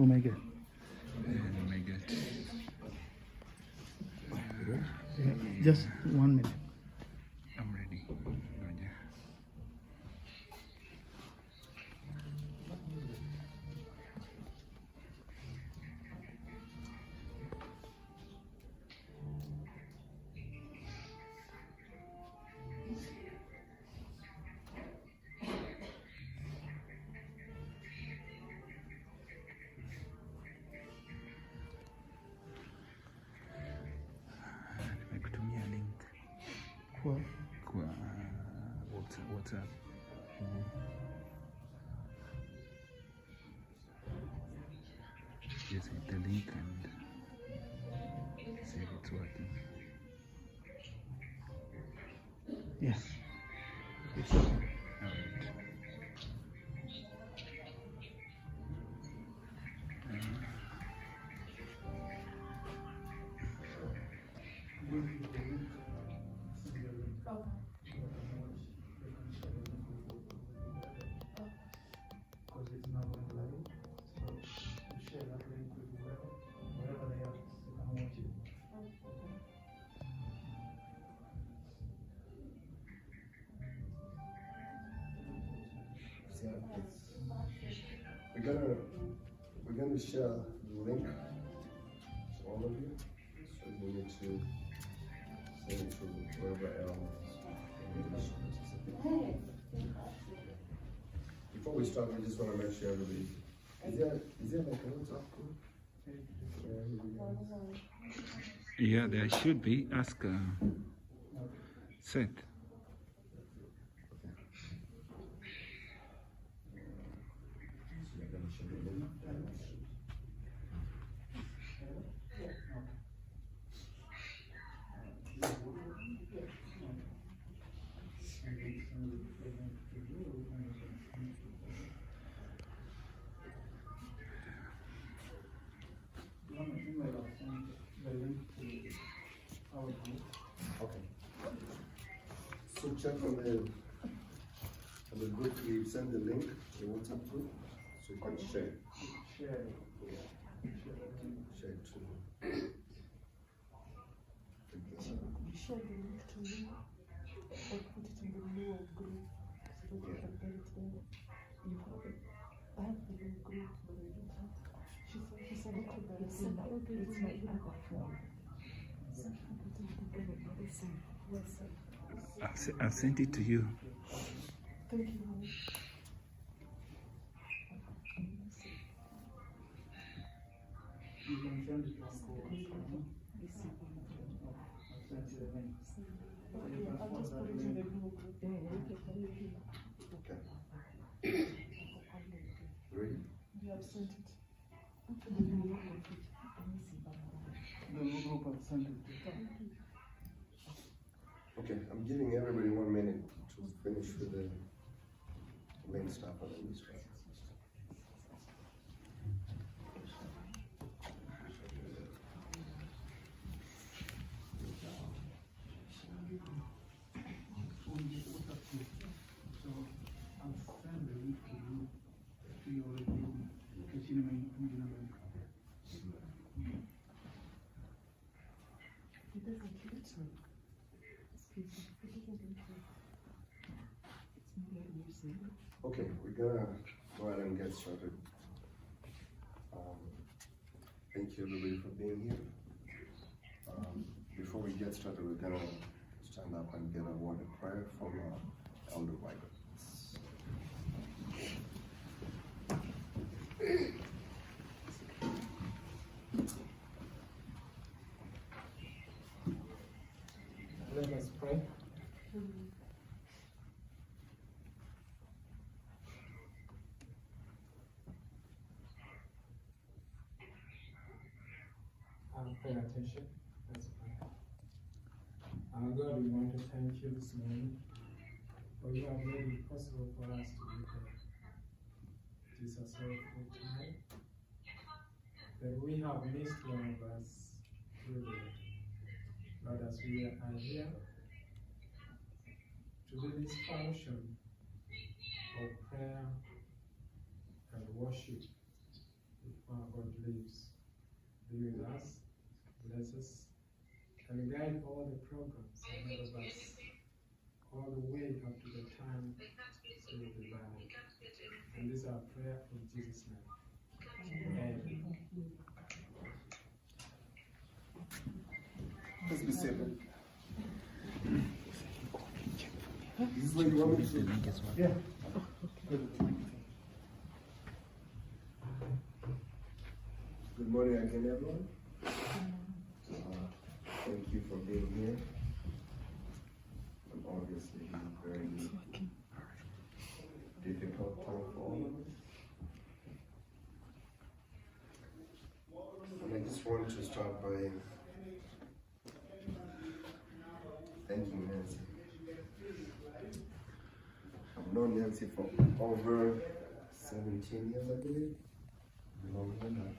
Omega. Omega. Yeah, just 1 minute. I'm ready. Ngoja. Nimekutumia link Kwa kwa WhatsApp. Just hit the link and see if it's working. yeah. It's Alright. Because it's not going live, so you share that link with wherever they are, they can watch it. Yeah, we're gonna share the link to all of you. So we need to send it to whoever else. Before we start, we just want to make sure everybody. Is there like a WhatsApp group? Yeah, there should be. Ask Seth. The link to our group. Okay. So check on the group. We send the link, the WhatsApp group, so you can share. Share it. Share it too. You share the link to me or put it in the new group so that you can get it there. You have it. I have the new group, but I don't have. She said it could be it's my other phone. I've sent it to you. Thank you. You can send it to our group. I'll send you the link. Yeah, I'll just put it in the new group. Okay. Ready? Yeah, I've sent it. The new group, I'll send it to. Okay, I'm giving everybody 1 minute to finish with the main stuff on the list. So I'll send the link to you, to your review, because you know, It doesn't fit me. It doesn't fit me. Okay, we're gonna go ahead and get started. Thank you everybody for being here. Before we get started, we're gonna stand up and get a word of prayer from Elder Michael. Let us pray. Pay attention. Let's pray. Our God, we want to thank you this morning for you have made it possible for us to be here. It is a sorrowful time that we have missed one of us truly. Lord, as we are here to do this function of prayer and worship, we God lives. Be with us, bless us, and guide all the programs ahead of us, all the way up to the time we will be married. And this is our prayer in Jesus' name. Amen. Let's be seated. This is where you want me to? Yeah. Good morning again, everyone. Thank you for being here. And obviously, very difficult time for all of us. And I just wanted to start by thanking Nancy. I've known Nancy for over 17 years, I believe. Longer than that.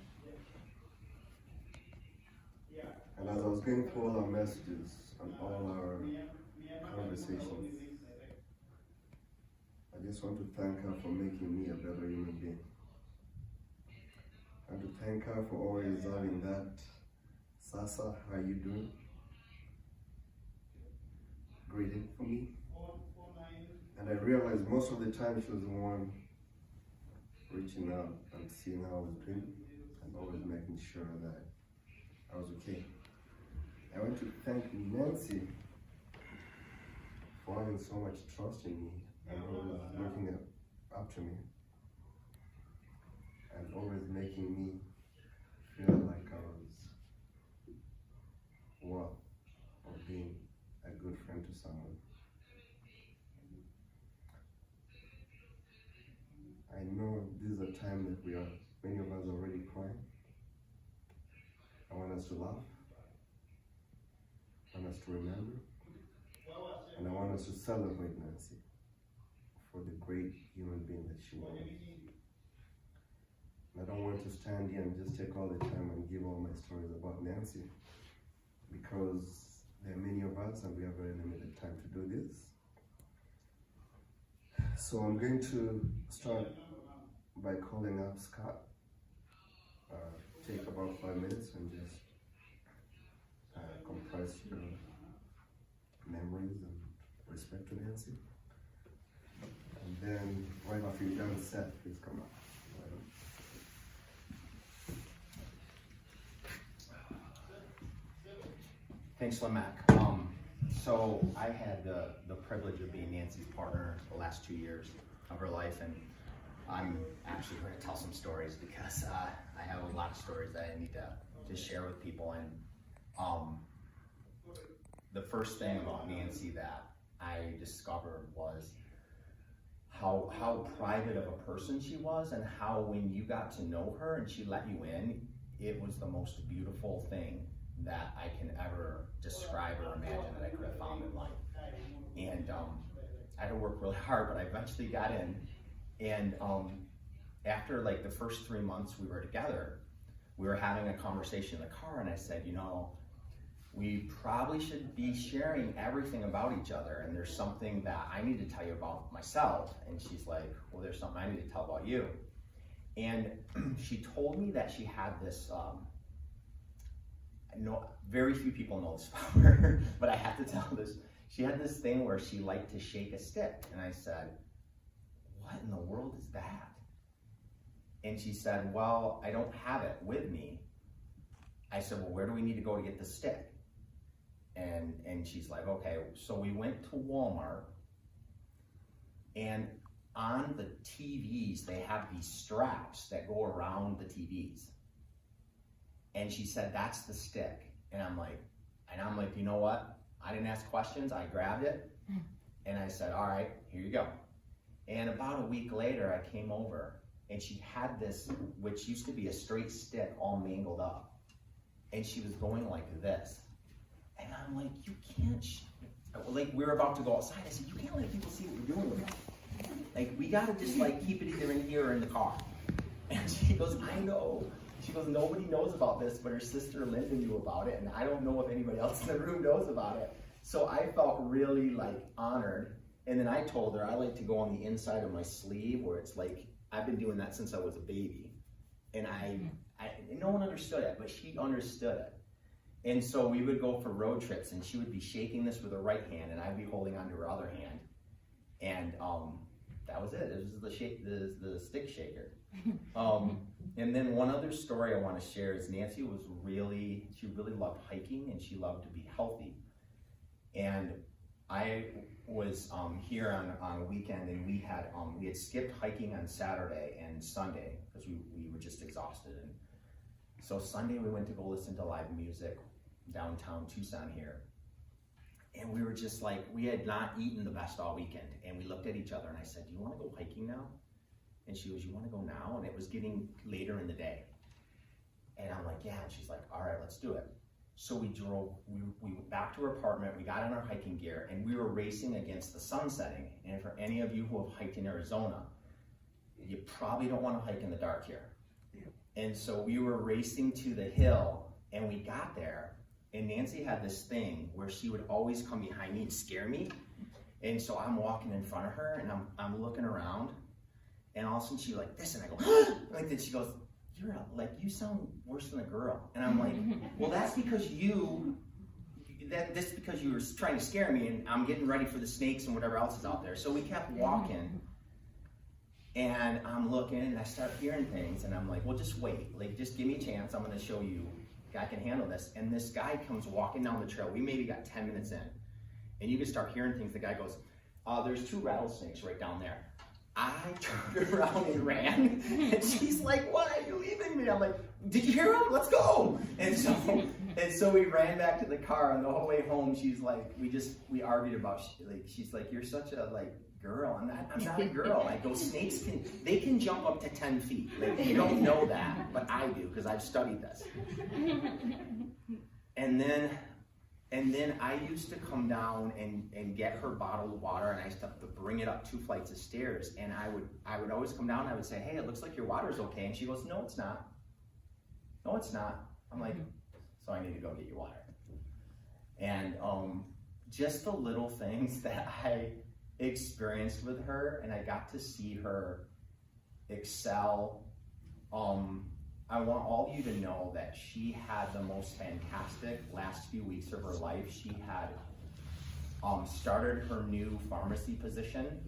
And as I was going through all our messages and all our conversations, I just want to thank her for making me a better human being. And to thank her for always having that, Sasa, how you doing? Greeting for me. And I realized most of the time she was the one reaching out and seeing how I was doing and always making sure that I was okay. I want to thank Nancy for having so much trust in me and always looking up to me and always making me feel like I was worth of being a good friend to someone. I know this is a time that many of us are already crying. I want us to laugh. I want us to remember. And I want us to celebrate Nancy for the great human being that she was. And I don't want to stand here and just take all the time and give all my stories about Nancy, because there are many of us and we have very limited time to do this. So I'm going to start by calling up Scott. Take about 5 minutes and just compress your memories and respect to Nancy. And then right after you're done, Seth, please come up. Thanks, Lamak. So I had the privilege of being Nancy's partner the last 2 years of her life, and I'm actually going to tell some stories because I have a lot of stories that I need to share with people. And the first thing about Nancy that I discovered was how private of a person she was, and how when you got to know her and she let you in, it was the most beautiful thing that I can ever describe or imagine that I could have found in life. And I had to work really hard, but I eventually got in. And after like the first 3 months we were together, we were having a conversation in the car, and I said, you know, we probably should be sharing everything about each other, and there's something that I need to tell you about myself. And she's like, well, there's something I need to tell about you. And she told me that she had this, very few people know this about her, but I have to tell this. She had this thing where she liked to shake a stick. And I said, what in the world is that? And she said, well, I don't have it with me. I said, well, where do we need to go to get the stick? And she's like, okay. So we went to Walmart, and on the TVs, they have these straps that go around the TVs. And she said, that's the stick. And I'm like, you know what? I didn't ask questions. I grabbed it and I said, all right, here you go. And about a week later, I came over, and she had this, which used to be a straight stick all mangled up. And she was going like this. And I'm like, you can't, like we were about to go outside. I said, you can't let people see what you're doing with it. Like, we gotta just like keep it either in here or in the car. And she goes, I know. She goes, nobody knows about this, but her sister Linda knew about it, and I don't know if anybody else in the room knows about it. So I felt really like honored. And then I told her I like to go on the inside of my sleeve, where it's like, I've been doing that since I was a baby. And no one understood it, but she understood it. And so we would go for road trips, and she would be shaking this with her right hand, and I'd be holding onto her other hand. And that was it. It was the stick shaker. And then one other story I want to share is Nancy really loved hiking, and she loved to be healthy. And I was here on a weekend, and we had skipped hiking on Saturday and Sunday because we were just exhausted. And so Sunday we went to go listen to live music downtown Tucson here. And we were just like, we had not eaten the best all weekend. And we looked at each other, and I said, do you want to go hiking now? And she goes, you want to go now? And it was getting later in the day. And I'm like, yeah. And she's like, all right, let's do it. So we went back to her apartment, we got in our hiking gear, and we were racing against the sun setting. And for any of you who have hiked in Arizona, you probably don't want to hike in the dark here. And so we were racing to the hill, and we got there, and Nancy had this thing where she would always come behind me and scare me. And so I'm walking in front of her, and I'm looking around, and all of a sudden she's like this, and I go, like this. She goes, you sound worse than a girl. And I'm like, well, that's because because you were trying to scare me, and I'm getting ready for the snakes and whatever else is out there. So we kept walking, and I'm looking, and I start hearing things, and I'm like, well, just wait, like, just give me a chance. I'm gonna show you I can handle this. And this guy comes walking down the trail. We maybe got 10 minutes in, and you can start hearing things. The guy goes, there's 2 rattlesnakes right down there. I turned around and ran, and she's like, why are you leaving me? I'm like, did you hear him? Let's go. And so we ran back to the car, and the whole way home, she's like, we argued about, she's like, you're such a girl. I'm not a girl. Like, those snakes can jump up to 10 feet. Like, you don't know that, but I do, because I've studied this. And then I used to come down and get her bottle of water, and I used to have to bring it up 2 flights of stairs. And I would always come down, and I would say, hey, it looks like your water's okay. And she goes, no, it's not. No, it's not. I'm like, so I need to go get your water. And just the little things that I experienced with her, and I got to see her excel. I want all of you to know that she had the most fantastic last few weeks of her life. She had started her new pharmacy position.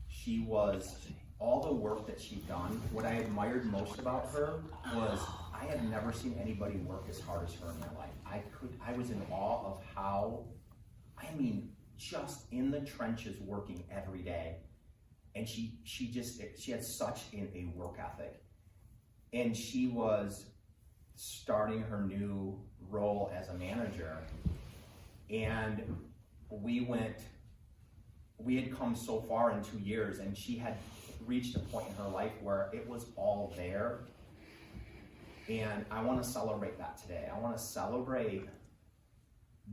She was, all the work that she'd done, what I admired most about her was I had never seen anybody work as hard as her in my life. I was in awe of how, just in the trenches working every day. And she had such a work ethic. And she was starting her new role as a manager. And we had come so far in 2 years, and she had reached a point in her life where it was all there. And I want to celebrate that today. I want to celebrate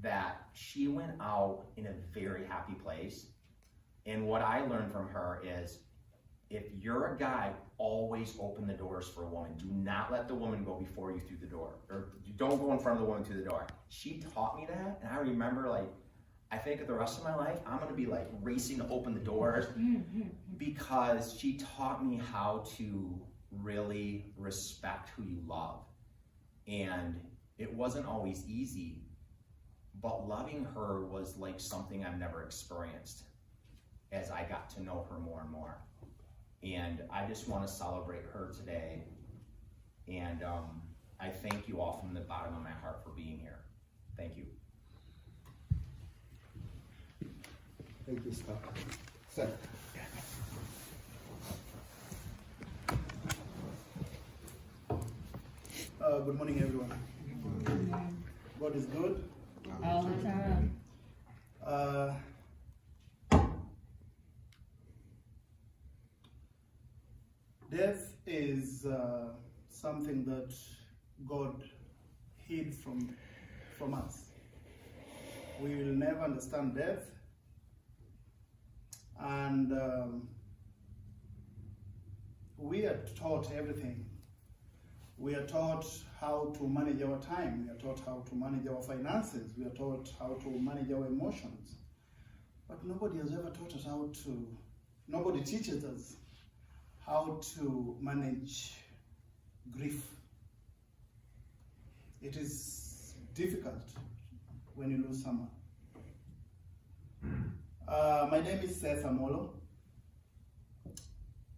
that she went out in a very happy place. And what I learned from her is, if you're a guy, always open the doors for a woman. Do not let the woman go before you through the door, or don't go in front of the woman through the door. She taught me that, and I remember, I think the rest of my life, I'm gonna be racing to open the doors, because she taught me how to really respect who you love. And it wasn't always easy, but loving her was something I've never experienced as I got to know her more and more. And I just want to celebrate her today. And I thank you all from the bottom of my heart for being here. Thank you. Thank you, Scott. Sir. Good morning, everyone. God is good. All the time. Death is something that God hid from us. We will never understand death, and we are taught everything. We are taught how to manage our time. We are taught how to manage our finances. We are taught how to manage our emotions. But nobody has ever taught us nobody teaches us how to manage grief. it is difficult when you lose someone. My name is Seth Amolo.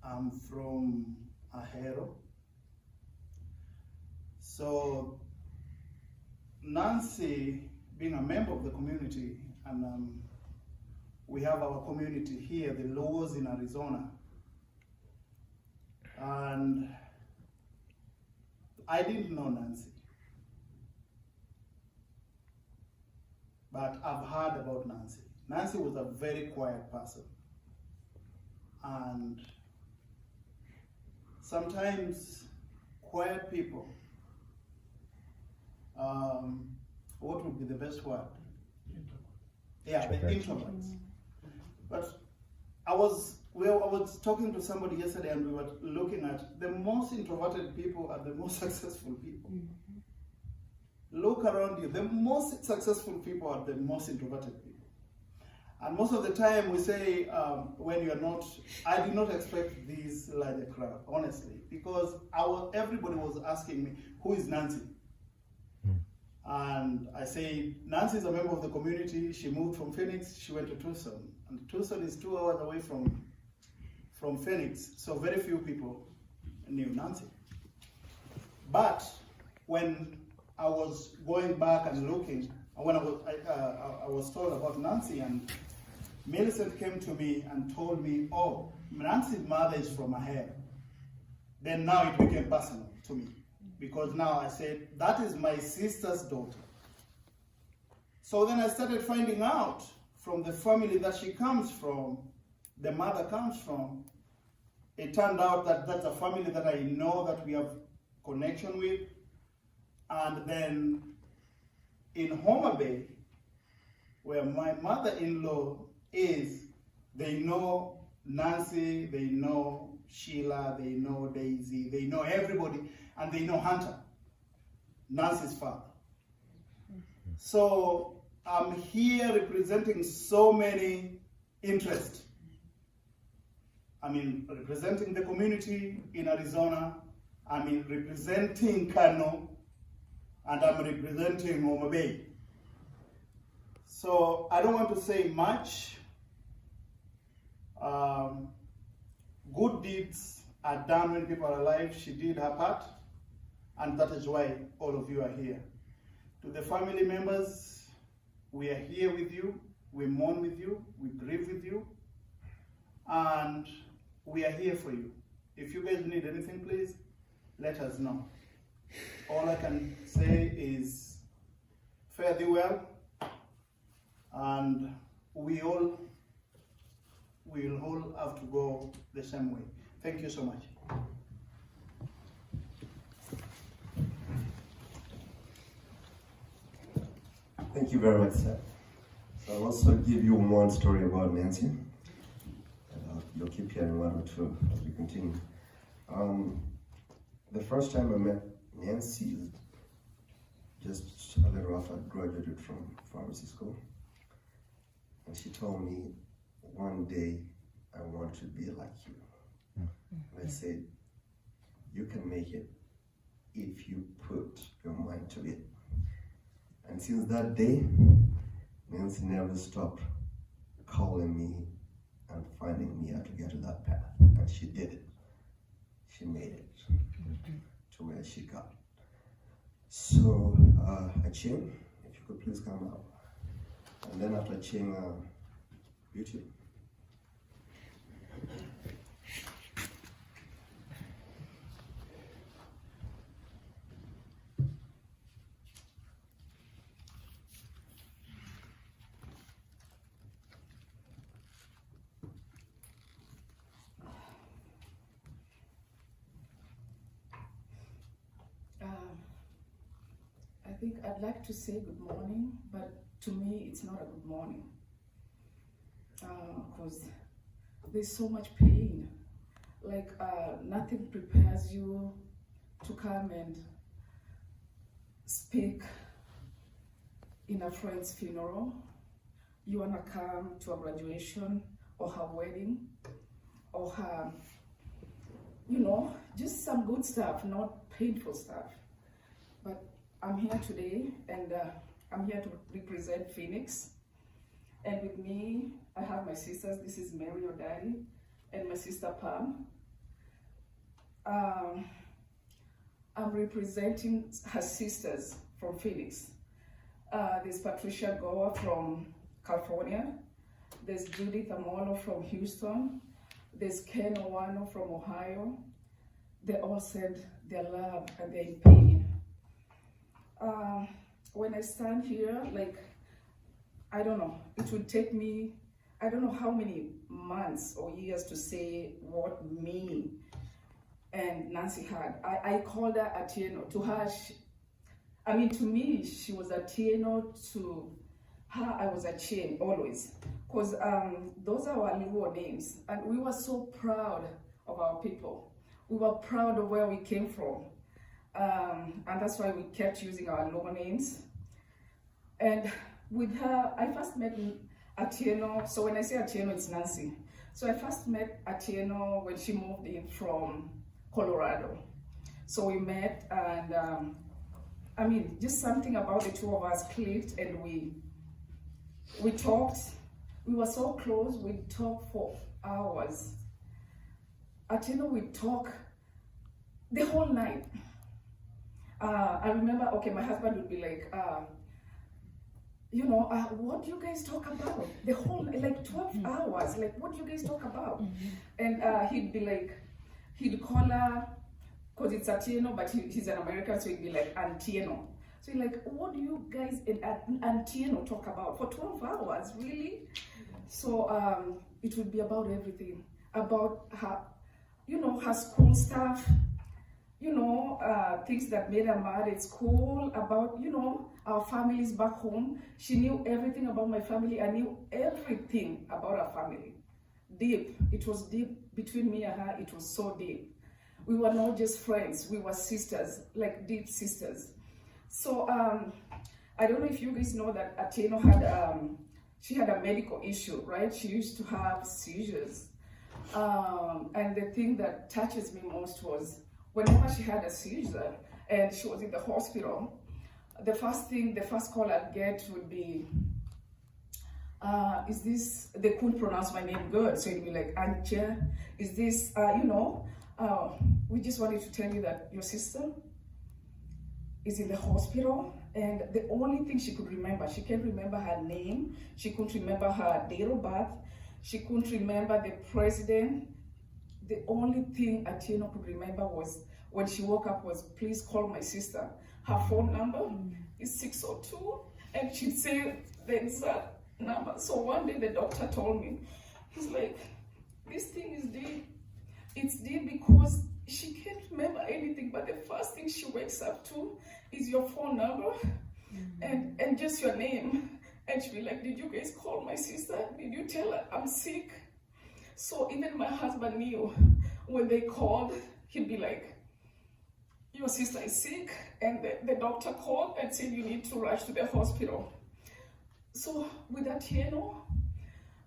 I'm from Ahero. So Nancy, being a member of the community, and we have our community here, the Laws in Arizona, and I didn't know Nancy, but I've heard about Nancy. Nancy was a very quiet person, and sometimes quiet people, what would be the best word? Yeah, the introverts. But I was talking to somebody yesterday, and we were looking at the most introverted people are the most successful people. Look around you, the most successful people are the most introverted people. And most of the time we say, when you're not, I did not expect this larger crowd, honestly, because everybody was asking me, who is Nancy? And I say, Nancy is a member of the community. She moved from Phoenix, she went to Tucson. And Tucson is 2 hours away from Phoenix, so very few people knew Nancy. But when I was going back and looking, when I was told about Nancy, and Millicent came to me and told me, oh, Nancy's mother is from Ahero. Then now it became personal to me, because now I said, that is my sister's daughter. So then I started finding out from the family that she comes from, the mother comes from. It turned out that that's a family that I know that we have connection with. And then in Homer Bay, where my mother-in-law is, they know Nancy, they know Sheila, they know Daisy, they know everybody, and they know Hunter, Nancy's father. So I'm here representing so many interests. I mean, representing the community in Arizona, I mean, representing Kano, and I'm representing Homer Bay. So I don't want to say much. Good deeds are done when people are alive. She did her part, and that is why all of you are here. To the family members, we are here with you, we mourn with you, we grieve with you, and we are here for you. If you guys need anything, please let us know. All I can say is fare thee well, and we will all have to go the same way. Thank you so much. Thank you very much, sir. So I'll also give you one story about Nancy. And you'll keep hearing one or two as we continue. The first time I met Nancy, just a little after I graduated from pharmacy school, and she told me, one day I want to be like you. And I said, you can make it if you put your mind to it. And since that day, Nancy never stopped calling me and finding me how to get to that path. And she did it. She made it to where she got. So, Atieno, if you could please come up. And then after Atieno, YouTube. I think I'd like to say good morning, but to me it's not a good morning, because there's so much pain. Like nothing prepares you to come and speak in a friend's funeral. You wanna come to a graduation or her wedding or her, just some good stuff, not painful stuff. But I'm here today, and I'm here to represent Phoenix. And with me, I have my sisters. This is Mary, your daddy, and my sister Pam. I'm representing her sisters from Phoenix. There's Patricia Goa from California. There's Judith Amolo from Houston. There's Ken Owano from Ohio. They all said their love and they're in pain. When I stand here, like, I don't know, it would take me, I don't know how many months or years to say what me and Nancy had. I called her Atieno. To her, to me, she was Atieno. To her, I was Atieno, always. Because those are our Luo names. And we were so proud of our people. We were proud of where we came from. And that's why we kept using our Luo names. And with her, I first met Atieno. So when I say Atieno, it's Nancy. So I first met Atieno when she moved in from Colorado. So we met, and just something about the two of us clicked, and we talked. We were so close, we talked for hours. Atieno, we talk the whole night. I remember, okay, my husband would be like, what do you guys talk about? The whole, like 12 hours, like, what do you guys talk about? And he'd be like, he'd call her, because it's Atieno, but he's an American, so he'd be like, Atieno. So he's like, what do you guys in Atieno talk about? For 12 hours, really? So it would be about everything, about her, her school stuff, things that made her mad at school, about, our families back home. She knew everything about my family. I knew everything about our family. Deep. It was deep between me and her. It was so deep. We were not just friends. We were sisters, like deep sisters. So I don't know if you guys know that Atieno had, she had a medical issue, right? She used to have seizures. And the thing that touches me most was whenever she had a seizure and she was in the hospital, the first call I'd get would be, is this, they couldn't pronounce my name good, so it'd be like, Antje, is this, we just wanted to tell you that your sister is in the hospital, and the only thing she could remember, she can't remember her name, she couldn't remember her date of birth, she couldn't remember the president. The only thing Atieno could remember was when she woke up was, please call my sister. Her phone number is 602, and she'd say the exact number. So one day the doctor told me, he's like, this thing is deep. It's deep because she can't remember anything, but the first thing she wakes up to is your phone number and just your name. And she'd be like, did you guys call my sister? Did you tell her I'm sick? So even my husband knew when they called, he'd be like, your sister is sick, and the doctor called and said you need to rush to the hospital. So with Atieno,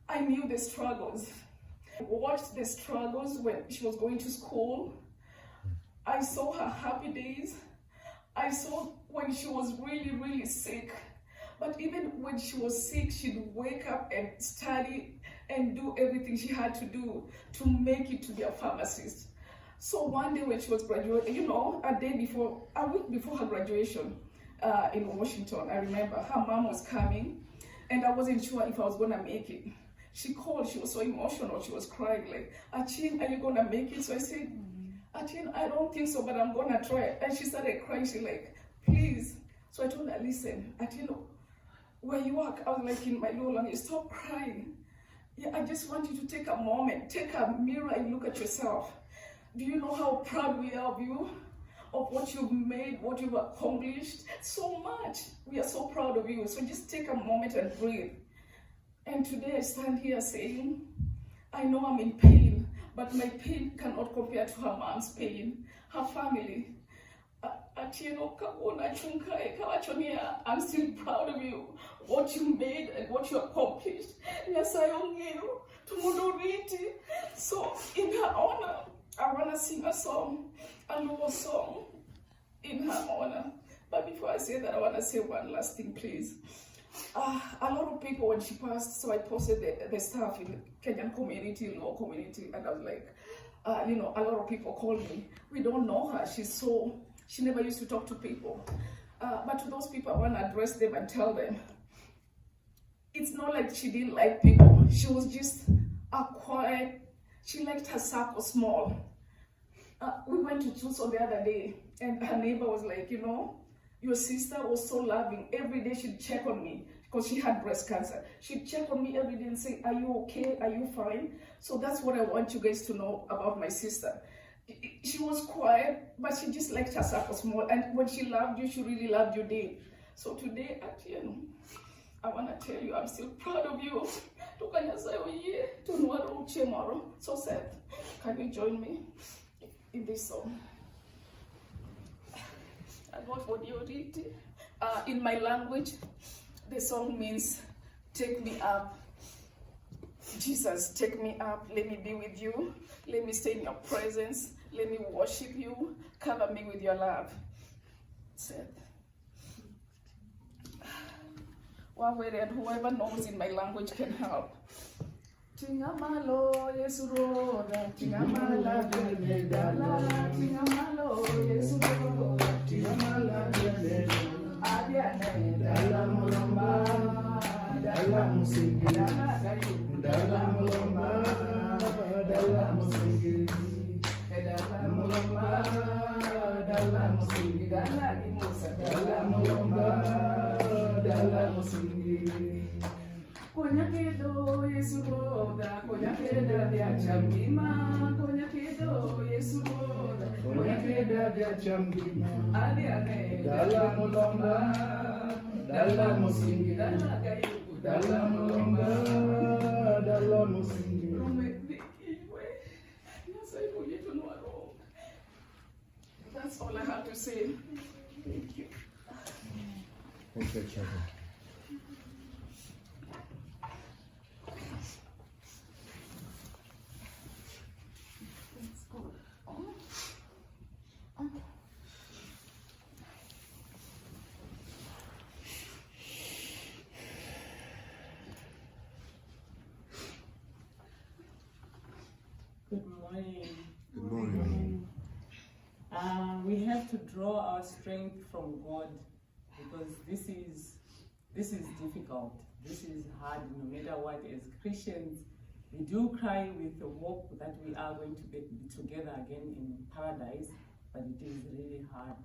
I knew the struggles. I watched the struggles when she was going to school. I saw her happy days. I saw when she was really, really sick. But even when she was sick, she'd wake up and study and do everything she had to do to make it to be a pharmacist. So one day when she was graduating, a week before her graduation in Washington, I remember her mom was coming and I wasn't sure if I was gonna make it. She called, she was so emotional, she was crying like, Atieno, are you gonna make it? So I said, Atieno, I don't think so, but I'm gonna try. And she started crying, she's like, please. So I told her, listen, Atieno, where you work, I was like in my little language, stop crying. Yeah, I just want you to take a moment, take a mirror and look at yourself. Do you know how proud we are of you? Of what you've made, what you've accomplished? So much. We are so proud of you. So just take a moment and breathe. And today I stand here saying, I know I'm in pain, but my pain cannot compare to her mom's pain, her family. Atieno, I'm still proud of you, what you made and what you accomplished. So in her honor, I want to sing a song, a Luo song, in her honor. But before I say that, I want to say one last thing, please. A lot of people, when she passed, so I posted the stuff in the Kenyan community, law community, and I was like, a lot of people call me. We don't know her. She never used to talk to people. But to those people, I want to address them and tell them, it's not like she didn't like people. She was just a quiet, she liked her circle small. We went to church on the other day, and her neighbor was like, your sister was so loving. Every day she'd check on me because she had breast cancer. She'd check on me every day and say, are you okay? Are you fine? So that's what I want you guys to know about my sister. She was quiet, but she just liked her circle small. And when she loved you, she really loved you deep. So today, Atieno, I want to tell you, I'm still proud of you. So sad. Can you join me in this song? And what would you read? In my language, the song means, take me up. Jesus, take me up. Let me be with you. Let me stay in your presence. Let me worship you. Cover me with your love. Said. And whoever knows in my language can help. Tingamalo Yesuroda, Tingamala Dala, Tingamalo Yesuroda, Tingamala Adiane, Dala Mulamba, Dala Musiki, Dala Mulamba, Dala Musiki, Dala Mulamba, Dala Musiki, Dala Imusa, Dala Mulamba, Dala Musiki. Konyakedo Yesuroda, Konyakeda vya chambima, Konyakedo Yesuroda, Konyakeda vya chambima, Adiane, Dala Mulomba, Dala Musingi, Dala Gayuku, Dala Mulomba, Dala Musingi. That's all I have to say. Thank you. Thank you, Chairman. Good morning. Good morning. We have to draw our strength from God because this is difficult. This is hard no matter what. As Christians, we do cry with the hope that we are going to be together again in paradise, but it is really hard.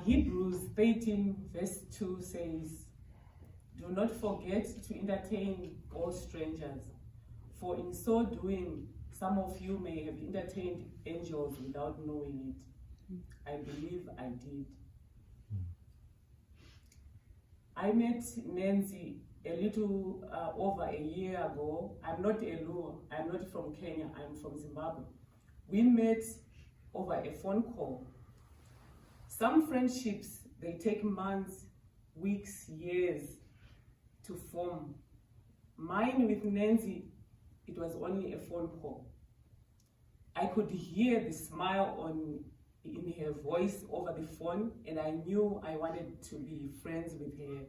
Hebrews 13 verse 2 says, do not forget to entertain all strangers, for in so doing, some of you may have entertained angels without knowing it. I believe I did. I met Nancy a little over a year ago. I'm not a Luo, I'm not from Kenya, I'm from Zimbabwe. We met over a phone call. Some friendships, they take months, weeks, years to form. Mine with Nancy, it was only a phone call. I could hear the smile in her voice over the phone, and I knew I wanted to be friends with her.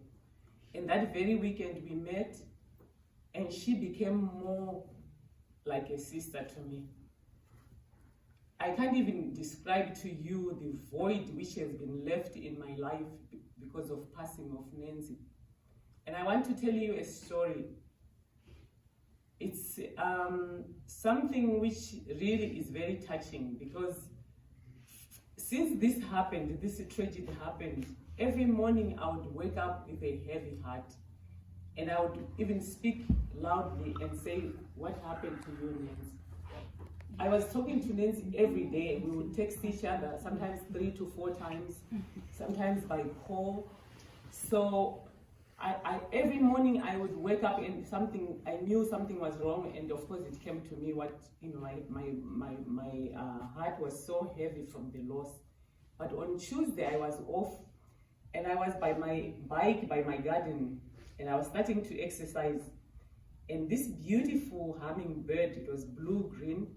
And that very weekend we met, and she became more like a sister to me. I can't even describe to you the void which has been left in my life because of passing of Nancy. And I want to tell you a story. It's something which really is very touching, because since this happened, this tragedy happened, every morning I would wake up with a heavy heart, and I would even speak loudly and say, what happened to you, Nancy? I was talking to Nancy every day. We would text each other, sometimes 3 to 4 times, sometimes by call. So every morning I would wake up and I knew something was wrong, and of course it came to me my heart was so heavy from the loss. But on Tuesday I was off, and I was by my bike, by my garden, and I was starting to exercise. And this beautiful hummingbird, it was blue-green,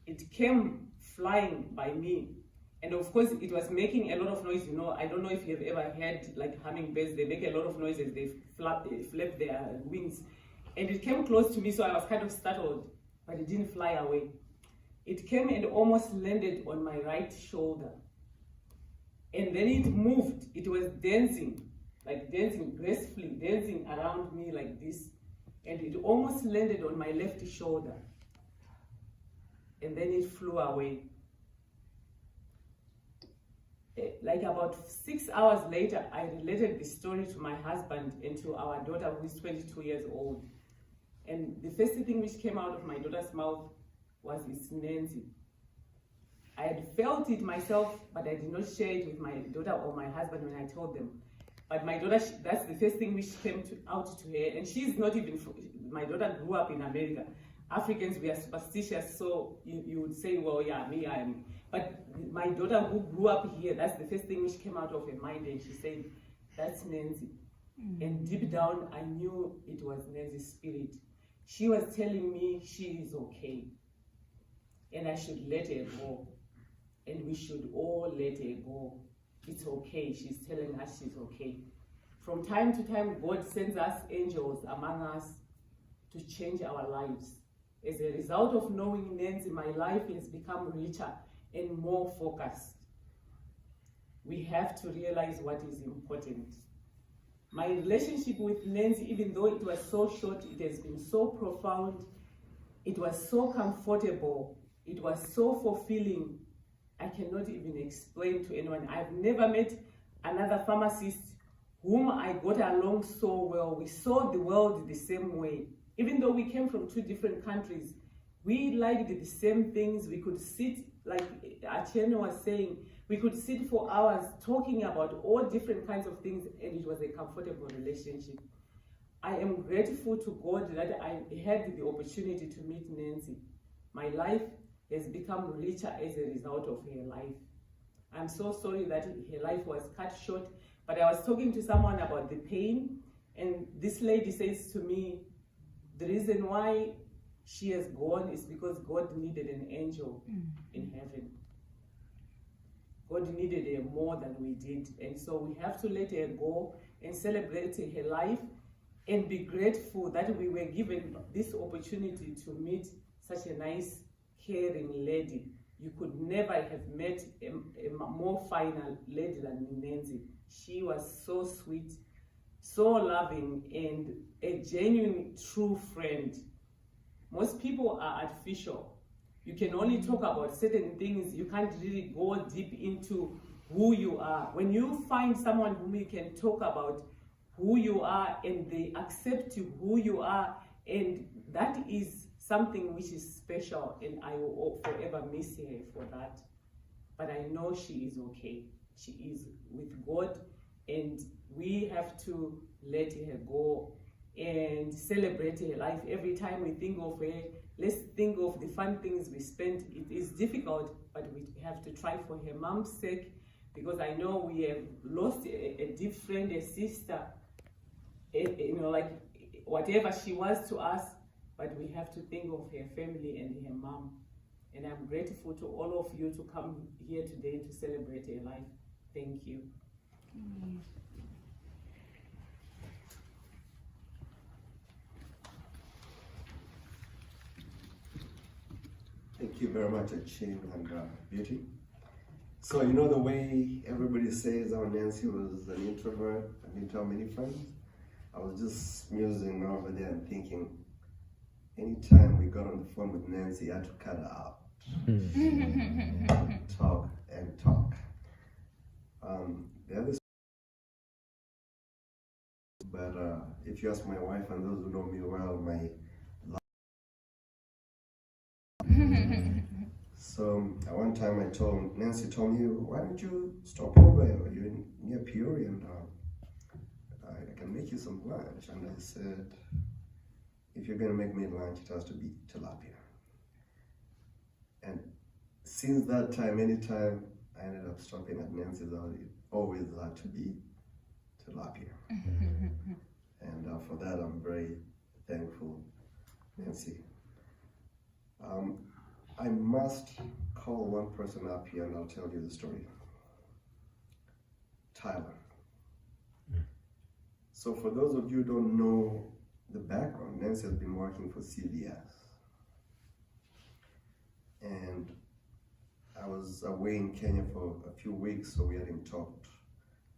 it came flying by me. And of course, it was making a lot of noise. You know, I don't know if you've ever heard like hummingbirds. They make a lot of noise as they flap their wings. And it came close to me, so I was kind of startled, but it didn't fly away. It came and almost landed on my right shoulder. And then it moved. It was dancing, like dancing gracefully, dancing around me like this. And it almost landed on my left shoulder. And then it flew away. Like about 6 hours later, I related the story to my husband and to our daughter, who is 22 years old. And the first thing which came out of my daughter's mouth was, "It's Nancy." I had felt it myself, but I did not share it with my daughter or my husband when I told them. But my daughter, that's the first thing which came out to her. And she's not even, my daughter grew up in America. Africans, we are superstitious, so you would say, well, yeah, me, I am. But my daughter who grew up here, that's the first thing which came out of her mind, and she said, "That's Nancy." And deep down, I knew it was Nancy's spirit. She was telling me she is okay, and I should let her go, and we should all let her go. It's okay. She's telling us she's okay. From time to time, God sends us angels among us to change our lives. As a result of knowing Nancy, my life has become richer and more focused. We have to realize what is important. My relationship with Nancy, even though it was so short, it has been so profound. It was so comfortable. It was so fulfilling. I cannot even explain to anyone. I've never met another pharmacist whom I got along so well. We saw the world the same way. Even though we came from two different countries, we liked the same things. We could sit, like Atieno was saying, we could sit for hours talking about all different kinds of things, and it was a comfortable relationship. I am grateful to God that I had the opportunity to meet Nancy. My life has become richer as a result of her life. I'm so sorry that her life was cut short, but I was talking to someone about the pain, and this lady says to me, the reason why she has gone is because God needed an angel in heaven. God needed her more than we did. And so we have to let her go and celebrate her life and be grateful that we were given this opportunity to meet such a nice, caring lady. You could never have met a more fine lady than Nancy. She was so sweet, so loving, and a genuine, true friend. Most people are artificial. You can only talk about certain things. You can't really go deep into who you are. When you find someone whom you can talk about who you are and they accept you who you are, and that is something which is special, and I will forever miss her for that. But I know she is okay. She is with God, and we have to let her go and celebrate her life. Every time we think of her, let's think of the fun things we spent. It is difficult, but we have to try for her mom's sake, because I know we have lost a deep friend, a sister, like whatever she was to us, but we have to think of her family and her mom. And I'm grateful to all of you to come here today to celebrate her life. Thank you. Thank you very much, Atieno and Beauty. So you know the way everybody says how Nancy was an introvert and didn't have many friends? I was just musing over there and thinking, anytime we got on the phone with Nancy, I had to cut her out. Talk and talk. The other, but if you ask my wife and those who know me well, my so at one time Nancy told me, why don't you stop over? You're near Peoria, and I can make you some lunch. And I said, if you're gonna make me lunch, it has to be tilapia. And since that time, anytime I ended up stopping at Nancy's house, it always had to be tilapia. And for that, I'm very thankful, Nancy. I must call one person up here and I'll tell you the story. Tyler. So for those of you who don't know the background, Nancy has been working for CVS. And I was away in Kenya for a few weeks, so we hadn't talked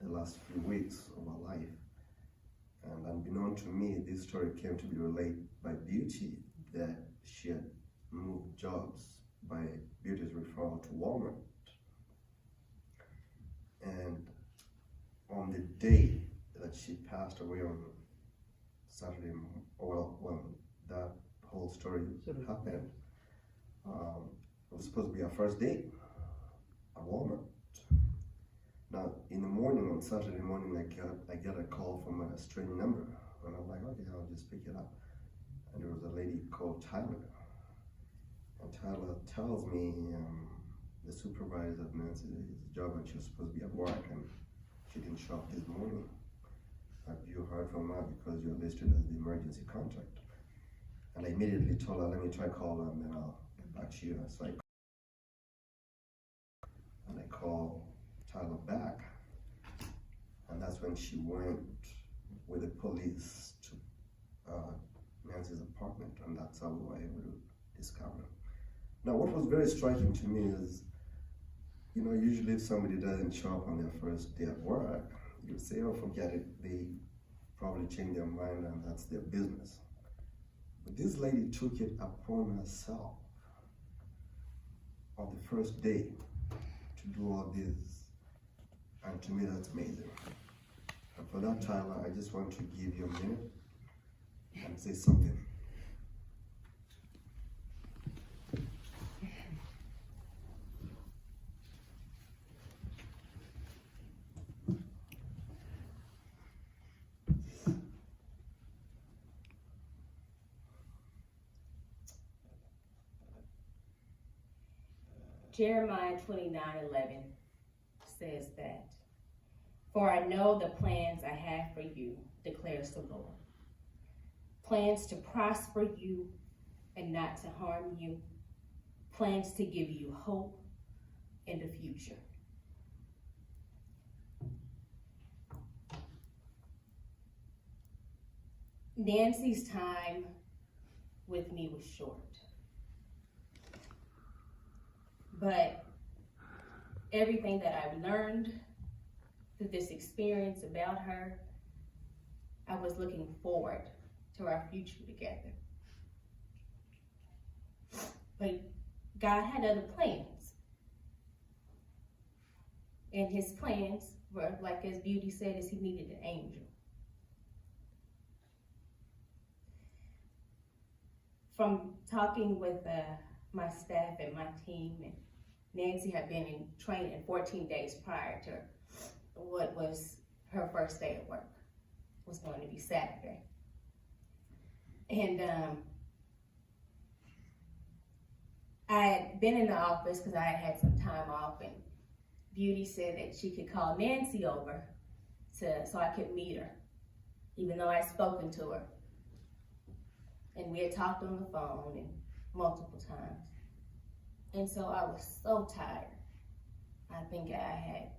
the last few weeks of our life. And unbeknown to me, this story came to be relayed by Beauty, that she had moved jobs by Beauty's referral to Walmart. And on the day that she passed away on Saturday, when that whole story happened, it was supposed to be our first date at Walmart. Now, in the morning, on Saturday morning, I get a call from a strange number, and I'm like, okay, I'll just pick it up. And there was a lady called Tyler, and Tyler tells me the supervisor of Nancy's job, and she was supposed to be at work, and she didn't show up this morning. Have you heard from her, because you're listed as the emergency contact? And I immediately told her, let me try call her, and then I'll get back to you. So I call Tyler back, and that's when she went with the police to Nancy's apartment, and that's how we were able to discover. Now, what was very striking to me is, you know, usually if somebody doesn't show up on their first day at work, you say, oh, forget it, they probably change their mind and that's their business. But this lady took it upon herself on the first day to do all this, and to me that's amazing. And for that, Tyler, I just want to give you a minute and say something. Jeremiah 29:11 says that, for I know the plans I have for you, declares the Lord. Plans to prosper you and not to harm you. Plans to give you hope in the future. Nancy's time with me was short. But everything that I've learned through this experience about her, I was looking forward to our future together. But God had other plans. And his plans were, like as Beauty said, is he needed an angel. From talking with my staff and my team, and Nancy had been in training 14 days prior to what was her first day at work. It was going to be Saturday. And I had been in the office because I had some time off, and Beauty said that she could call Nancy over so I could meet her, even though I'd spoken to her. And we had talked on the phone and multiple times. And so I was so tired. I think I had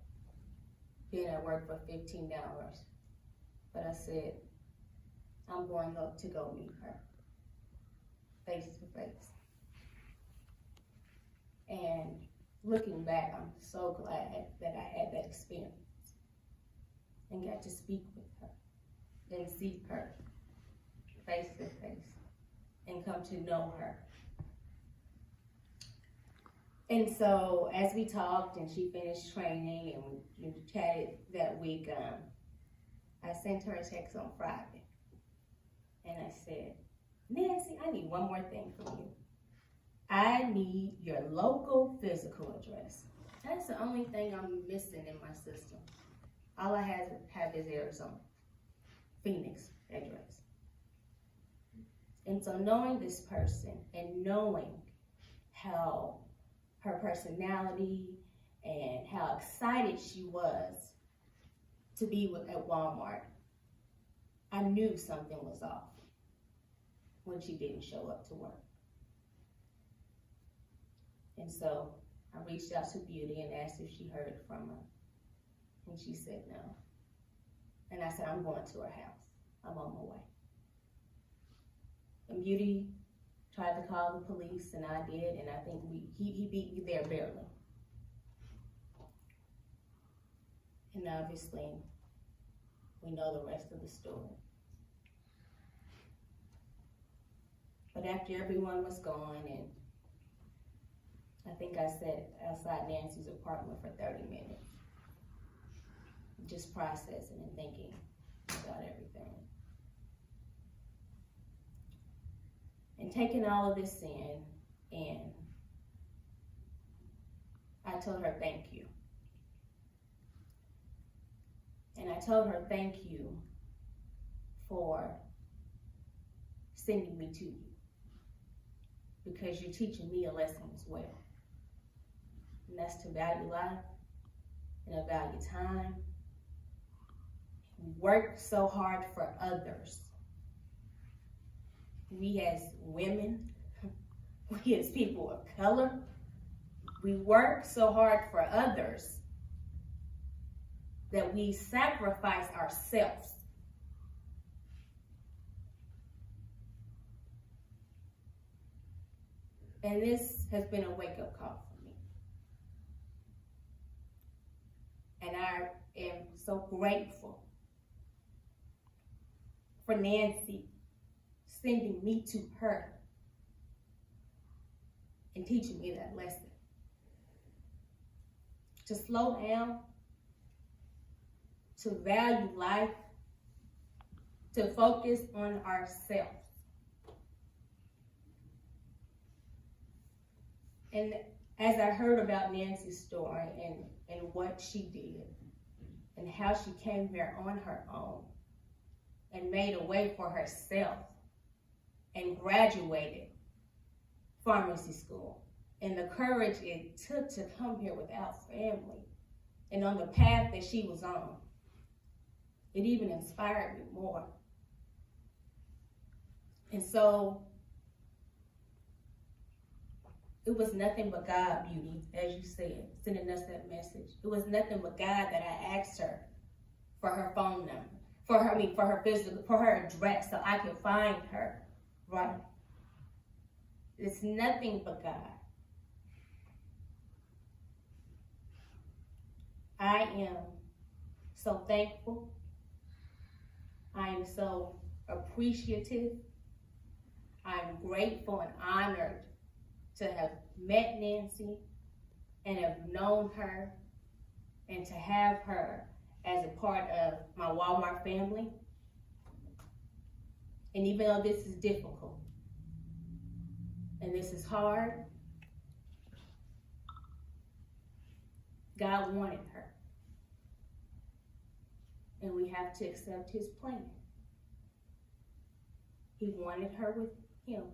been at work for 15 hours. But I said, I'm going to go meet her face to face. And looking back, I'm so glad that I had that experience and got to speak with her and see her face to face and come to know her. And so as we talked and she finished training and we chatted that week, I sent her a text on Friday. And I said, Nancy, I need one more thing from you. I need your local physical address. That's the only thing I'm missing in my system. All I have is Arizona, Phoenix address. And so knowing this person and knowing how her personality and how excited she was to be at Walmart, I knew something was off when she didn't show up to work. And so I reached out to Beauty and asked if she heard from her. And she said no. And I said, I'm going to her house. I'm on my way. And Beauty tried to call the police, and I did, and I think he beat me there barely. And obviously, we know the rest of the story. But after everyone was gone, and I think I sat outside Nancy's apartment for 30 minutes, just processing and thinking about everything. And taking all of this in, and I told her thank you. And I told her thank you for sending me to you, because you're teaching me a lesson as well. And that's to value life and to value time. We work so hard for others. We as women, we as people of color, we work so hard for others that we sacrifice ourselves. And this has been a wake-up call for me. And I am so grateful for Nancy sending me to her and teaching me that lesson. To slow down, to value life, to focus on ourselves. And as I heard about Nancy's story and what she did and how she came here on her own and made a way for herself and graduated pharmacy school, and the courage it took to come here without family and on the path that she was on, it even inspired me more. And so it was nothing but God, Beauty, as you said, sending us that message. It was nothing but God that I asked her for her phone number, for her physical, for her address, so I could find her. Right? It's nothing but God. I am so thankful. I am so appreciative. I'm grateful and honored to have met Nancy and have known her and to have her as a part of my Walmart family. And even though this is difficult and this is hard, God wanted her. And we have to accept his plan. He wanted her with him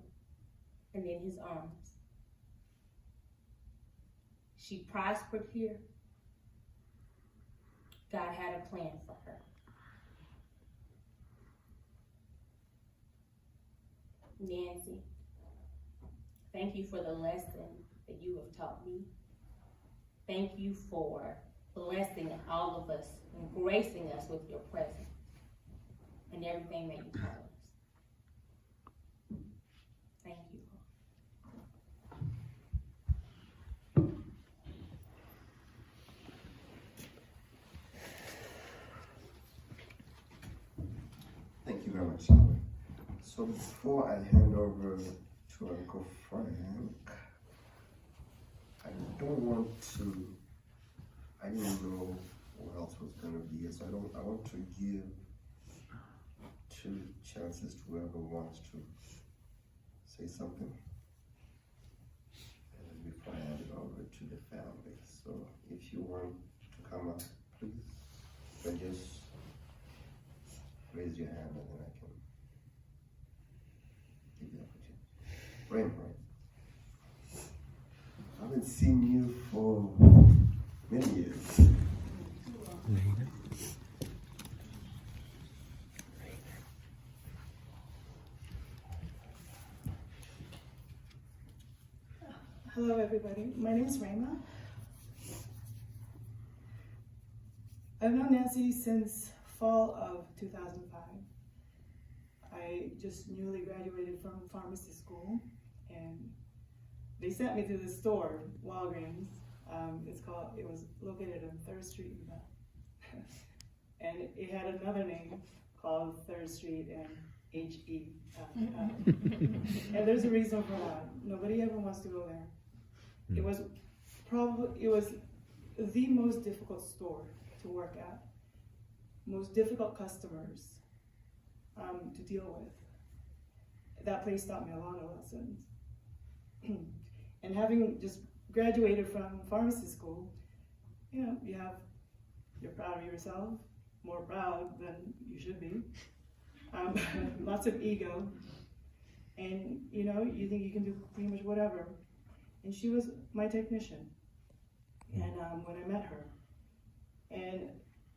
and in his arms. She prospered here. God had a plan for her. Nancy, thank you for the lesson that you have taught me. Thank you for blessing all of us and gracing us with your presence and everything that you taught us. Thank you. Thank you very much, Sally. So before I hand over to Uncle Frank, I didn't know what else was gonna be, so I want to give 2 chances to whoever wants to say something. And then before I hand it over to the family. So if you want to come up, please, then just raise your hand and then I can give you the opportunity. Rain. I haven't seen you for many years. Hello, everybody. My name is Rayma. I've known Nancy since fall of 2005. I just newly graduated from pharmacy school, and they sent me to the store, Walgreens. It was located on 3rd Street in Bell. And it had another name called 3rd Street and HE. And there's a reason for that. Nobody ever wants to go there. It was the most difficult store to work at, most difficult customers to deal with. That place taught me a lot of lessons. And having just graduated from pharmacy school, you're proud of yourself, more proud than you should be. Lots of ego, and you think you can do pretty much whatever. And she was my technician, and when I met her, and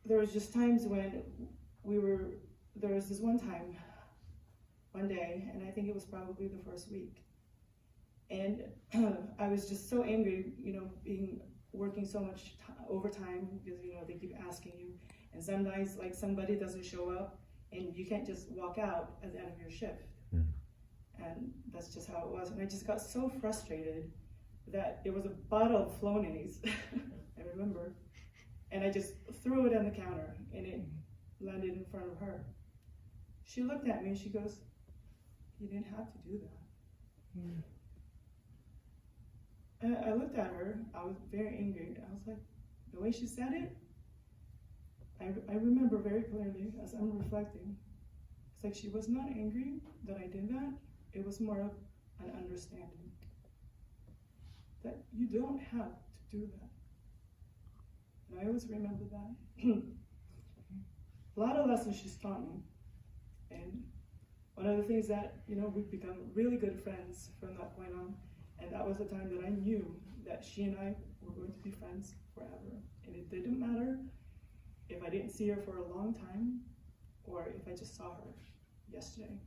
there was just times when there was this one day, and I think it was probably the first week, and I was just so angry, working so much overtime because they keep asking you, and sometimes like somebody doesn't show up, and you can't just walk out at the end of your shift. And that's just how it was. And I just got so frustrated that it was a bottle of Flonase, I remember, and I just threw it on the counter, and it landed in front of her. She looked at me and she goes, "You didn't have to do that." And I looked at her, I was very angry. I was like, the way she said it, I remember very clearly as I'm reflecting. It's like she was not angry that I did that. It was more of an understanding that you don't have to do that. And I always remember that. A lot of lessons she's taught me. And one of the things that, we've become really good friends from that point on. And that was the time that I knew that she and I were going to be friends forever. And it didn't matter if I didn't see her for a long time or if I just saw her yesterday.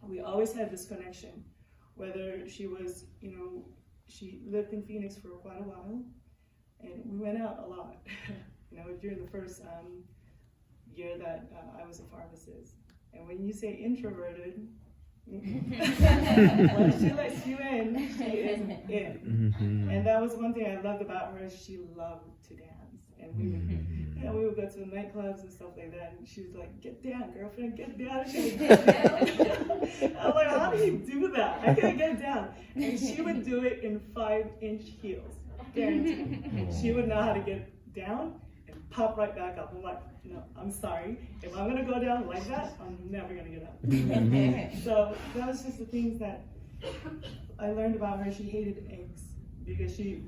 We always had this connection, whether she was, she lived in Phoenix for quite a while, and we went out a lot, during the first year that I was a pharmacist. And when you say introverted, once she lets you in, she is in. And that was one thing I loved about her, is she loved to dance. And we would go to the nightclubs and stuff like that, and she was like, "Get down, girlfriend, get down." And she would get down. I was like, "How do you do that? I can't get down." And she would do it in 5-inch heels, guaranteed. She would know how to get down and pop right back up. I'm like, "No, I'm sorry. If I'm gonna go down like that, I'm never gonna get up." So that was just the things that I learned about her. She hated eggs because she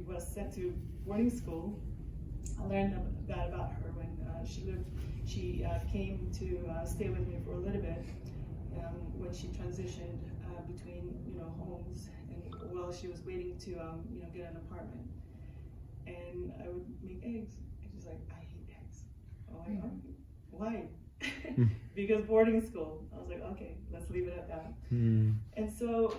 was sent to boarding school. I learned that about her when she came to stay with me for a little bit when she transitioned between homes, and while she was waiting to get an apartment. And I would make eggs, and she's like, "I hate eggs." I'm like, "Why?" Because boarding school. I was like, "Okay, let's leave it at that." And so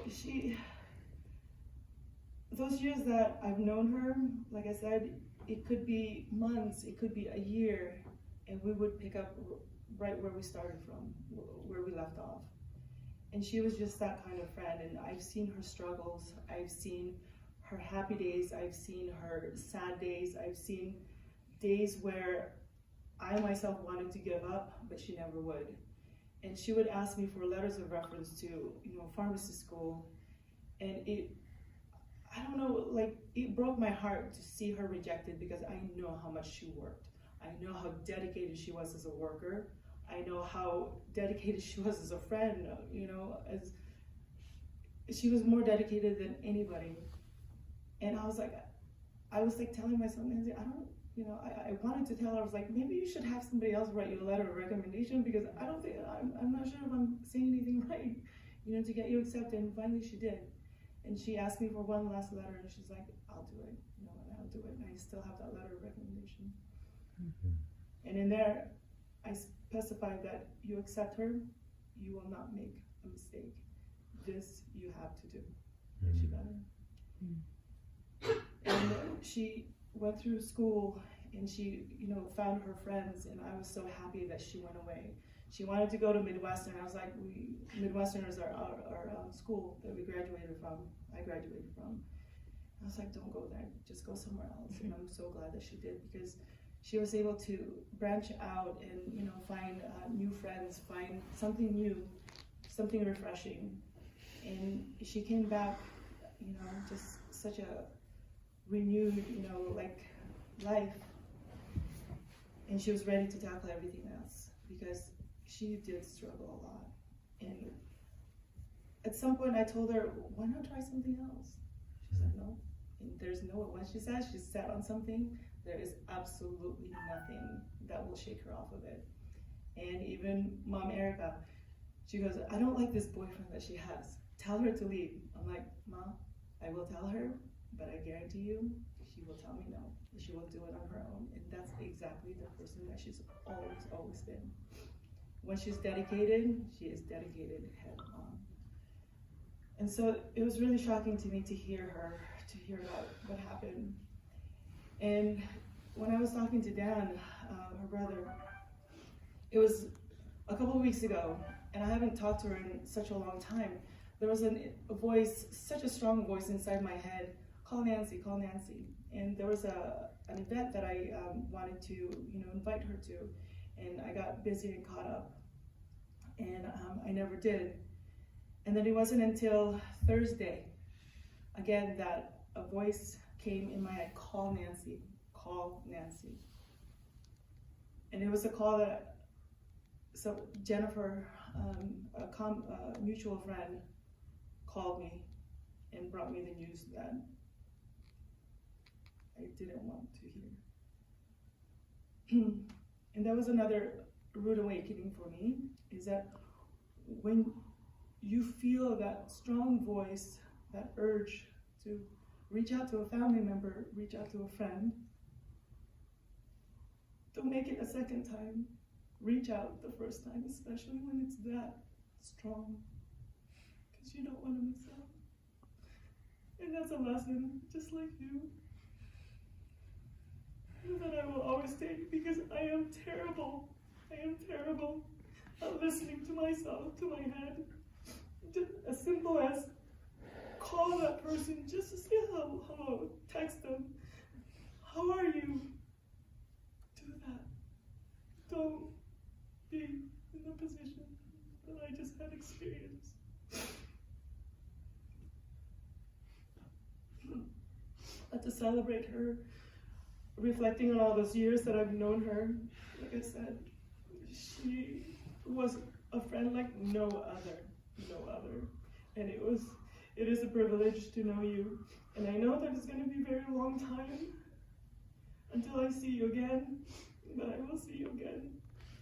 those years that I've known her, like I said, it could be months, it could be a year, and we would pick up right where we started from, where we left off. And she was just that kind of friend, and I've seen her struggles, I've seen her happy days, I've seen her sad days, I've seen days where I myself wanted to give up, but she never would. And she would ask me for letters of reference to, pharmacy school, and I don't know, it broke my heart to see her rejected, because I know how much she worked. I know how dedicated she was as a worker. I know how dedicated she was as a friend, as she was more dedicated than anybody. And I was like telling myself, Nancy, I wanted to tell her, I was like, maybe you should have somebody else write you a letter of recommendation, because I'm not sure if I'm saying anything right, to get you accepted. And finally she did. And she asked me for one last letter, and she's like, "I'll do it, and I'll do it." And I still have that letter of recommendation. And in there, I specified that you accept her, you will not make a mistake. This you have to do. She got her. And she went through school and she, found her friends, and I was so happy that she went away. She wanted to go to Midwestern. I was like, Midwestern is our school that we graduated from. I graduated from. I was like, don't go there, just go somewhere else. And I'm so glad that she did, because she was able to branch out and find new friends, find something new, something refreshing. And she came back, just such a renewed, life. And she was ready to tackle everything else, because she did struggle a lot. And at some point I told her, why not try something else? She said no. And there's no, when she says she's set on something, there is absolutely nothing that will shake her off of it. And even Mom Erica, she goes, I don't like this boyfriend that she has. Tell her to leave. I'm like, Mom, I will tell her, but I guarantee you, she will tell me no. She will do it on her own. And that's exactly the person that she's always been. When she's dedicated, she is dedicated head on. And so it was really shocking to me to hear about what happened. And when I was talking to Dan, her brother, it was a couple of weeks ago, and I haven't talked to her in such a long time. There was a voice, such a strong voice inside my head, call Nancy, call Nancy. And there was an event that I wanted to, invite her to, and I got busy and caught up, and I never did. And then it wasn't until Thursday, again, that a voice came in my head, call Nancy, call Nancy. And it was a call that, so Jennifer, a mutual friend, called me and brought me the news that I didn't want to hear. And that was another rude awakening for me, is that when you feel that strong voice, that urge to reach out to a family member, reach out to a friend, don't make it a second time. Reach out the first time, especially when it's that strong, because you don't want to miss out. And that's a lesson, just like you, that I will always take, because I am terrible at listening to myself, to my head. Just as simple as call that person just to say hello, text them, how are you? Do that. Don't be in the position that I just had experienced. But to celebrate her, reflecting on all those years that I've known her, like I said, she was a friend like no other. And it is a privilege to know you. And I know that it's going to be a very long time until I see you again, but I will see you again.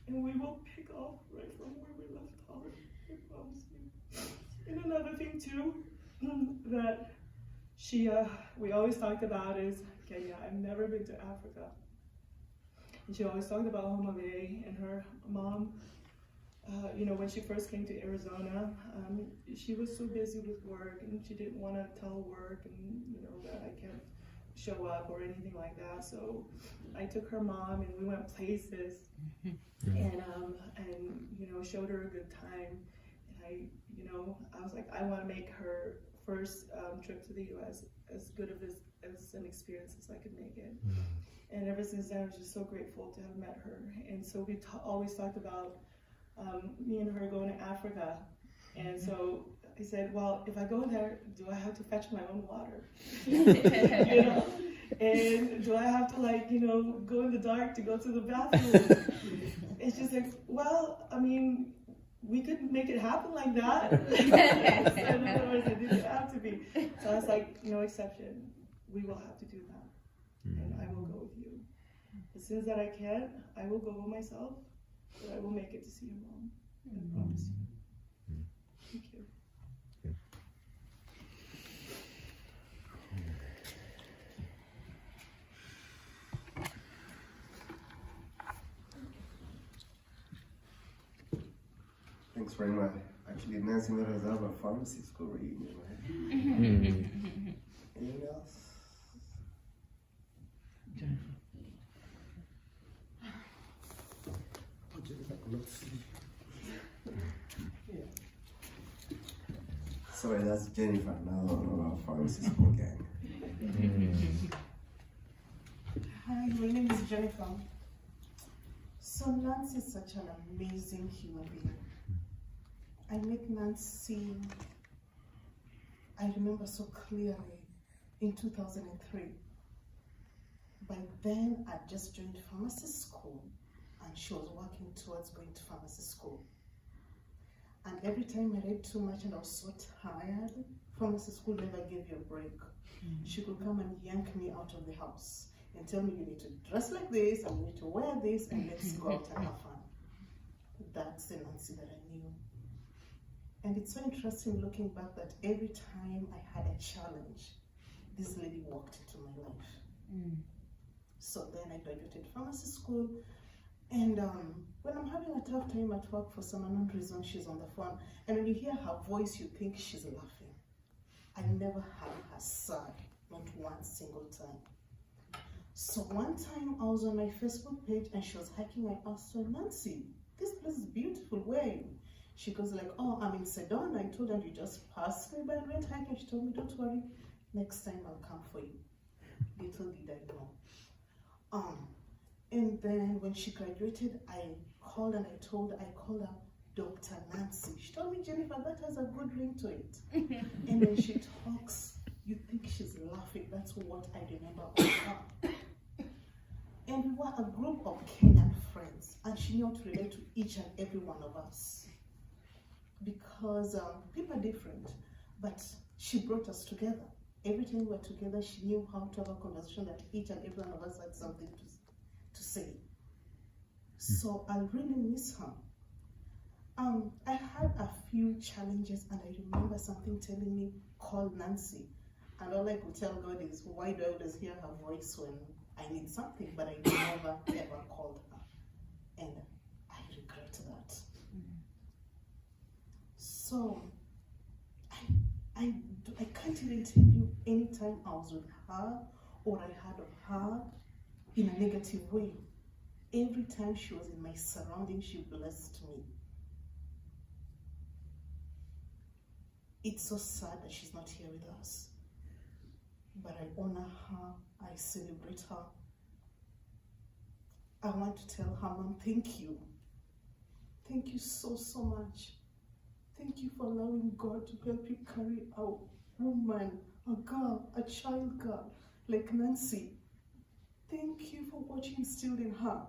And we will pick up right from where we left off, I promise you. And another thing too, that we always talked about is Kenya. I've never been to Africa. And she always talked about Homa Bay and her mom. When she first came to Arizona, she was so busy with work, and she didn't want to tell work and that I can't show up or anything like that. So I took her mom and we went places, and showed her a good time. And I was like, I want to make her first trip to the U.S. as good of as an experience as I could make it. And ever since then, I was just so grateful to have met her. And so we always talked about me and her going to Africa. And so I said, well, if I go there, do I have to fetch my own water? And do I have to go in the dark to go to the bathroom? It's just like, well, I mean, we could make it happen like that. In other words, it didn't have to be. So I was like, no exception. We will have to do that. And I will go with you. As soon as that I can, I will go myself, but I will make it to see your mom. I promise you. Thank you. Thanks very much. Actually, Nancy, let us have a pharmacy school reunion, right? Anything else? Sorry, that's Jennifer, now our pharmacy school gang. Hi, my name is Jennifer. So Nancy is such an amazing human being. I met Nancy, I remember so clearly, in 2003. By then, I just joined pharmacy school, and she was working towards going to pharmacy school. And every time I read too much and I was so tired, pharmacy school never gave you a break. She could come and yank me out of the house and tell me, you need to dress like this, and you need to wear this, and let's go out and have fun. That's the Nancy that I knew. And it's so interesting looking back that every time I had a challenge, this lady walked into my life. So then I graduated pharmacy school, and when I'm having a tough time at work for some unknown reason, she's on the phone, and when you hear her voice, you think she's laughing. I never had her sigh, not one single time. So one time I was on my Facebook page and she was hiking. I asked her, Nancy, this place is beautiful, where are you? She goes like, oh, I'm in Sedona. I told her, you just passed me by and went hiking. She told me, don't worry, next time I'll come for you. Little did I know. And then when she graduated, I called her Dr. Nancy. She told me, Jennifer, that has a good ring to it. And when she talks, you think she's laughing. That's what I remember of her. And we were a group of Kenyan friends, and she knew how to relate to each and every one of us. Because people are different, but she brought us together. Every time we were together, she knew how to have a conversation that each and every one of us had something to say. So I really miss her. I had a few challenges, and I remember something telling me, call Nancy. And all I could tell God is, why do I always hear her voice when I need something? But I never ever called her. And I regret that. So I can't even tell you any time I was with her or I heard of her in a negative way. Every time she was in my surroundings, she blessed me. It's so sad that she's not here with us. But I honor her, I celebrate her. I want to tell her, Mom, thank you. Thank you so, so much. Thank you for allowing God to help you carry a woman, a girl, a child girl like Nancy. Thank you for what you instilled in her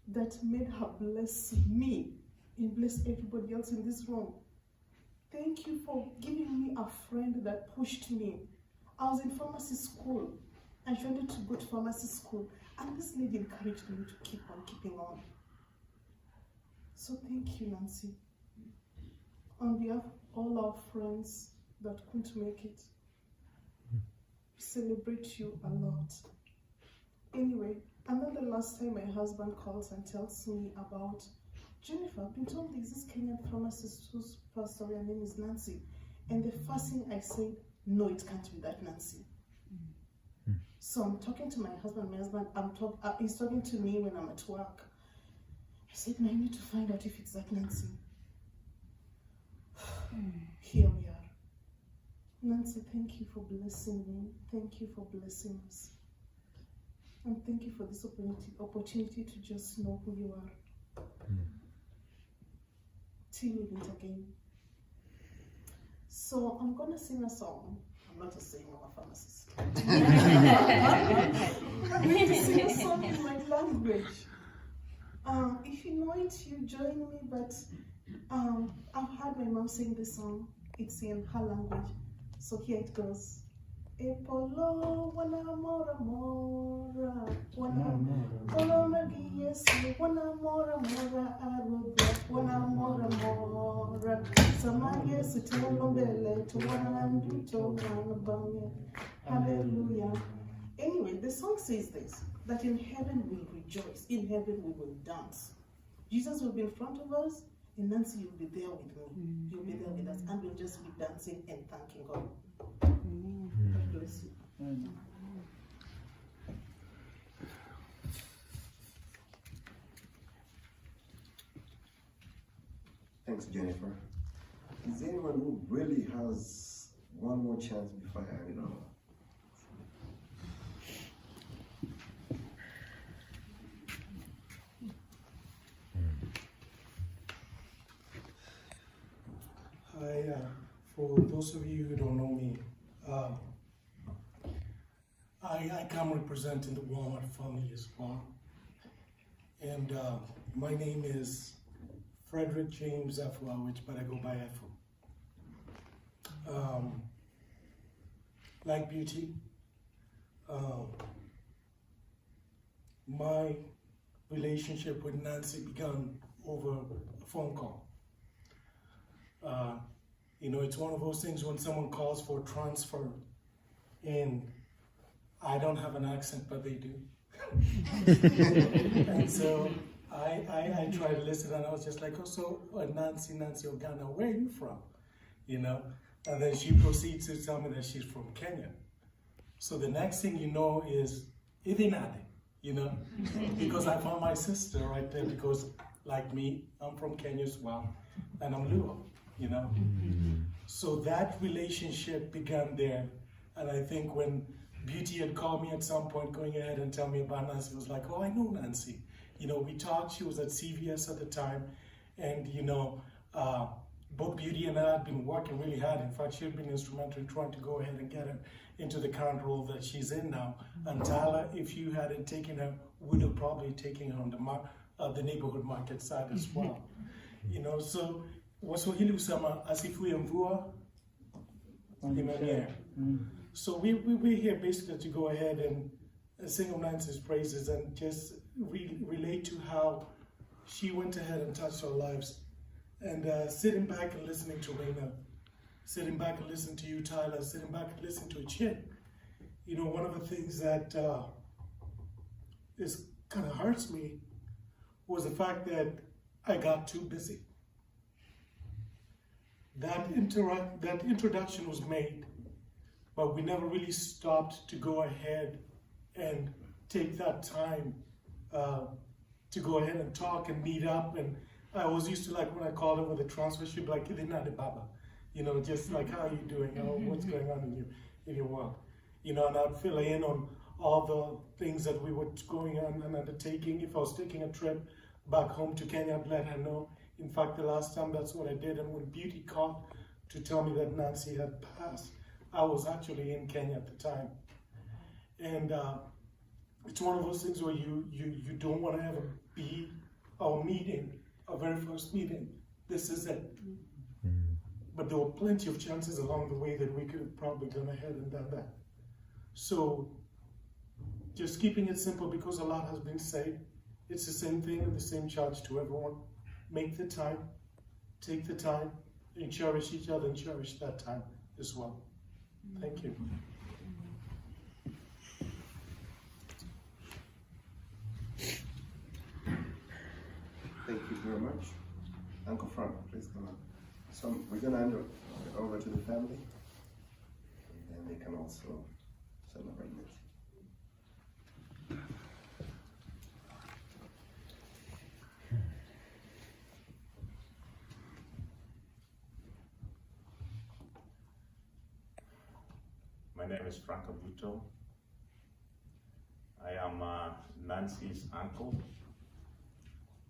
that made her bless me and bless everybody else in this room. Thank you for giving me a friend that pushed me. I was in pharmacy school and she wanted to go to pharmacy school, and this lady encouraged me to keep on keeping on. So thank you, Nancy. On behalf of all our friends that couldn't make it, we celebrate you a lot. Anyway, another last time my husband calls and tells me about Jennifer, I've been told there's this Kenyan pharmacist whose pastor, her name is Nancy. And the first thing I said, no, it can't be that Nancy. So I'm talking to my husband. He's talking to me when I'm at work. I said, no, I need to find out if it's that Nancy. Here we are. Nancy, thank you for blessing me. Thank you for blessing us. And thank you for this opportunity to just know who you are. Till we meet again. So I'm going to sing a song. I'm not a singer, I'm a pharmacist. I'm going to sing a song in my language. If you know it, you join me, but I've heard my mom sing this song. It's in her language. So here it goes. Epolo wana mora mora wana magiyesi wana mora aruba wana mora samaye sitelo mbele to wana ndito wana banya. Hallelujah. Anyway, the song says this, that in heaven we'll rejoice, in heaven we will dance. Jesus will be in front of us, And Nancy, you'll be there with me. You'll be there with us, and we'll just be dancing and thanking God. God bless you. Thanks, Jennifer. Is there anyone who really has one more chance before I hand it over? Hi, for those of you who don't know me, I come representing the Walmart family as well. And my name is Frederick James Eflowich, but I go by Efo. Like Beauty, my relationship with Nancy began over a phone call. You know, it's one of those things when someone calls for a transfer and I don't have an accent, but they do. And so I tried to listen and I was just like, oh, so Nancy Ogana, where are you from? You know, and then she proceeds to tell me that she's from Kenya. So the next thing you know is, Idinade, you know, because I found my sister right there because like me, I'm from Kenya as well, and I'm Luo. You know, so that relationship began there, and I think when Beauty had called me at some point, going ahead and tell me about Nancy, was like, oh, I know Nancy. You know, we talked. She was at CVS at the time, and you know, both Beauty and I had been working really hard. In fact, she had been instrumental in trying to go ahead and get her into the current role that she's in now. And Tyler, if you hadn't taken her, would have probably taken her on the neighborhood market side as well. You know, so. Waswahili husema asifuye mvua imenyea. So we're here basically to go ahead and sing Nancy's praises and just relate to how she went ahead and touched our lives. And sitting back and listening to Raina, sitting back and listening to you, Tyler, sitting back and listening to Atieno. You know, one of the things that is kind of hurts me was the fact that I got too busy. That introduction was made, but we never really stopped to go ahead and take that time to go ahead and talk and meet up. And I was used to, like, when I called her with a transfer, she'd be like, "Ilinade Baba," you know, just like, "How are you doing? You know, what's going on in your world?" You know, and I'd fill in on all the things that we were going on and undertaking. If I was taking a trip back home to Kenya, I'd let her know. In fact, the last time that's what I did, and when Beauty called to tell me that Nancy had passed, I was actually in Kenya at the time. And it's one of those things where you don't want to ever be our meeting, our very first meeting. This is it. But there were plenty of chances along the way that we could have probably gone ahead and done that. So just keeping it simple, because a lot has been said. It's the same thing and the same charge to everyone. Make the time, take the time, and cherish each other and cherish that time as well. Thank you. Thank you very much. Uncle Frank, please come on. So we're going to hand it over to the family, and then they can also celebrate it. My name is Frank Abuto. I am Nancy's uncle.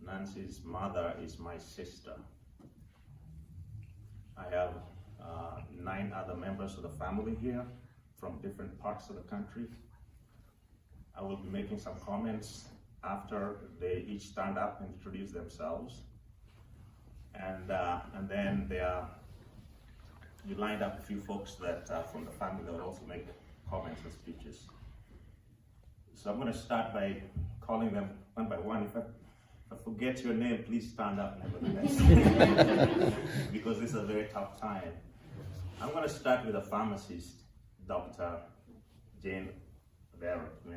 Nancy's mother is my sister. I have 9 other members of the family here from different parts of the country. I will be making some comments after they each stand up and introduce themselves. And then you lined up a few folks that from the family that will also make comments and speeches. So I'm going to start by calling them one by one. If I forget your name, please stand up nevertheless, because this is a very tough time. I'm going to start with a pharmacist, Dr. Jane Vera, to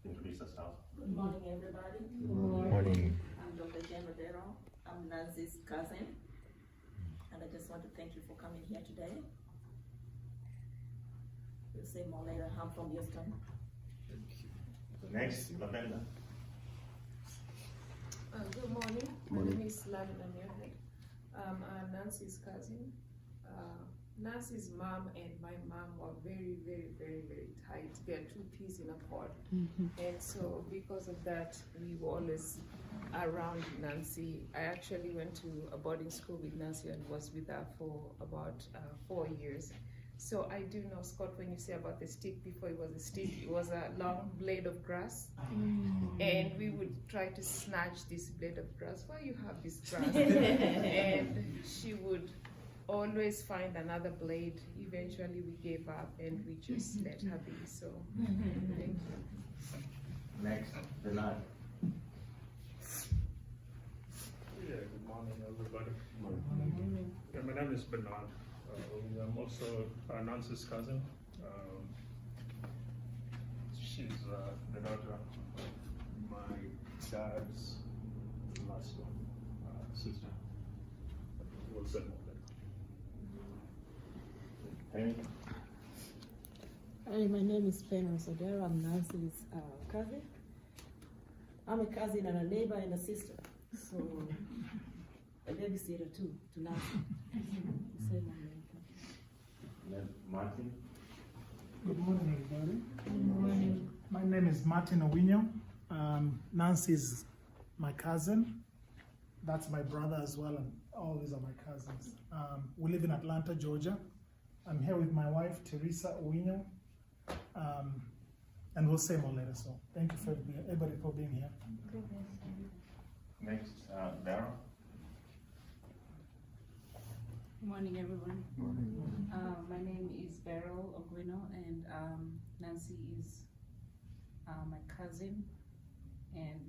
introduce herself. Good morning, everybody. Good morning. I'm Dr. Jane Vera. I'm Nancy's cousin, and I just want to thank you for coming here today. We'll say more later. I'm from Houston. Next, Lavenda. Good morning. My name is Lavenda Muirhead. I'm Nancy's cousin. Nancy's mom and my mom were very, very, very, very tight. They're two peas in a pod. And so because of that, we were always around Nancy. I actually went to a boarding school with Nancy and was with her for about 4 years. So I do know, Scott, when you say about the stick, before it was a stick, it was a long blade of grass. And we would try to snatch this blade of grass. Why you have this grass? And she would always find another blade. Eventually we gave up and we just let her be. So thank you. Next, Bernard. Yeah, good morning, everybody. Yeah, my name is Bernard. I'm also Nancy's cousin. She's the daughter of my dad's last sister. We'll say more later. Hi, my name is Penny Sodero. I'm Nancy's cousin. I'm a cousin and a neighbor and a sister. So, a babysitter too, to Nancy. Say my name. Martin. Good morning, everybody. Good morning. My name is Martin Owinyo. Nancy is my cousin. That's my brother as well, and all these are my cousins. We live in Atlanta, Georgia. I'm here with my wife, Teresa Owinyo, and we'll say more later. So thank you for everybody for being here. Next, Daryl. Good morning, everyone. My name is Beryl Ogana, and Nancy is my cousin and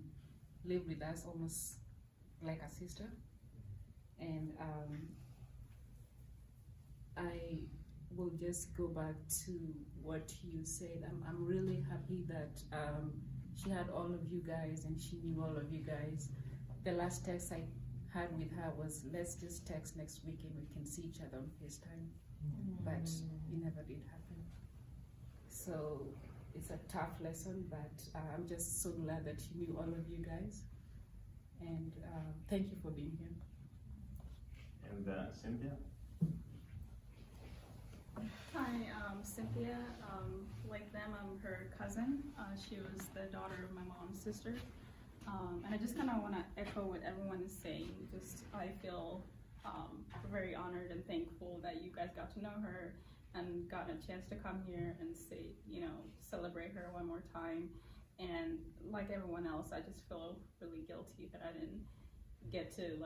lived with us almost like a sister. And I will just go back to what you said. I'm really happy that she had all of you guys and she knew all of you guys. The last text I had with her was, let's just text next week and we can see each other on FaceTime. But it never did happen. So it's a tough lesson, but I'm just so glad that she knew all of you guys. And thank you for being here. And Cynthia? Hi, Cynthia. Like them, I'm her cousin. She was the daughter of my mom's sister. And I just kind of want to echo what everyone is saying. Just I feel very honored and thankful that you guys got to know her and got a chance to come here and say, celebrate her one more time. And like everyone else, I just feel really guilty that I didn't get to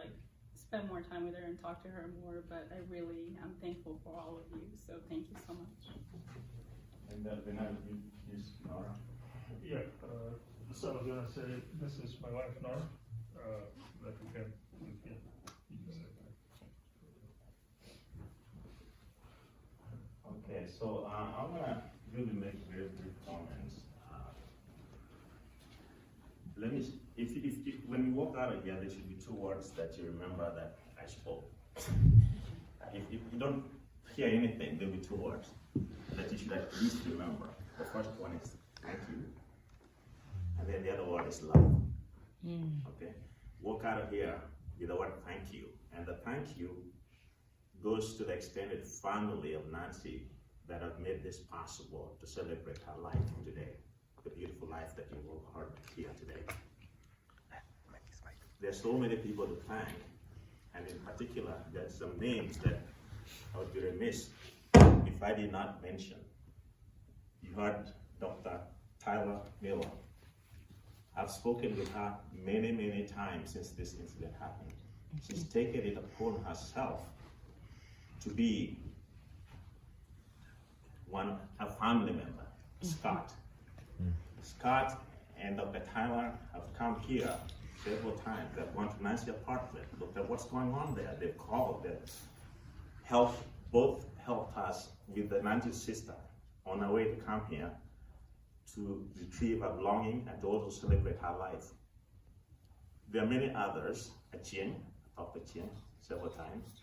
spend more time with her and talk to her more. But I really am thankful for all of you. So thank you so much. And then you Nora. Yeah. So I was gonna say, this is my wife Nora, that we can Okay, so I'm gonna really make very brief comments. Let me, if when we walk out of here, there should be 2 words that you remember that I spoke. If you don't hear anything, there'll be 2 words that you should at least remember. The first one is thank you. And then the other word is love. Okay? Walk out of here with the word thank you. And the thank you goes to the extended family of Nancy that have made this possible to celebrate her life today. The beautiful life that you all heard here today. There's so many people to thank. And in particular, there's some names that I would be remiss if I did not mention. You heard Dr. Tyler Miller. I've spoken with her many, many times since this incident happened. She's taken it upon herself to be a family member, Scott. Scott and Dr. Tyler have come here several times. They've gone to Nancy's apartment, looked at what's going on there. They've called, they've both helped us with the Nancy's sister on our way to come here to retrieve her belonging and to also celebrate her life. There are many others, Atieno, talked to Atieno several times.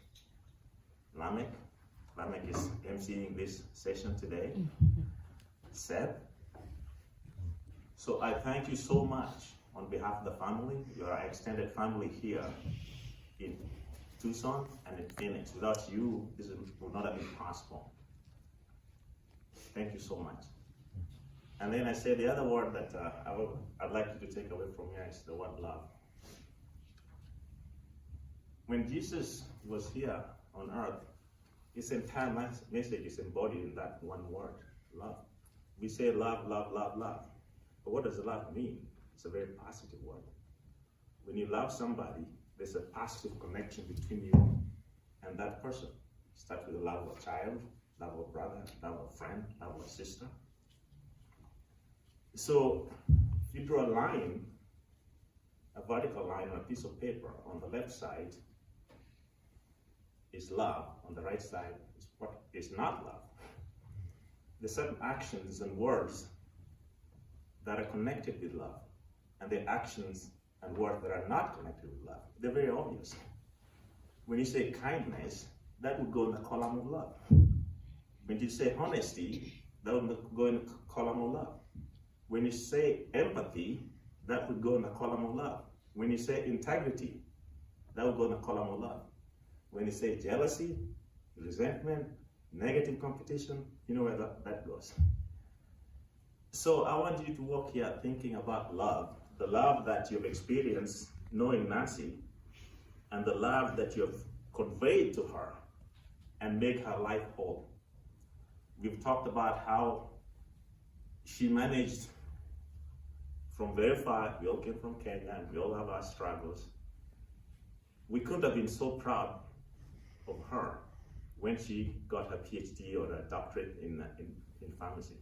Lamek is emceeing this session today. Seb. So I thank you so much on behalf of the family, your extended family here in Tucson and in Phoenix. Without you, this would not have been possible. Thank you so much. And then I say the other word that I'd like you to take away from here is the word love. When Jesus was here on earth, his entire message is embodied in that one word, love. We say love, love, love, love. But what does love mean? It's a very positive word. When you love somebody, there's a positive connection between you and that person. It starts with the love of a child, love of a brother, love of a friend, love of a sister. So if you draw a line, a vertical line on a piece of paper, on the left side is love, on the right side is what is not love. There's certain actions and words that are connected with love, and the actions and words that are not connected with love. They're very obvious. When you say kindness, that would go in the column of love. When you say honesty, that would go in the column of love. When you say empathy, that would go in the column of love. When you say integrity, that would go in the column of love. When you say jealousy, resentment, negative competition, you know where that goes. So I want you to walk here thinking about love, the love that you've experienced knowing Nancy, and the love that you've conveyed to her and make her life whole. We've talked about how she managed from very far. We all came from Kenya and we all have our struggles. We couldn't have been so proud of her when she got her PhD or a doctorate in pharmacy.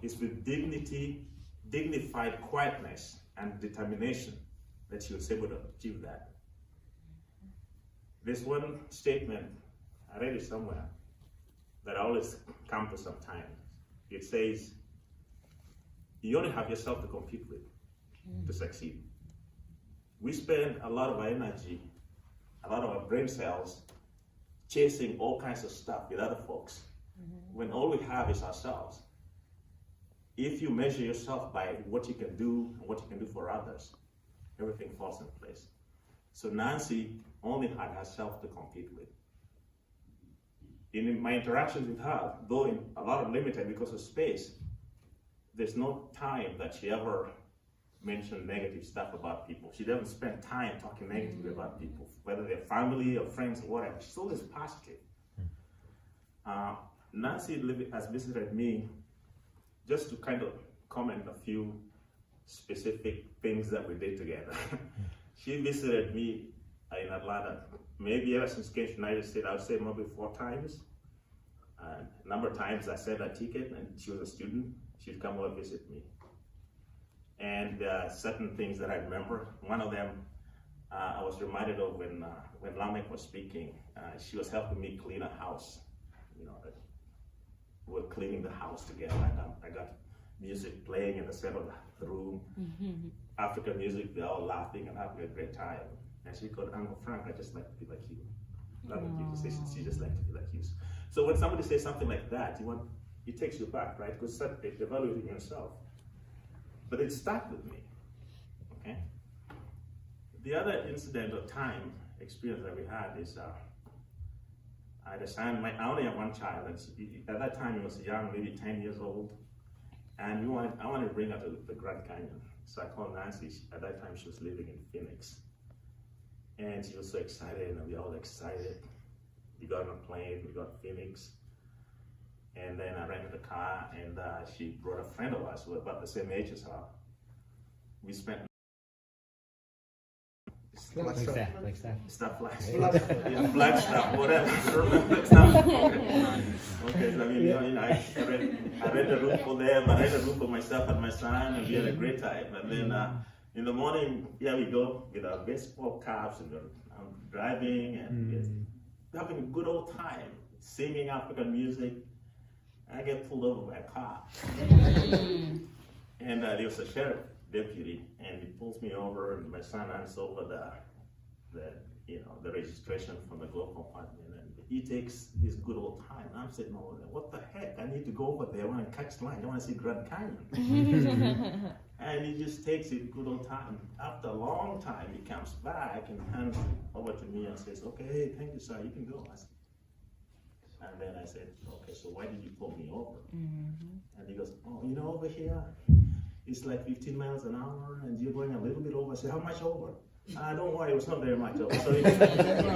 It's with dignity, dignified quietness and determination that she was able to achieve that. There's one statement, I read it somewhere, that I always come to sometimes. It says, you only have yourself to compete with to succeed. We spend a lot of our energy, a lot of our brain cells chasing all kinds of stuff with other folks, when all we have is ourselves. If you measure yourself by what you can do and what you can do for others, everything falls in place. So Nancy only had herself to compete with. In my interactions with her, though in a lot of limited because of space, there's no time that she ever mentioned negative stuff about people. She doesn't spend time talking negatively about people, whether they're family or friends or whatever. She's always positive. Nancy has visited me just to kind of comment a few specific things that we did together. She visited me in Atlanta, maybe ever since came to the United States, I would say maybe 4 times. A number of times I sent her a ticket and she was a student, she'd come over visit me. And certain things that I remember, one of them I was reminded of when Lamek was speaking. She was helping me clean a house. You know, we were cleaning the house together. I got music playing in the center of the room, African music, we're all laughing and having a great time. And she called, Uncle Frank, I just like to be like you. She just like to be like you. So when somebody says something like that, it takes you back, right? Because it's evaluating yourself. But it stuck with me, okay? The other incident or time experience that we had is, I decided, I only have one child, and at that time he was young, maybe 10 years old, and I wanted to bring her to the Grand Canyon. So I called Nancy. At that time she was living in Phoenix. And she was so excited, and we were all excited. We got on a plane, we got to Phoenix. And then I rented a car, and she brought a friend of ours who was about the same age as her. We spent Like that. Stuff like black stuff, whatever. Okay, so I mean, I read the room for them, I read the room for myself and my son, and we had a great time. And then in the morning, here we go with our baseball caps, and we're driving, and we're having a good old time, singing African music. I get pulled over by a car. And there was a sheriff deputy, and he pulls me over, and my son hands over the registration from the glove compartment, and he takes his good old time. I'm saying, no, what the heck? I need to go over there. I want to catch line. I want to see Grand Canyon. And he just takes his good old time. After a long time, he comes back and hands it over to me and says, okay, hey, thank you, sir. You can go. And then I said, okay, so why did you pull me over? And he goes, oh, over here, it's like 15 miles an hour, and you're going a little bit over. I said, how much over? Don't worry, it was not very much over. So he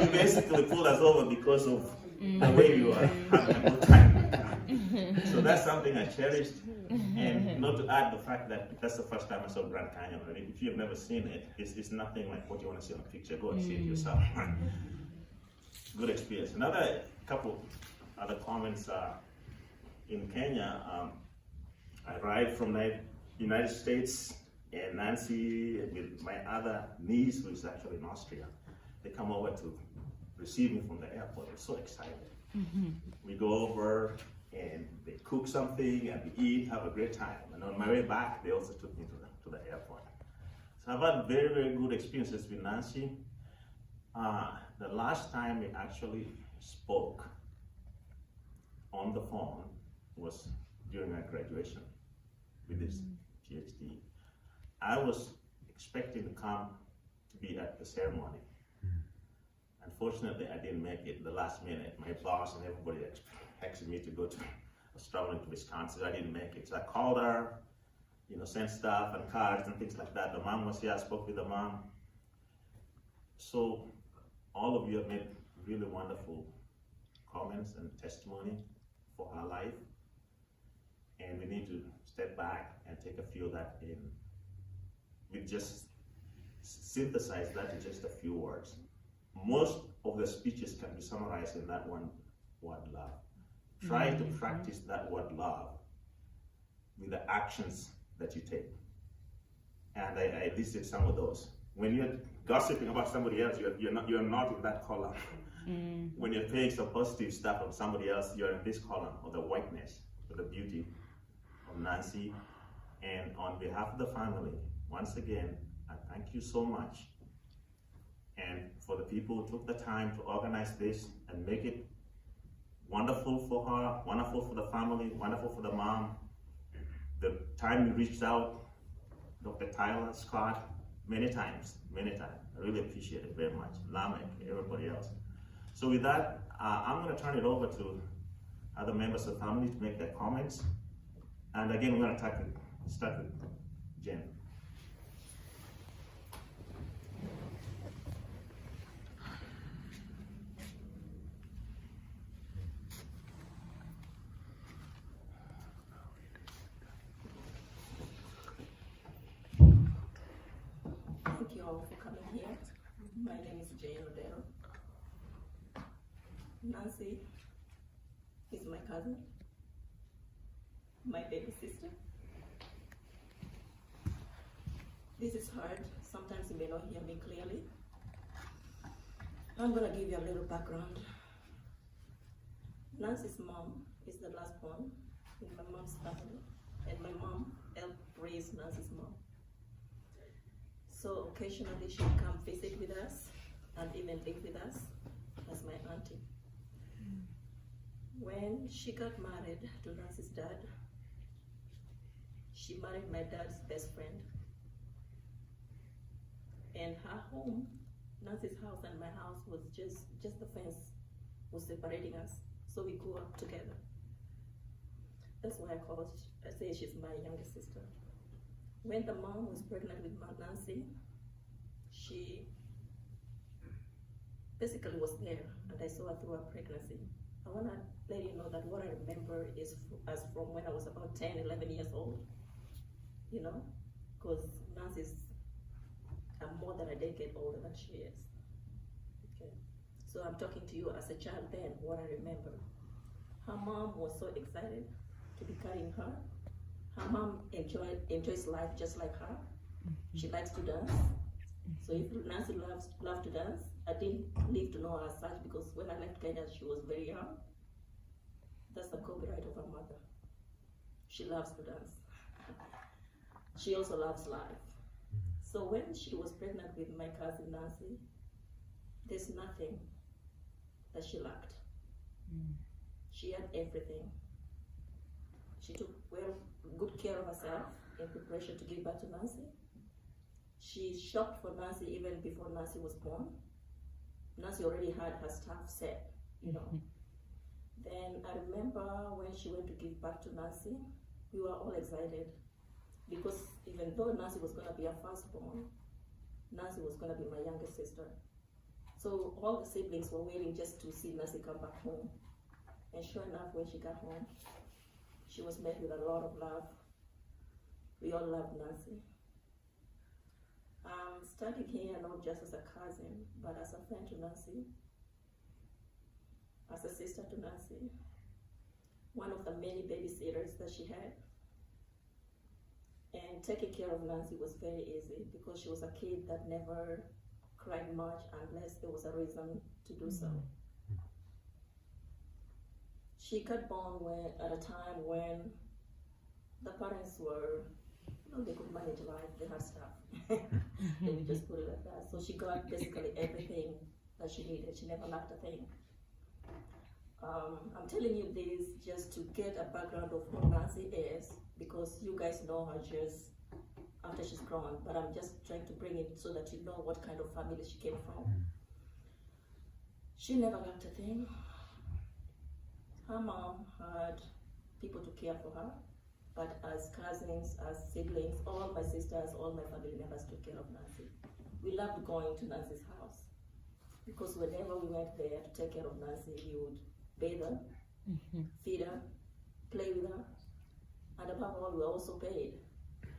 basically pulled us over because of the way we were having a good time. So that's something I cherished. And not to add the fact that that's the first time I saw Grand Canyon. And if you've never seen it, it's nothing like what you want to see on a picture. Go and see it yourself. Good experience. Another couple other comments. In Kenya, I arrived from the United States, and Nancy with my other niece, who is actually in Austria, they come over to receive me from the airport. They're so excited. We go over and they cook something and we eat, have a great time. And on my way back, they also took me to the airport. So I've had very, very good experiences with Nancy. The last time we actually spoke on the phone was during our graduation with this PhD. I was expecting to come to be at the ceremony. Unfortunately, I didn't make it the last minute. My boss and everybody expected me to go to, I was traveling to Wisconsin, I didn't make it. So I called her, sent stuff and cards and things like that. The mom was here, I spoke with the mom. So all of you have made really wonderful comments and testimony for her life. And we need to step back and take a few of that in. We just synthesize that in just a few words. Most of the speeches can be summarized in that one word, love. Try to practice that word, love, with the actions that you take. And I listed some of those. When you're gossiping about somebody else, you're not in that column. When you're saying some positive stuff on somebody else, you're in this column, or the whiteness, or the beauty of Nancy. And on behalf of the family, once again, I thank you so much. And for the people who took the time to organize this and make it wonderful for her, wonderful for the family, wonderful for the mom. The time you reached out, Dr. Tyler, Scott, many times. I really appreciate it very much. Lamek, everybody else. So with that, I'm going to turn it over to other members of the family to make their comments. And again, we're going to start with Jen. Thank you all for coming here. My name is Jane Odell. Nancy is my cousin, my baby sister. This is hard. Sometimes you may not hear me clearly. I'm going to give you a little background. Nancy's mom is the last born in my mom's family, and my mom helped raise Nancy's mom. So occasionally she'd come visit with us and even live with us as my auntie. When she got married to Nancy's dad, she married my dad's best friend. And her home, Nancy's house and my house, was just the fence was separating us. So we grew up together. That's why I say she's my younger sister. When the mom was pregnant with Nancy, she basically was there, and I saw her through her pregnancy. I want to let you know that what I remember is as from when I was about 10, 11 years old, because Nancy's more than a decade older than she is. Okay, so I'm talking to you as a child then, what I remember. Her mom was so excited to be carrying her. Her mom enjoys life just like her. She likes to dance. So if Nancy loves to dance, I didn't live to know her as such, because when I left Kenya, she was very young. That's the copyright of her mother. She loves to dance. She also loves life. So when she was pregnant with my cousin Nancy, there's nothing that she lacked. She had everything. She took good care of herself in preparation to give birth to Nancy. She shopped for Nancy even before Nancy was born. Nancy already had her stuff set, you know. Then I remember when she went to give birth to Nancy, we were all excited because even though Nancy was going to be our firstborn, Nancy was going to be my youngest sister. So all the siblings were waiting just to see Nancy come back home. And sure enough, when she got home, she was met with a lot of love. We all loved Nancy. I'm standing here not just as a cousin, but as a friend to Nancy, as a sister to Nancy, one of the many babysitters that she had. And taking care of Nancy was very easy because she was a kid that never cried much unless there was a reason to do so. She got born at a time when the parents were, they could manage life, they had stuff. Let me just put it like that. So she got basically everything that she needed. She never lacked a thing. I'm telling you this just to get a background of who Nancy is, because you guys know her just after she's grown, but I'm just trying to bring it so that you know what kind of family she came from. She never lacked a thing. Her mom had people to care for her, but as cousins, as siblings, all my sisters, all my family members took care of Nancy. We loved going to Nancy's house because whenever we went there to take care of Nancy, we would bathe her, feed her, play with her, and above all, we also paid.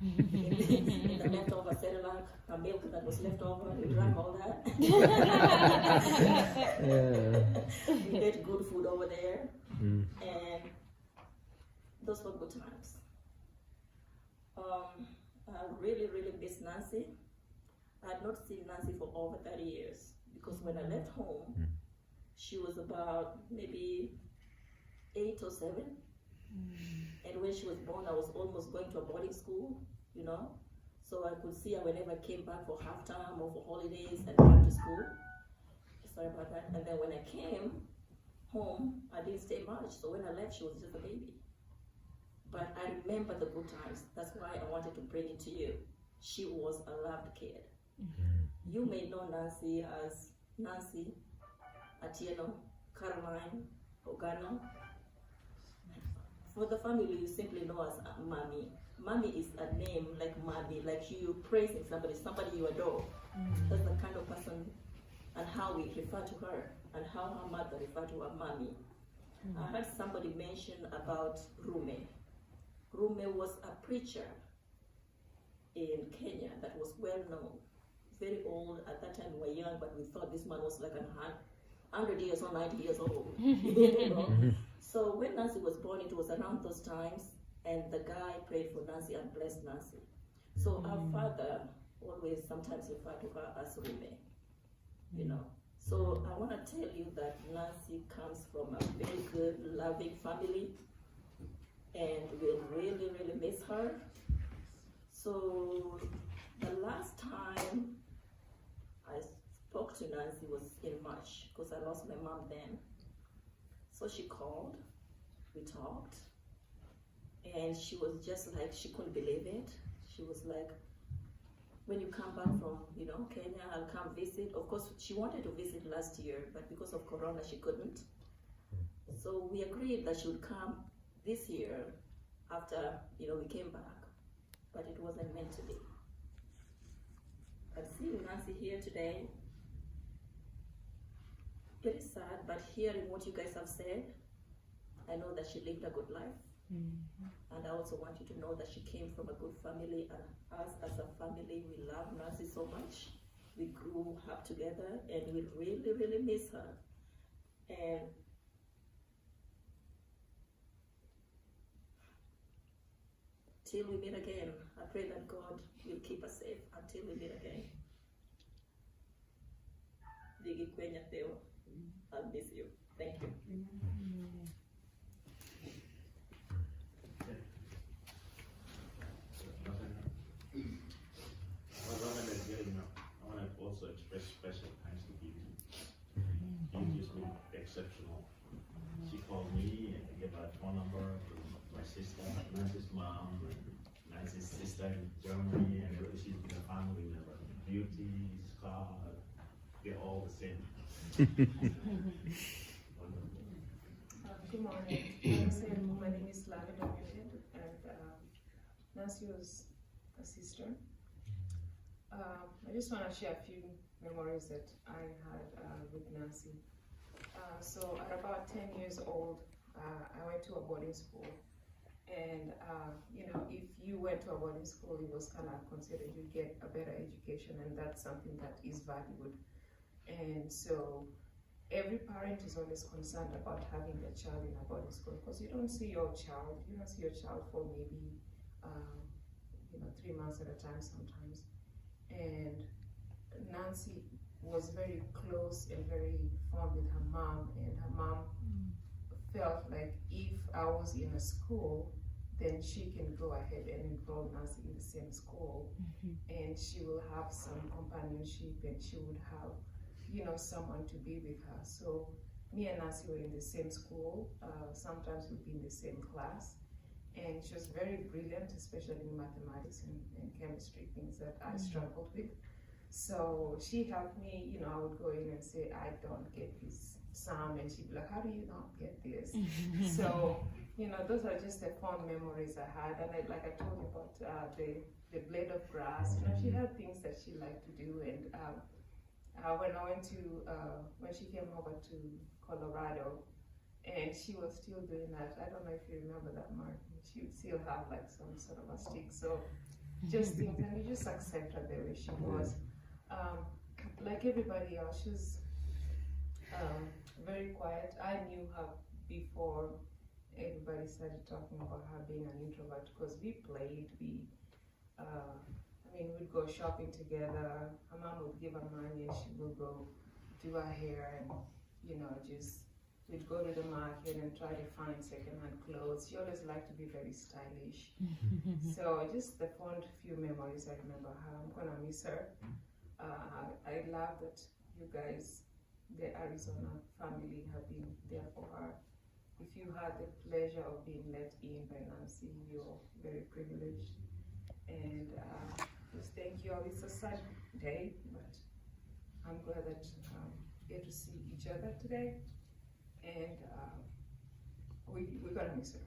In the leftover Cerelac, the milk that was left over, we drank all that. We ate good food over there, and those were good times. I really, really miss Nancy. I had not seen Nancy for over 30 years because when I left home, she was about maybe 8 or 7. And when she was born, I was almost going to a boarding school, you know. So I could see her whenever I came back for half time or for holidays and back to school. Sorry about that. And then when I came home, I didn't stay much. So when I left, she was just a baby. But I remember the good times. That's why I wanted to bring it to you. She was a loved kid. You may know Nancy as Nancy, Atieno, Caroline, Ogana. For the family, you simply know as Mommy. Mommy is a name like Mommy, like you praising somebody you adore. That's the kind of person and how we refer to her and how her mother referred to her Mommy. I heard somebody mention about Rume. Rume was a preacher in Kenya that was well known, very old. At that time we were young, but we thought this man was like 100 years or 90 years old. You know? So when Nancy was born, it was around those times, and the guy prayed for Nancy and blessed Nancy. So our father always sometimes referred to her as Rume, you know. So I want to tell you that Nancy comes from a very good, loving family, and we'll really, really miss her. So the last time I spoke to Nancy was in March, because I lost my mom then. So she called, we talked, and she was just like, she couldn't believe it. She was like, when you come back from, you know, Kenya, I'll come visit. Of course, she wanted to visit last year, but because of Corona, she couldn't. So we agreed that she would come this year after, you know, we came back, but it wasn't meant to be. But seeing Nancy here today, it is sad, but hearing what you guys have said, I know that she lived a good life. And I also want you to know that she came from a good family, and us as a family, we love Nancy so much. We grew up together, and we really, really miss her. And till we meet again, I pray that God will keep us safe until we meet again. Digi Kwenya Theo, I'll miss you. Thank you. As Ogana is getting up, I want to also express special thanks to you. exceptional. She called me and gave my phone number to my sister, Nancy's mom, and Nancy's sister in Germany, and she's been a family member. Beauty, Scott, they're all the same. Good morning. My name is Lavin and Nancy was a sister. I just want to share a few memories that I had with Nancy. So at about 10 years old, I went to a boarding school. And, you know, if you went to a boarding school, it was kind of considered you get a better education, and that's something that is valued. And so every parent is always concerned about having their child in a boarding school, because you don't see your child for maybe, you know, 3 months at a time sometimes. And Nancy was very close and very fond with her mom, and her mom felt like if I was in a school, then she can go ahead and enroll Nancy in the same school, and she will have some companionship, and she would have, you know, someone to be with her. So me and Nancy were in the same school. Sometimes we'd be in the same class, and she was very brilliant, especially in mathematics and chemistry, things that I struggled with. So she helped me, you know, I would go in and say, I don't get this sum, and she'd be like, how do you not get this? So, you know, those are just the fond memories I had. And like I told you about the blade of grass, you know, she had things that she liked to do. And when I went to, when she came over to Colorado, and she was still doing that. I don't know if you remember that, Mark. She would still have like some sort of a stick. So just things, and you just accept her the way she was. Like everybody else, she's very quiet. I knew her before everybody started talking about her being an introvert, because we played, I mean, we'd go shopping together. Her mom would give her money and she would go do her hair, and, you know, just, we'd go to the market and try to find secondhand clothes. She always liked to be very stylish. So just the fond few memories I remember her. I'm gonna miss her. I love that you guys, the Arizona family, have been there for her. If you had the pleasure of being let in by Nancy, you're very privileged. And just thank you all. It's a sad day, but I'm glad that we get to see each other today. And we're gonna miss her.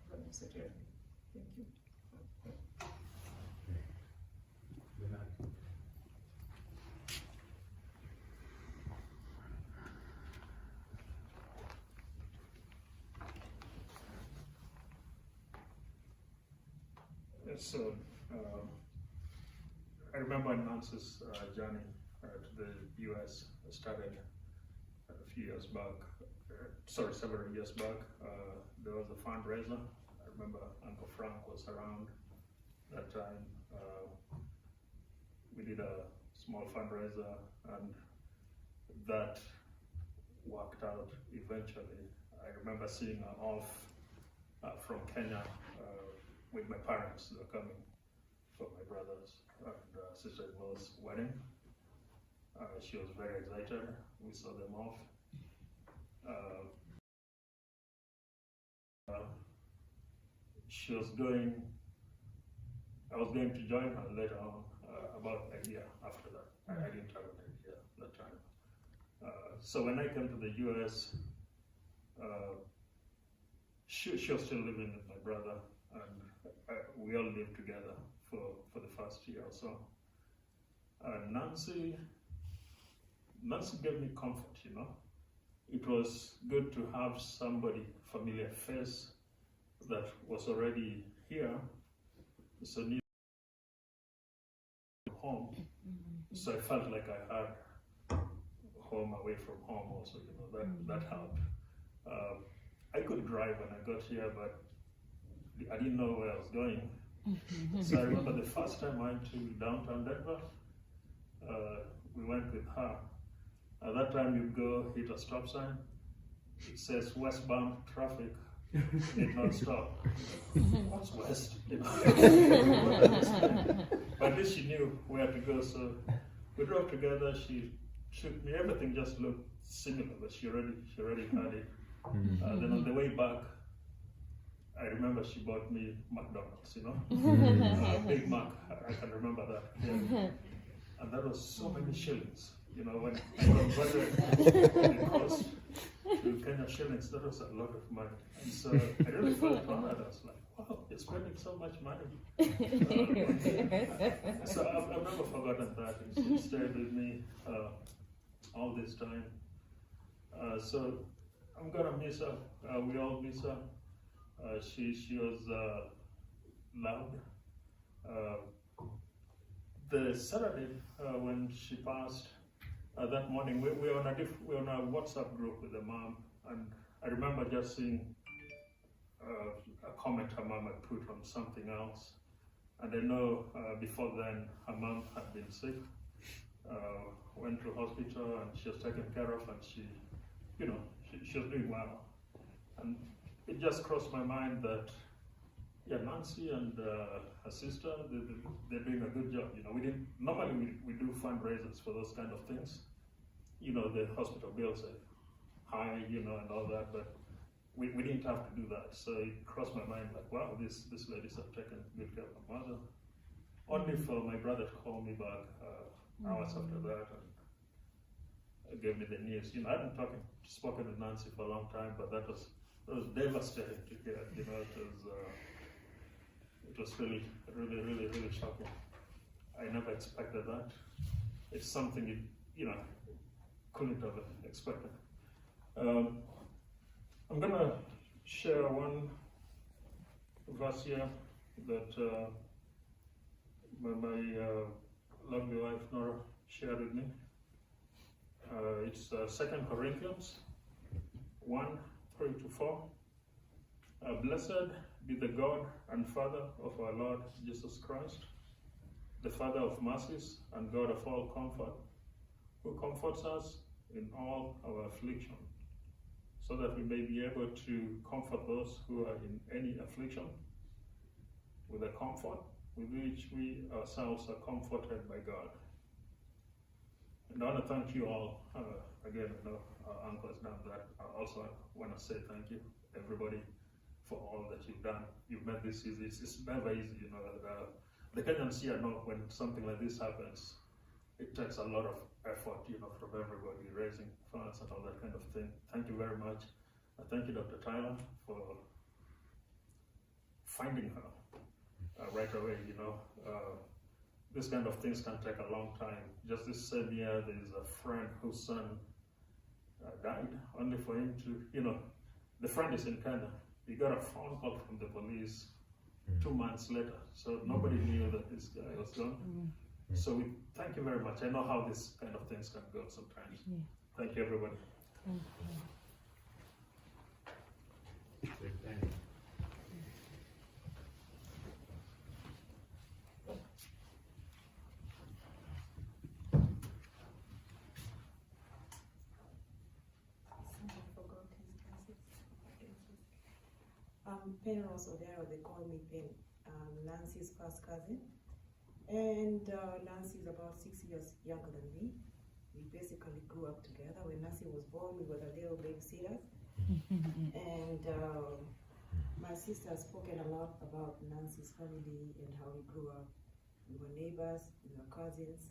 We're gonna miss her terribly. Thank you. Good night. So I remember Nancy's journey to the US started a few years back, several years back. There was a fundraiser. I remember Uncle Frank was around that time. We did a small fundraiser, and that worked out eventually. I remember seeing her off from Kenya with my parents. They were coming for my brother's and sister-in-law's wedding. She was very excited. We saw them off. She was going, I was going to join her later on, about a year after that. I didn't have an idea at that time. So when I came to the US, she was still living with my brother, and we all lived together for the first year or so. Nancy gave me comfort, you know. It was good to have somebody, familiar face, that was already here, so near home. So I felt like I had home away from home also, you know, that helped. I could drive when I got here, but I didn't know where I was going. So I remember the first time I went to downtown Denver, we went with her. At that time you'd go hit a stop sign, it says westbound traffic, did not stop. What's west? You know? But at least she knew where to go, so we drove together. She took me. Everything just looked similar, but she already had it. Then on the way back, I remember she bought me McDonald's, Big Mac. I can remember that. Yeah. And that was so many shillings. When I converted the cost to Kenya shillings, that was a lot of money. And so I really felt honored. I was like, wow, you're spending so much money. So I've never forgotten that. She stayed with me all this time. So I'm gonna miss her. We all miss her. She was loud. The Saturday when she passed, that morning we were on a WhatsApp group with the mom, and I remember just seeing a comment her mom had put on something else, and I know before then her mom had been sick, went to hospital, and she was taken care of, and she was doing well, and it just crossed my mind that Nancy and her sister, they're doing a good job. Normally we do fundraisers for those kind of things. The hospital bills are high, and all that, but we didn't have to do that. So it crossed my mind like, wow, these ladies have taken good care of my mother. Only for my brother to call me back hours after that and gave me the news. I hadn't spoken with Nancy for a long time, but that was devastating to hear. It was really, really, really, really shocking. I never expected that. It's something you couldn't have expected. I'm gonna share one verse here that my lovely wife Nora shared with me. It's 2 Corinthians 1:3-4. Blessed be the God and Father of our Lord Jesus Christ, the Father of mercies and God of all comfort, who comforts us in all our affliction, so that we may be able to comfort those who are in any affliction with the comfort with which we ourselves are comforted by God. And I want to thank you all. Again, I know our uncle has done that. I also want to say thank you, everybody, for all that you've done. You've made this easy. It's never easy, The Kenyans here know when something like this happens, it takes a lot of effort, from everybody, raising funds and all that kind of thing. Thank you very much. Thank you, Dr. Tyler, for finding her right away, This kind of things can take a long time. Just this same year, there's a friend whose son died, only for him to, the friend is in Kenya. He got a phone call from the police 2 months later, so nobody knew that this guy was gone. So we thank you very much. I know how this kind of things can go sometimes. Thank you, everybody. Thank you. Pen also there, they call me Pen, Nancy's first cousin. And Nancy is about 6 years younger than me. We basically grew up together. When Nancy was born, we were the little babysitters. And my sister has spoken a lot about Nancy's family and how we grew up. We were neighbors, we were cousins.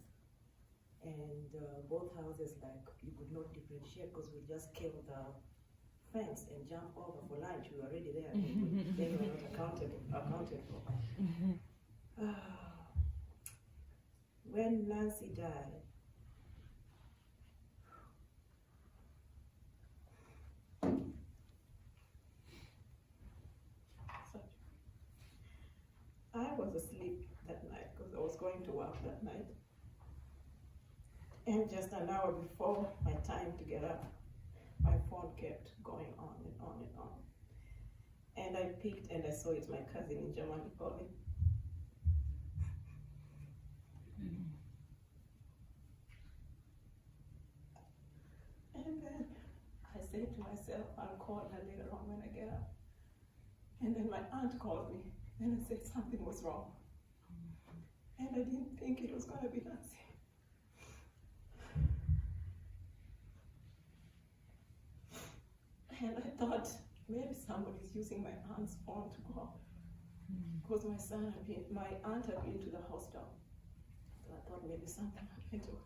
And both houses, like, you could not differentiate because we just killed the fence and jump over for lunch. We were already there. They were not accounted for. When Nancy died, I was asleep that night because I was going to work that night. And just an hour before my time to get up, my phone kept going on and on and on. And I picked and I saw it's my cousin in Germany calling. And then I said to myself, I'll call her later on when I get up. And then my aunt called me and I said something was wrong. And I didn't think it was going to be Nancy. thought maybe somebody's using my aunt's phone to call. Because my aunt had been to the hospital. So I thought maybe something happened to her.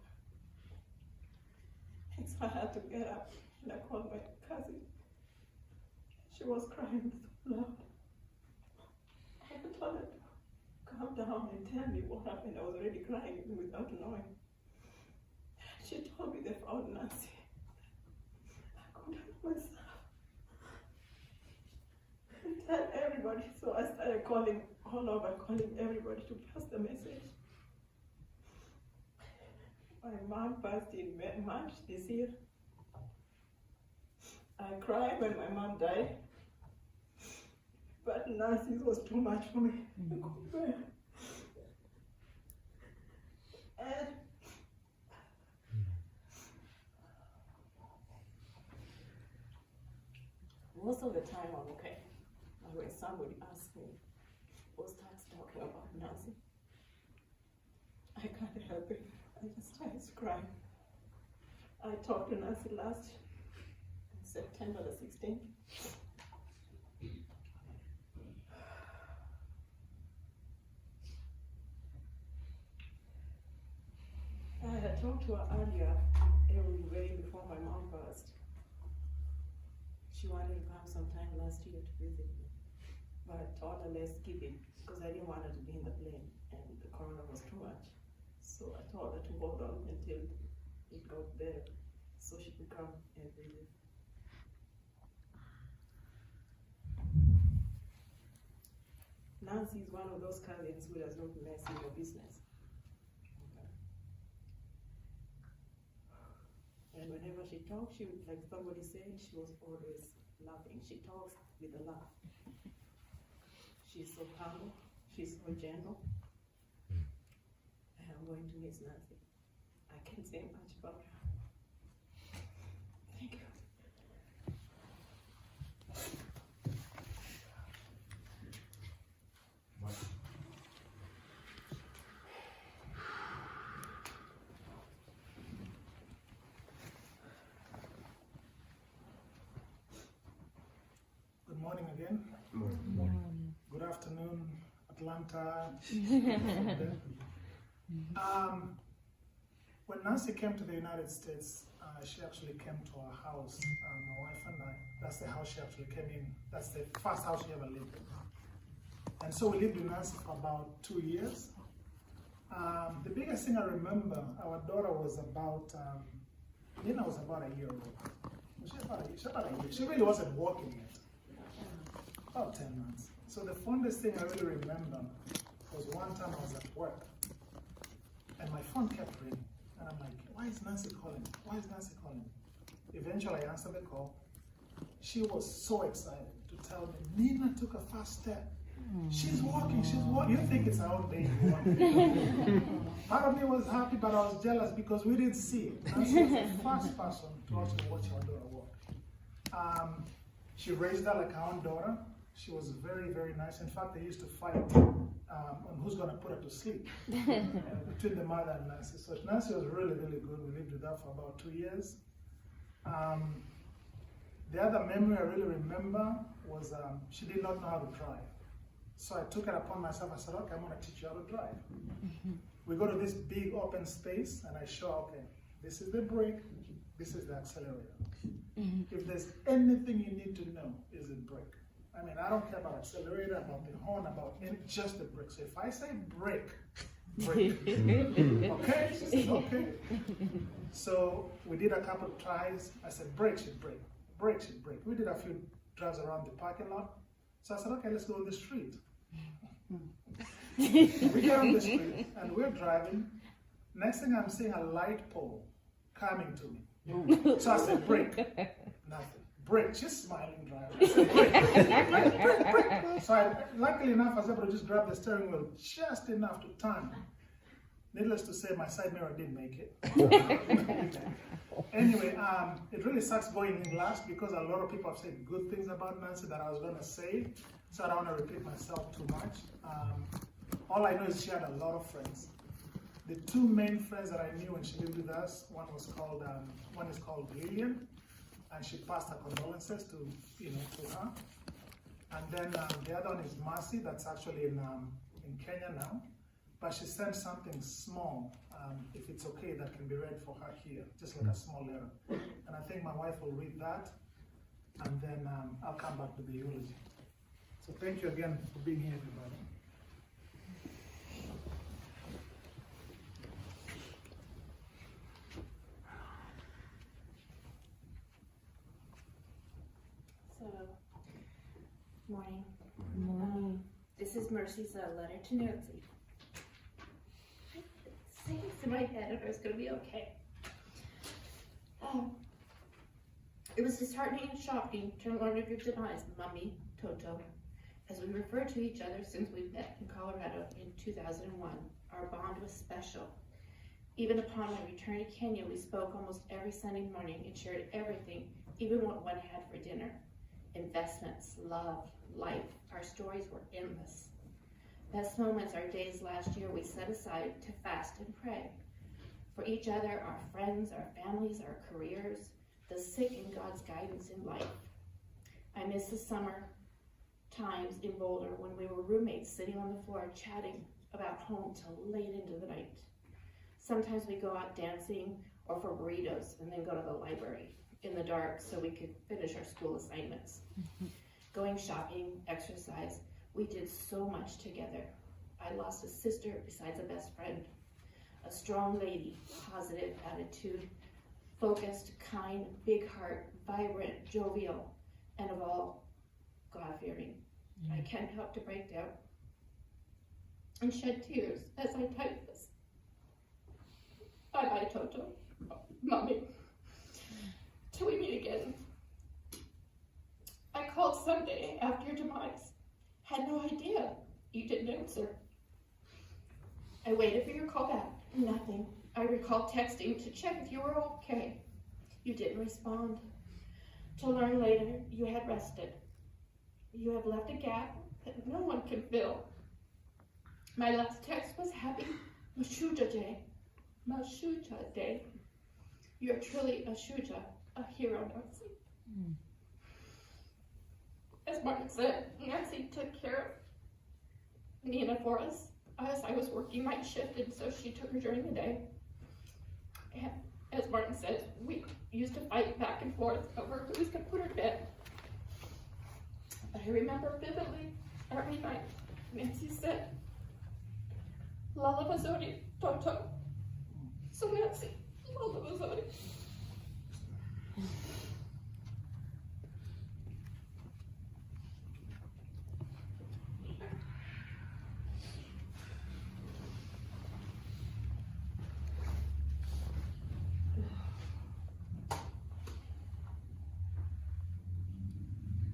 And so I had to get up and I called my cousin. She was crying so loud. I told her to calm down and tell me what happened. I was already crying without knowing. She told me they found Nancy. I couldn't help myself. And tell everybody. So I started calling all over, calling everybody to pass the message. My mom passed in March this year. I cried when my mom died. But Nancy was too much for me. I couldn't bear. And most of the time I'm okay. But when somebody asks me or starts talking about Nancy, I can't help it. I just start crying. I talked to Nancy last September the 16th. I had talked to her earlier, way before my mom passed. She wanted to come sometime last year to visit me. But I told her, let's keep it, because I didn't want her to be in the plane, and the corona was too much. So I told her to hold on until it got better, so she could come and visit. Nancy is one of those cousins who does not mess in your business. And whenever she talks, she would, like somebody said, she was always laughing. She talks with a laugh. She's so humble, she's so gentle. And I'm going to miss Nancy. I can't say much about her. Thank you. Good morning again. Good afternoon, Atlanta. When Nancy came to the United States, she actually came to our house, my wife and I. That's the house she actually came in. That's the first house she ever lived in. And so we lived with Nancy for about 2 years. The biggest thing I remember, our daughter was about, Nina was about a year old. She was about a year. She really wasn't walking yet. About 10 months. So the fondest thing I really remember was one time I was at work and my phone kept ringing. And I'm like, why is Nancy calling? Why is Nancy calling? Eventually I answered the call. She was so excited to tell me, Nina took a first step. She's walking, she's walking. You think it's our own baby. Part of me was happy, but I was jealous because we didn't see it. Nancy was the first person to actually watch our daughter walk. She raised her like her own daughter. She was very, very nice. In fact, they used to fight on who's going to put her to sleep between the mother and Nancy. So Nancy was really, really good. We lived with her for about 2 years. The other memory I really remember was she did not know how to drive. So I took it upon myself. I said, okay, I'm going to teach you how to drive. We go to this big open space and I show, okay, this is the brake, this is the accelerator. If there's anything you need to know, is the brake. I mean, I don't care about accelerator, about the horn, about just the brake. So if I say brake, brake. Okay? She said, okay. So we did a couple of tries. I said, brake should brake. Brake should brake. We did a few drives around the parking lot. So I said, okay, let's go on the street. We get on the street and we're driving. Next thing I'm seeing a light pole coming to me. So I said, brake. Nothing. Brake. She's smiling driving. I said, brake. So luckily enough, I was able to just grab the steering wheel just enough to turn. Needless to say, my side mirror didn't make it. Anyway, it really sucks going in last because a lot of people have said good things about Nancy that I was going to say, so I don't want to repeat myself too much. All I know is she had a lot of friends. The two main friends that I knew when she lived with us, one is called Lillian, and she passed her condolences to her. And then the other one is Mercy, that's actually in Kenya now. But she sent something small, if it's okay, that can be read for her here, just like a small letter. And I think my wife will read that, and then I'll come back with the eulogy. So thank you again for being here, everybody. Morning. Morning. This is Mercy's letter to Nancy. I say this in my head and I was going to be okay. It was disheartening and shocking to learn of your demise, Mummy, Toto. As we refer to each other since we met in Colorado in 2001, our bond was special. Even upon my return to Kenya, we spoke almost every Sunday morning and shared everything, even what one had for dinner. Investments, love, life, our stories were endless. Best moments are days last year we set aside to fast and pray. For each other, our friends, our families, our careers, the sick and God's guidance in life. I miss the summer times in Boulder when we were roommates sitting on the floor chatting about home till late into the night. Sometimes we go out dancing or for burritos and then go to the library in the dark so we could finish our school assignments. Going shopping, exercise, we did so much together. I lost a sister besides a best friend, a strong lady, positive attitude, focused, kind, big heart, vibrant, jovial, and of all, God-fearing. I can't help to break down and shed tears as I type this. Bye-bye, Toto. Mommy. Till we meet again. I called Sunday after your demise. Had no idea you didn't answer. I waited for your call back. Nothing. I recall texting to check if you were okay. You didn't respond. To learn later, you had rested. You have left a gap that no one can fill. My last text was happy Mashuja Day. Mashuja Day. You're truly a Shuja, a hero, Nancy. As Martin said, Nancy took care of Nina for us as I was working night shift, and so she took her during the day. And as Martin said, we used to fight back and forth over who was going to put her to bed. But I remember vividly every night Nancy said, Lala Mazoni, Toto. So Nancy, Lala Mazoni.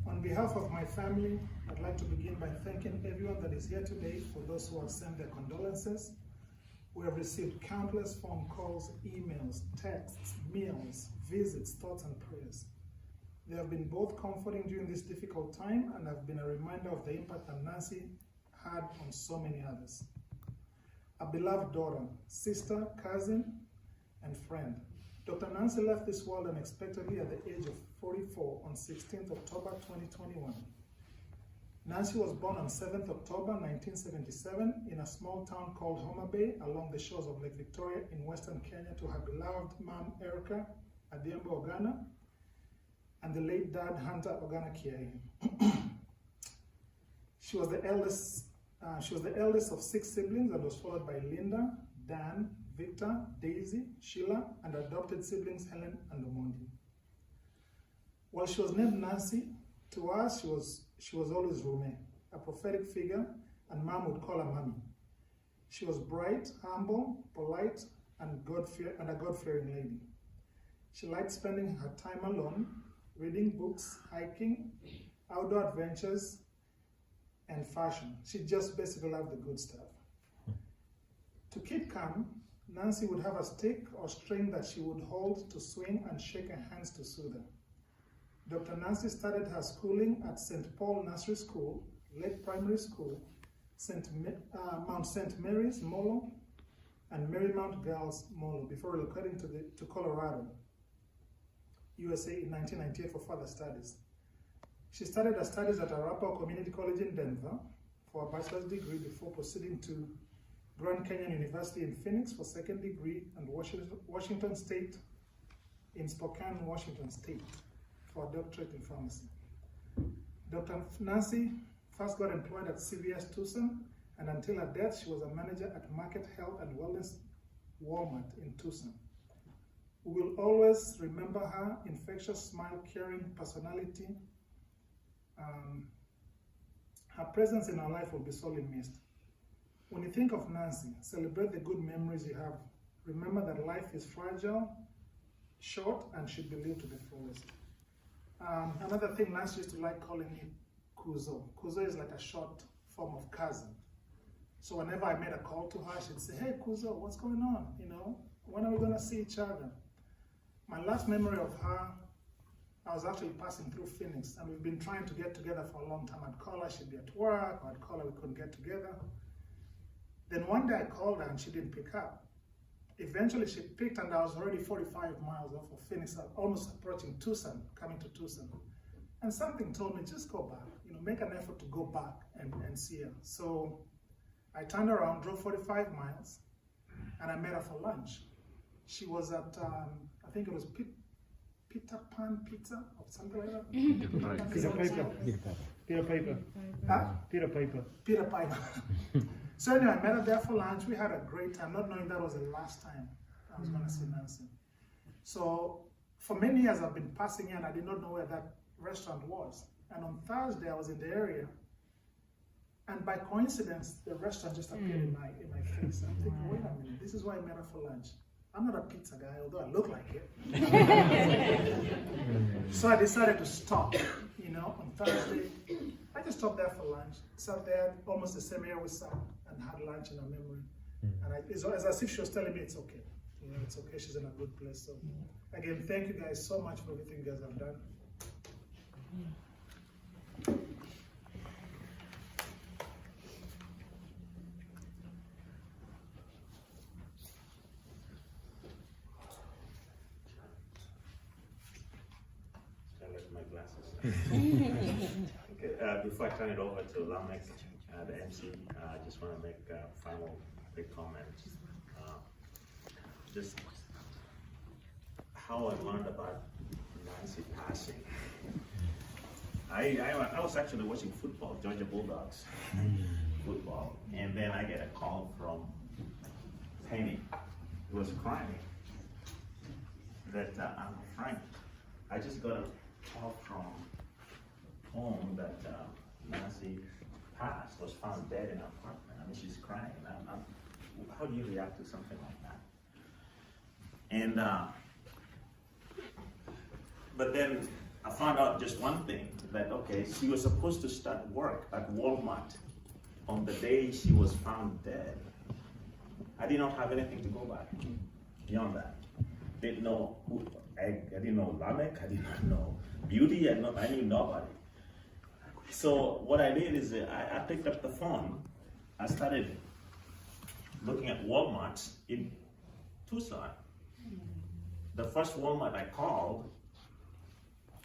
On behalf of my family, I'd like to begin by thanking everyone that is here today. For those who have sent their condolences, we have received countless phone calls, emails, texts, meals, visits, thoughts, and prayers. They have been both comforting during this difficult time and have been a reminder of the impact that Nancy had on so many others. A beloved daughter, sister, cousin, and friend. Dr. Nancy left this world unexpectedly at the age of 44 on 16th October 2021. Nancy was born on 7th October 1977 in a small town called Homa Bay along the shores of Lake Victoria in Western Kenya to her beloved mom, Erica Atieno Ogana, and the late dad, Hunter Ogana Kiai. She was the eldest of 6 siblings and was followed by Linda, Dan, Victor, Daisy, Sheila, and adopted siblings Helen and Omondi. While she was named Nancy, to us she was always Rume, a prophetic figure, and Mom would call her Mommy. She was bright, humble, polite, and a God-fearing lady. She liked spending her time alone, reading books, hiking, outdoor adventures, and fashion. She just basically loved the good stuff. To keep calm, Nancy would have a stick or string that she would hold to swing and shake her hands to soothe her. Dr. Nancy started her schooling at St. Paul Nursery School, Lake Primary School, Mount St. Mary's, Molo, and Marymount Girls, Molo, before relocating to Colorado. USA in 1998 for further studies. She started her studies at Arapahoe Community College in Denver for a bachelor's degree before proceeding to Grand Canyon University in Phoenix for second degree and Washington State in Spokane, Washington State for a doctorate in pharmacy. Dr. Nancy first got employed at CVS Tucson, and until her death, she was a manager at Market Health and Wellness Walmart in Tucson. We will always remember her infectious smile, caring personality. Her presence in our life will be sorely missed. When you think of Nancy, celebrate the good memories you have. Remember that life is fragile, short, and should be lived to the fullest. Another thing, Nancy used to like calling me Kuzo. Kuzo is like a short form of cousin. So whenever I made a call to her, she'd say, "Hey Kuzo, what's going on? You know, when are we gonna see each other?" My last memory of her, I was actually passing through Phoenix, and we've been trying to get together for a long time. I'd call her, she'd be at work, or I'd call her, we couldn't get together. Then one day I called her and she didn't pick up. Eventually she picked, and I was already 45 miles off of Phoenix, almost approaching Tucson, coming to Tucson. And something told me, just go back, you know, make an effort to go back and see her. So I turned around, drove 45 miles, and I met her for lunch. She was at, I think it was Peter Pan Pizza or something like that. Peter Piper. Peter Piper. Peter Piper. Peter Piper. So anyway, I met her there for lunch. We had a great time, not knowing that was the last time I was going to see Nancy. So for many years I've been passing in, I did not know where that restaurant was. And on Thursday I was in the area, and by coincidence the restaurant just appeared in my face. I'm thinking, wait a minute, this is why I met her for lunch. I'm not a pizza guy, although I look like it. So I decided to stop, you know, on Thursday. I just stopped there for lunch, sat there almost the same area we sat, and had lunch in her memory. And it's as if she was telling me it's okay. You know, it's okay, she's in a good place. So again, thank you guys so much for everything you guys have done. Okay, before I turn it over to Lamek, the MC, I just want to make a final quick comment. Just how I learned about Nancy passing. I was actually watching football, Georgia Bulldogs football, and then I get a call from Penny, who was crying, that Frank, I just got a call from home that Nancy passed, was found dead in her apartment. I mean, she's crying. How do you react to something like that? And but then I found out just one thing, that okay, she was supposed to start work at Walmart on the day she was found dead. I did not have anything to go by beyond that. Didn't know who. I didn't know Lamek. I did not know Beauty. I knew nobody. So what I did is I picked up the phone. I started looking at Walmarts in Tucson. The first Walmart I called,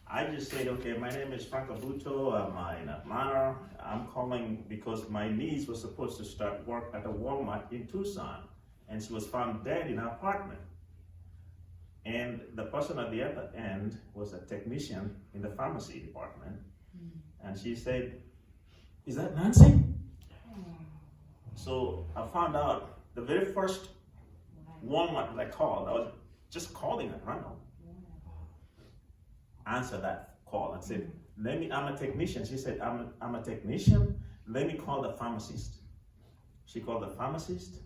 I just said, okay, my name is Frank Abuto, I'm in Atlanta. I'm calling because my niece was supposed to start work at a Walmart in Tucson, and she was found dead in her apartment. And the person at the other end was a technician in the pharmacy department. And she said, "Is that Nancy?" So I found out the very first Walmart that I called, I was just calling at random. Answer that call and said, I'm a technician. She said, I'm a technician. Let me call the pharmacist. She called the pharmacist.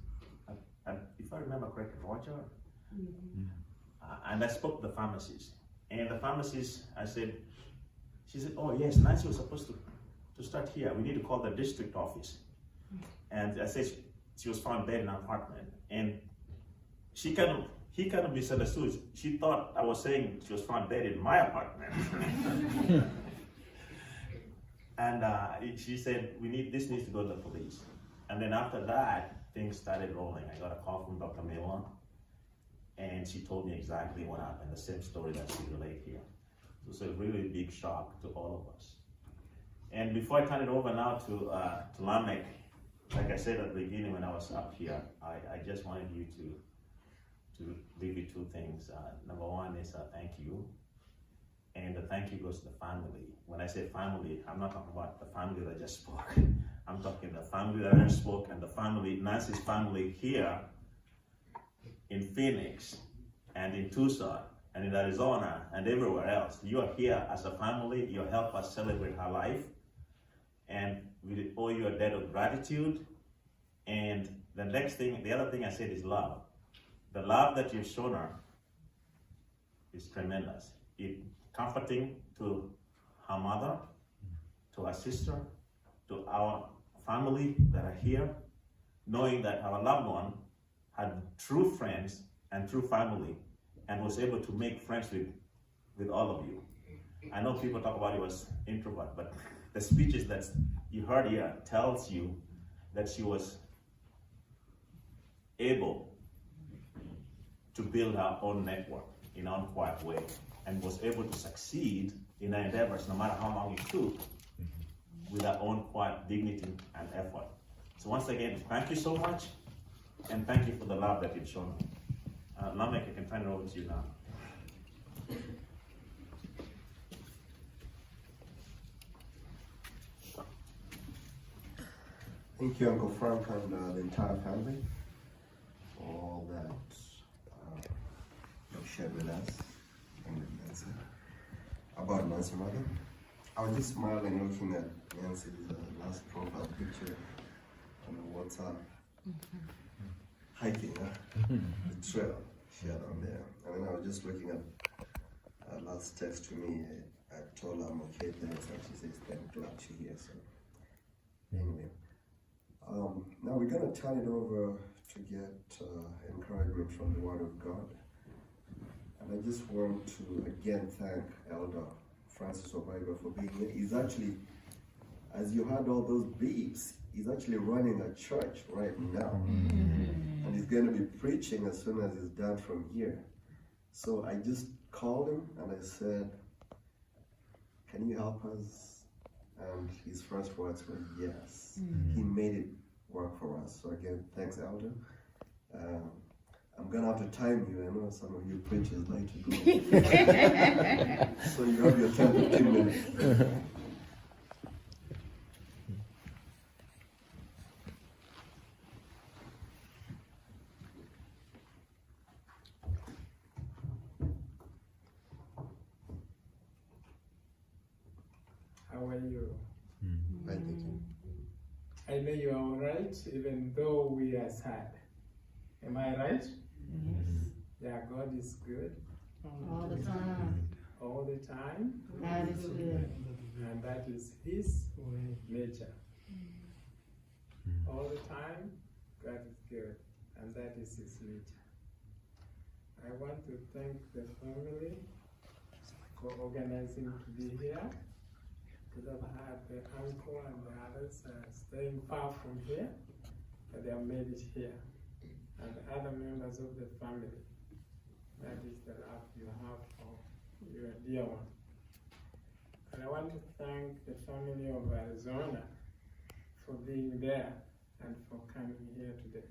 If I remember correctly, Roger. And I spoke to the pharmacist. And the pharmacist, she said, oh yes, Nancy was supposed to start here. We need to call the district office. And I said she was found dead in her apartment. And he kind of misunderstood. She thought I was saying she was found dead in my apartment. And she said, this needs to go to the police. And then after that, things started rolling. I got a call from Dr. Miller. and she told me exactly what happened, the same story that she relayed here. It was a really big shock to all of us. And before I turn it over now to Lamek, like I said at the beginning when I was up here, I just wanted you to leave you two things. Number one is thank you. And the thank you goes to the family. When I say family, I'm not talking about the family that just spoke. I'm talking the family that just spoke and the family, Nancy's family here in Phoenix and in Tucson and in Arizona and everywhere else. You are here as a family. You help us celebrate her life. And we owe you a debt of gratitude. And the other thing I said is love. The love that you've shown her is tremendous. It's comforting to her mother, to her sister, to our family that are here, knowing that our loved one had true friends and true family and was able to make friends with all of you. I know people talk about you as introvert, but the speeches that you heard here tells you that she was able to build her own network in an unquiet way and was able to succeed in her endeavors no matter how long it took with her own quiet dignity and effort. So once again, thank you so much and thank you for the love that you've shown me. Lamek, I can turn it over to you now. Thank you, Uncle Frank, and the entire family for all that you shared with us and with Nancy. About Nancy, mother. I was just smiling looking at Nancy's last profile picture on the WhatsApp. Hiking, the trail she had on there. And then I was just looking at her last text to me. I told her I'm okay, thanks, and she says, I'm glad she's here. So, anyway. Now we're going to turn it over to get encouragement from the Word of God. And I just want to again thank Elder Francis Obaiba for being here. He's actually, as you heard all those beeps, he's actually running a church right now. And he's going to be preaching as soon as he's done from here. So I just called him and I said, can you help us? And his first words were yes. He made it work for us. So again, thanks, Elder. I'm gonna have to time you. I know some of you preachers like to go. So you have your 10-15 minutes. How are you? Thank you. I know you are all right, even though we are sad. Am I right? Yes. Yeah, God is good. All the time. All the time. God is good. And that is His nature. All the time, God is good. And that is His nature. I want to thank the family for organizing to be here. Because I've had the uncle and the others staying far from here, but they have made it here. And the other members of the family. That is the love you have for your dear one. And I want to thank the family of Arizona for being there and for coming here today.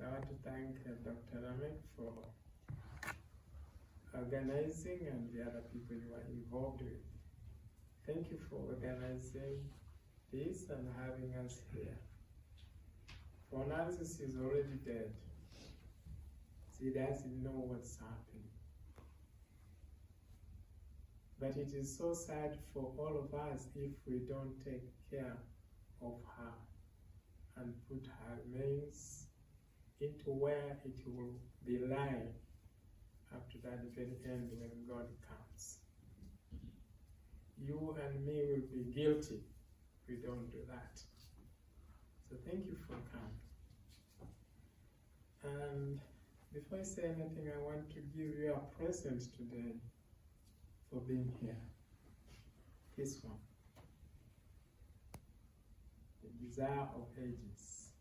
I want to thank Dr. Lamek for organizing and the other people you are involved with. Thank you for organizing this and having us here. For Francis is already dead. He doesn't know what's happening. But it is so sad for all of us if we don't take care of her and put her remains into where it will be lying up to that very end when God comes. You and me will be guilty if we don't do that. So thank you for coming. And before I say anything, I want to give you a present today for being here. This one. The Desire of Ages.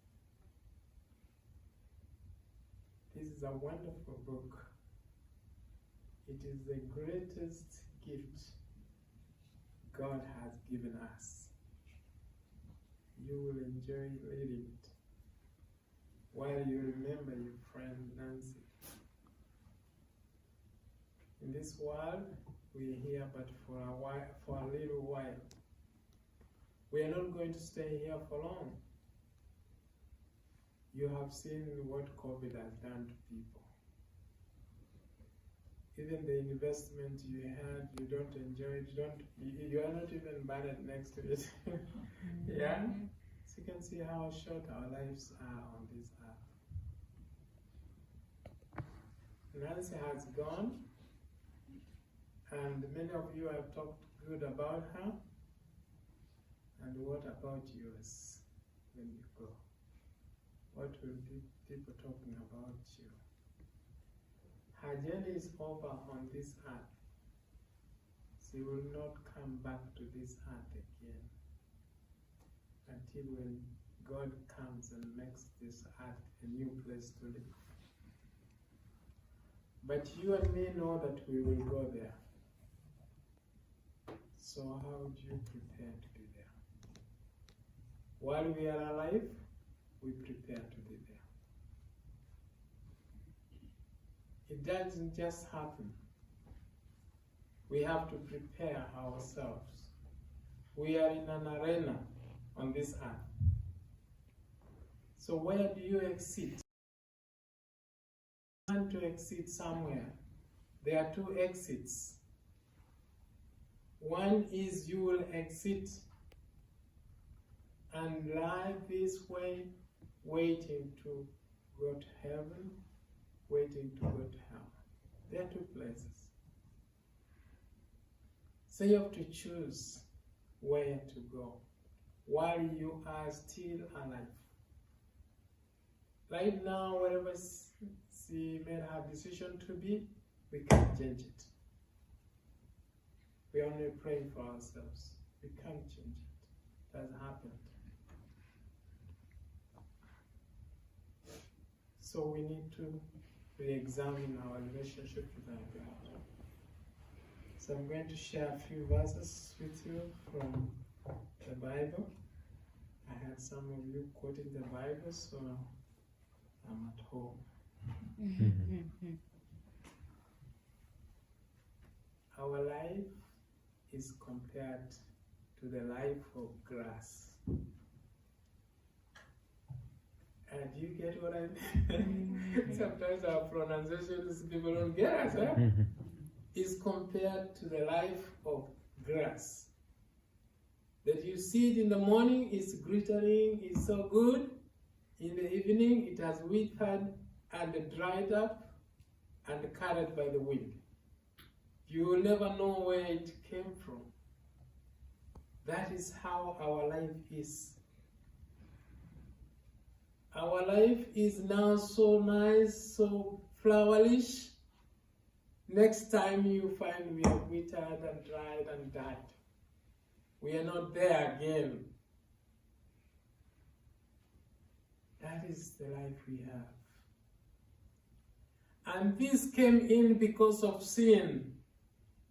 this is a wonderful book. It is the greatest gift God has given us. You will enjoy reading it while you remember your friend Nancy. In this world, we are here but for a little while. We are not going to stay here for long. You have seen what COVID has done to people. Even the investment you had, you don't enjoy it, you are not even buried next to it. Yeah? So you can see how short our lives are on this earth. Nancy has gone, and many of you have talked good about her. And what about yours when you go? What will be people talking about you? Her journey is over on this earth. She will not come back to this earth again until when God comes and makes this earth a new place to live. But you and me know that we will go there. So how do you prepare to be there? While we are alive, we prepare to be there. It doesn't just happen. We have to prepare ourselves. We are in an arena on this earth. So where do you exit? You want to exit somewhere. There are two exits. One is you will exit and lie this way, waiting to go to heaven, waiting to go to hell. There are two places. So you have to choose where to go while you are still alive. Right now, wherever she made her decision to be, we can't change it. We only pray for ourselves. We can't change it. It has happened. So we need to re-examine our relationship with our God. So I'm going to share a few verses with you from the Bible. I had some of you quoting the Bible, so I'm at home. Our life is compared to the life of grass. And you get what I mean? Sometimes our pronunciations people don't get us, huh? Is compared to the life of grass. That you see it in the morning, it's glittering, it's so good. In the evening, it has withered and dried up and carried by the wind. You will never know where it came from. That is how our life is. Our life is now so nice, so flowerish. Next time you find we are withered and dried and died. We are not there again. That is the life we have. And this came in because of sin.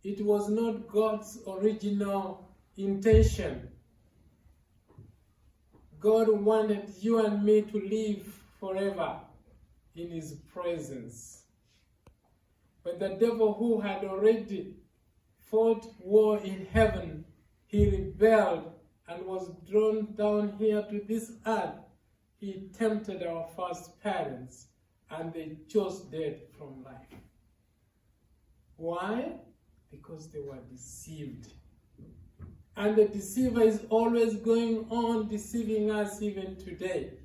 It was not God's original intention. God wanted you and me to live forever in His presence. But the devil, who had already fought war in heaven, he rebelled and was drawn down here to this earth. He tempted our first parents, and they chose death from life. Why? Because they were deceived. And the deceiver is always going on deceiving us even today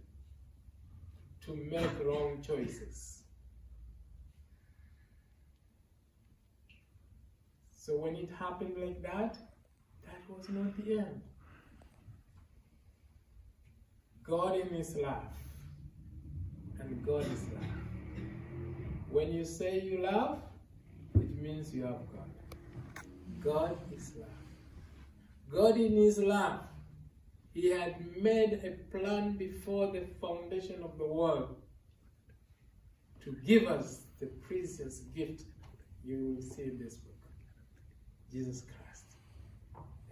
to make wrong choices. So when it happened like that, that was not the end. God in His love, and God is love. When you say you love, it means you have God. God is love. God in His love, He had made a plan before the foundation of the world to give us the precious gift you will see in this book, Jesus Christ.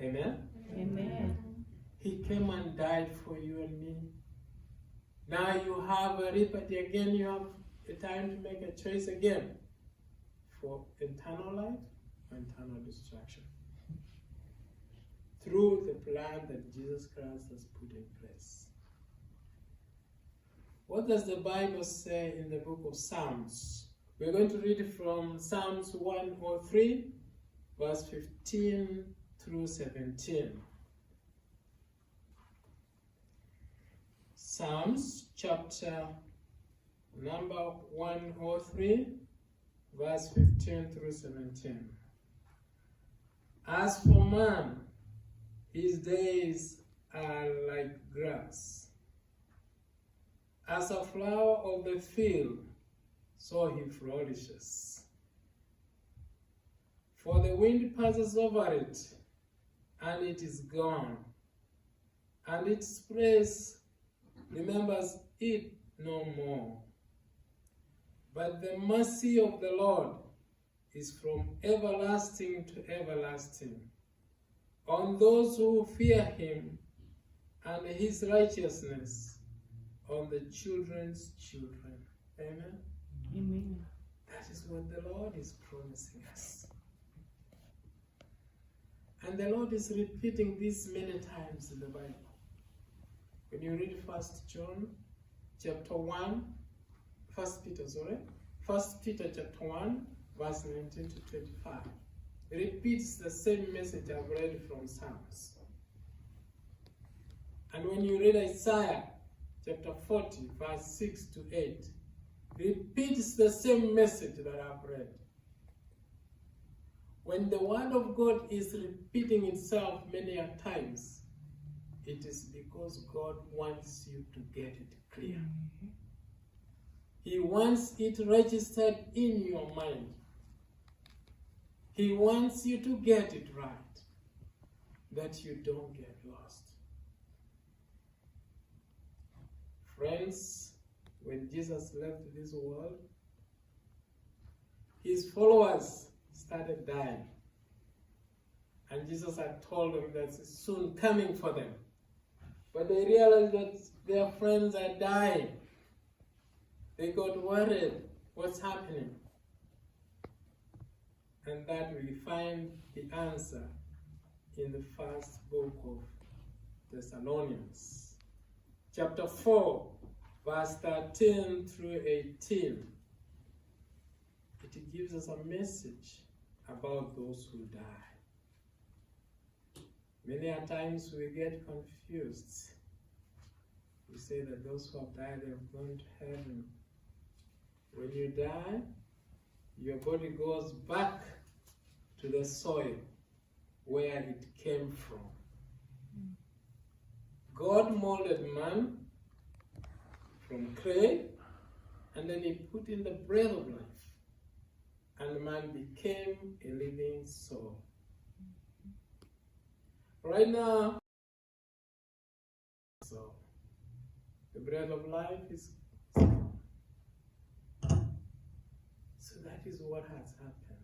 Amen? Amen. He came and died for you and me. Now you have a liberty again, you have a time to make a choice again for eternal life or eternal destruction. Through the plan that Jesus Christ has put in place. What does the Bible say in the book of Psalms? We're going to read from Psalms 103, verse 15 through 17. Psalms chapter number 103, verse 15 through 17. As for man, his days are like grass. As a flower of the field, so he flourishes. For the wind passes over it, and it is gone, and its place remembers it no more. But the mercy of the Lord is from everlasting to everlasting on those who fear him, and his righteousness on the children's children. Amen? Amen. That is what the Lord is promising us. And the Lord is repeating this many times in the Bible. When you read 1 John chapter 1, 1 Peter chapter 1, verse 19 to 25. It repeats the same message I've read from Psalms. And when you read Isaiah chapter 40, verse 6 to 8, it repeats the same message that I've read. When the word of God is repeating itself many a times, it is because God wants you to get it clear. He wants it registered in your mind. He wants you to get it right, that you don't get lost. Friends, when Jesus left this world, his followers started dying. And Jesus had told them that it's soon coming for them. But they realized that their friends are dying. They got worried. What's happening? And that we find the answer in the first book of Thessalonians. Chapter 4, verse 13 through 18. It gives us a message about those who die. Many a times we get confused. We say that those who have died have gone to heaven. When you die, your body goes back to the soil where it came from. God molded man from clay, and then he put in the breath of life, and man became a living soul. Right now, so the breath of life is gone. So that is what has happened.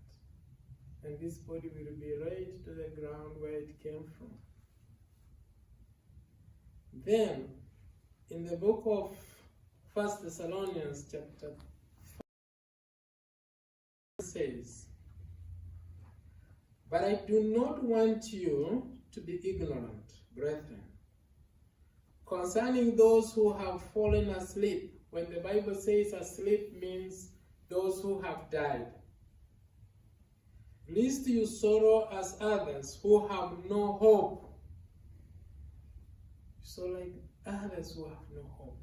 And this body will be raised to the ground where it came from. Then, in the book of 1 Thessalonians chapter 4, says, "But I do not want you to be ignorant, brethren, concerning those who have fallen asleep." When the Bible says asleep, means those who have died. "Lest you sorrow as others who have no hope." So like others who have no hope.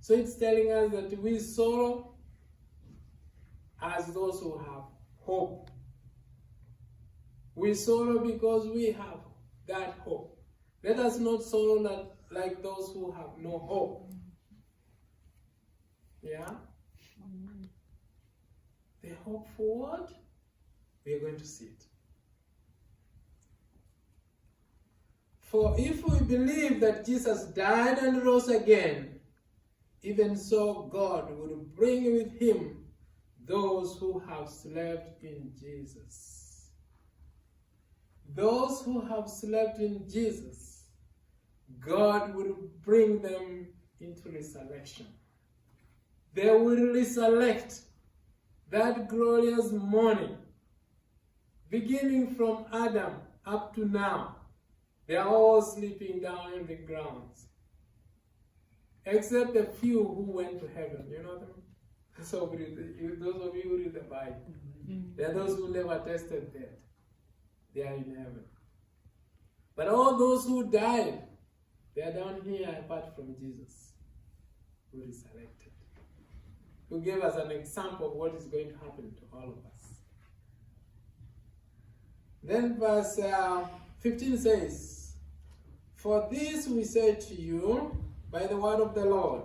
So it's telling us that we sorrow as those who have hope. We sorrow because we have that hope. Let us not sorrow like those who have no hope. Yeah? The hope for what? We are going to see it. For if we believe that Jesus died and rose again, even so God will bring with him those who have slept in Jesus. Those who have slept in Jesus, God will bring them into resurrection. They will resurrect that glorious morning, beginning from Adam up to now. They are all sleeping down in the grounds, except a few who went to heaven. You know them? So those of you who read the Bible, there are those who never tasted death. They are in heaven. But all those who died, they are down here apart from Jesus, who resurrected, who gave us an example of what is going to happen to all of us. Then verse 15 says, "For this we say to you by the word of the Lord,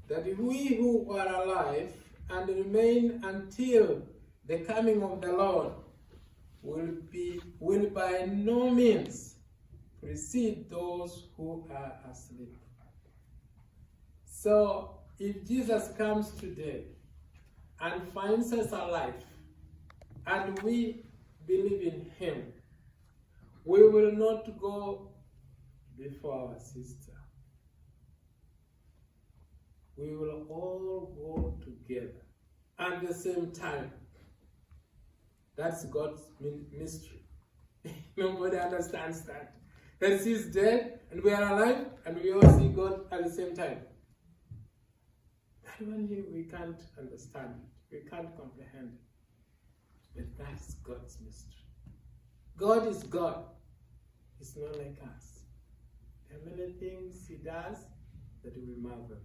that we who are alive and remain until the coming of the Lord will by no means precede those who are asleep." So if Jesus comes today and finds us alive and we believe in him, we will not go before our sister. We will all go together at the same time. That's God's mystery. Nobody understands that. That he's dead and we are alive and we all see God at the same time. That one we can't understand it. We can't comprehend it. But that's God's mystery. God is God. He's not like us. There are many things he does that we marvel.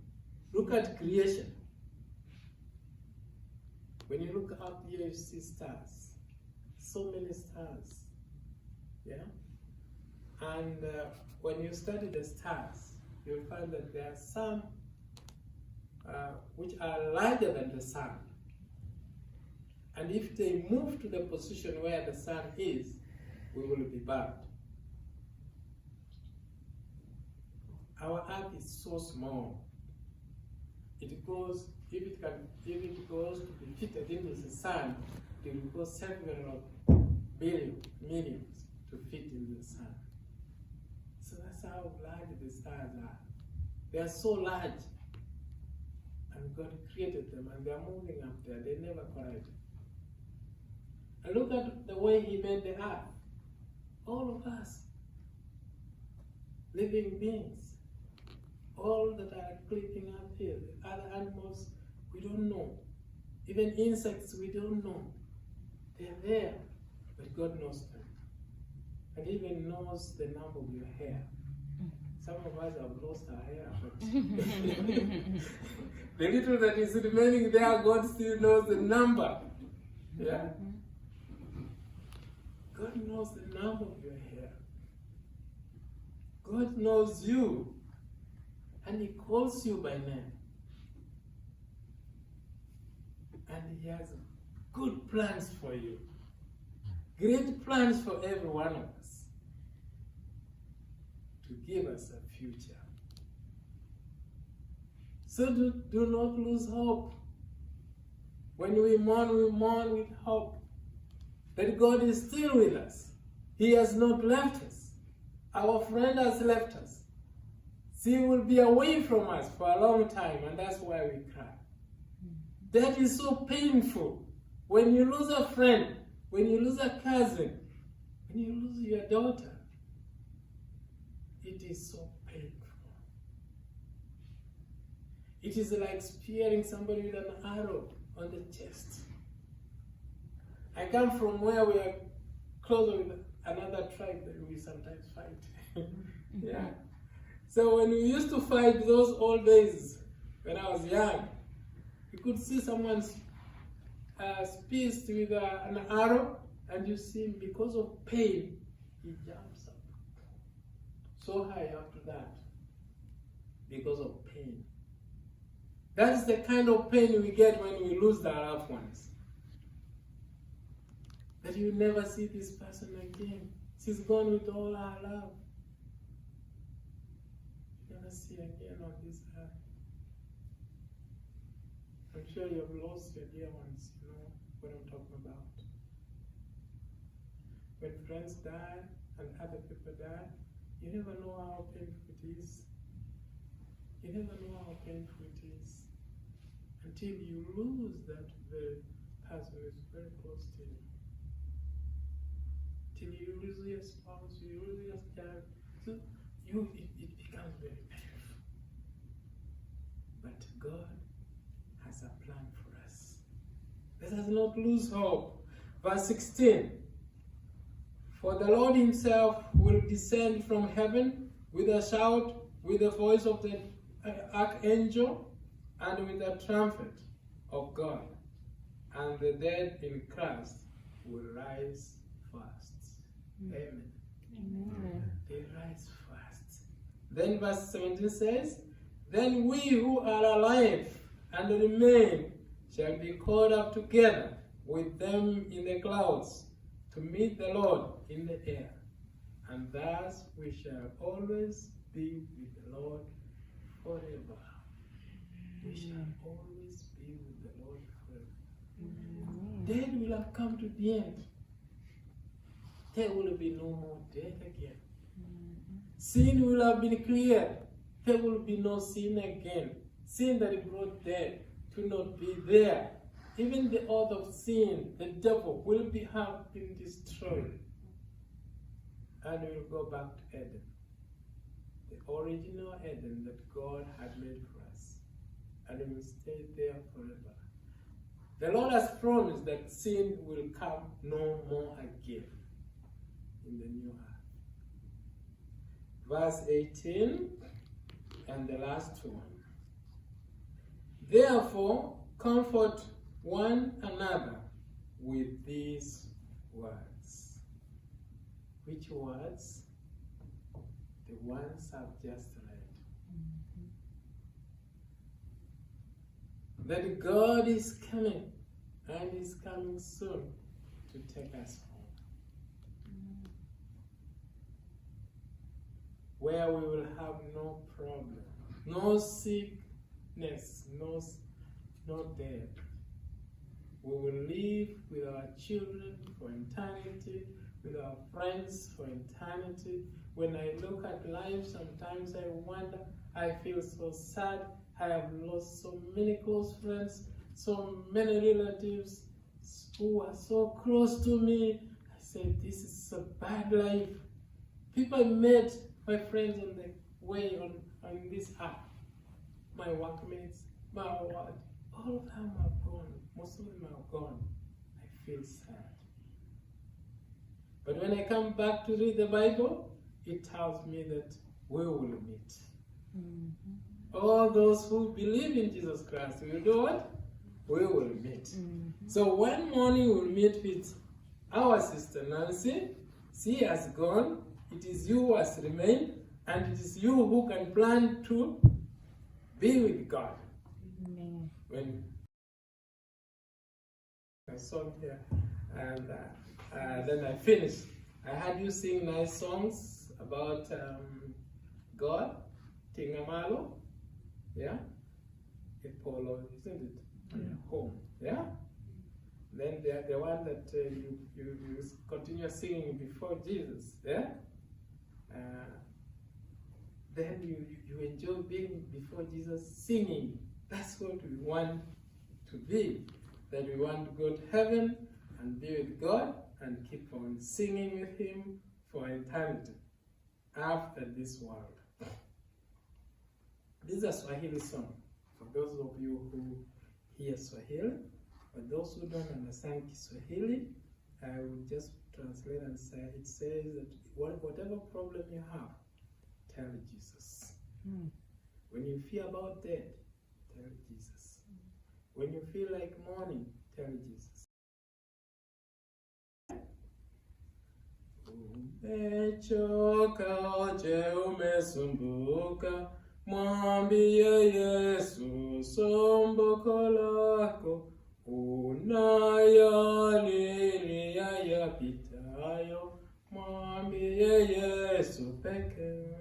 Look at creation. When you look up here, you see stars. So many stars. Yeah? And when you study the stars, you'll find that there are some which are larger than the sun. And if they move to the position where the sun is, we will be burned. Our earth is so small. It goes, if it goes to be fitted into the sun, it will go several millions to fit in the sun. So that's how large the stars are. They are so large. And God created them and they are moving up there. They never collide. And look at the way he made the earth. All of us, living beings, all that are creeping up here, the other animals, we don't know. Even insects, we don't know. They're there, but God knows them. And even knows the number of your hair. Some of us have lost our hair, but the little that is remaining there, God still knows the number. Yeah? God knows the number of your hair. God knows you. And he calls you by name. And he has good plans for you. Great plans for every one of us. To give us a future. So do not lose hope. When we mourn with hope. That God is still with us. He has not left us. Our friend has left us. He will be away from us for a long time, and that's why we cry. That is so painful. When you lose a friend, when you lose a cousin, when you lose your daughter, it is so painful. It is like spearing somebody with an arrow on the chest. I come from where we are close with another tribe that we sometimes fight. Yeah. So when we used to fight those old days, when I was young, you could see someone pierced with an arrow, and you see him, because of pain, he jumps up so high after that, because of pain. That is the kind of pain we get when we lose our loved ones. That you never see this person again. She's gone with all our love. Never see again on this earth. I'm sure you have lost your dear ones, you know what I'm talking about. When friends die and other people die, you never know how painful it is. You never know how painful it is until you lose that very person who is very close to you. Till you lose your spouse, you lose your child. So it becomes very painful. But God has a plan for us. Let us not lose hope. Verse 16. For the Lord himself will descend from heaven with a shout, with the voice of the archangel, and with the trumpet of God. And the dead in Christ will rise first. Amen. Amen. They rise first. Then verse 17 says, then we who are alive and remain shall be caught up together with them in the clouds to meet the Lord in the air. And thus we shall always be with the Lord forever. We shall always be with the Lord forever. Death will have come to the end. There will be no more death again. Sin will have been cleared. There will be no sin again. Sin that brought death will not be there. Even the author of sin, the devil, will have been destroyed. And we will go back to Eden. The original Eden that God had made for us. And we will stay there forever. The Lord has promised that sin will come no more again in the new earth. Verse 18 and the last one. Therefore, comfort one another with these words. Which words? The ones I've just read. That God is coming, and is coming soon to take us home. Where we will have no problem, no sickness, no death. We will live with our children for eternity, with our friends for eternity. When I look at life, sometimes I wonder, I feel so sad. I have lost so many close friends, so many relatives who are so close to me. I say, this is a bad life. People I met, my friends on the way on this app, my workmates, my ward, all of them are gone. Most of them are gone. I feel sad. But when I come back to read the Bible, it tells me that we will meet. All those who believe in Jesus Christ will do what? We will meet. So one morning we'll meet with our sister Nancy. She has gone. It is you who has remained, and it is you who can plan to be with God. Amen. When I song here, and then I finished. I had you sing nice songs about God, Tingamalo, yeah, Apollo, isn't it? Yeah. Home, yeah. Then the one that you continue singing before Jesus, yeah. Then you enjoy being before Jesus singing. That's what we want to be. That we want to go to heaven and be with God and keep on singing with Him for eternity after this world. This is a Swahili song. For those of you who hear Swahili, but those who don't understand Kiswahili, I will just translate and say, it says that whatever problem you have, tell Jesus. When you fear about death, tell Jesus. When you feel like mourning, tell Jesus. Umechoka, je umesumbuka, mwambie Yesu somboko lako, unayalilia yapitayo, mwambie Yesu pekee.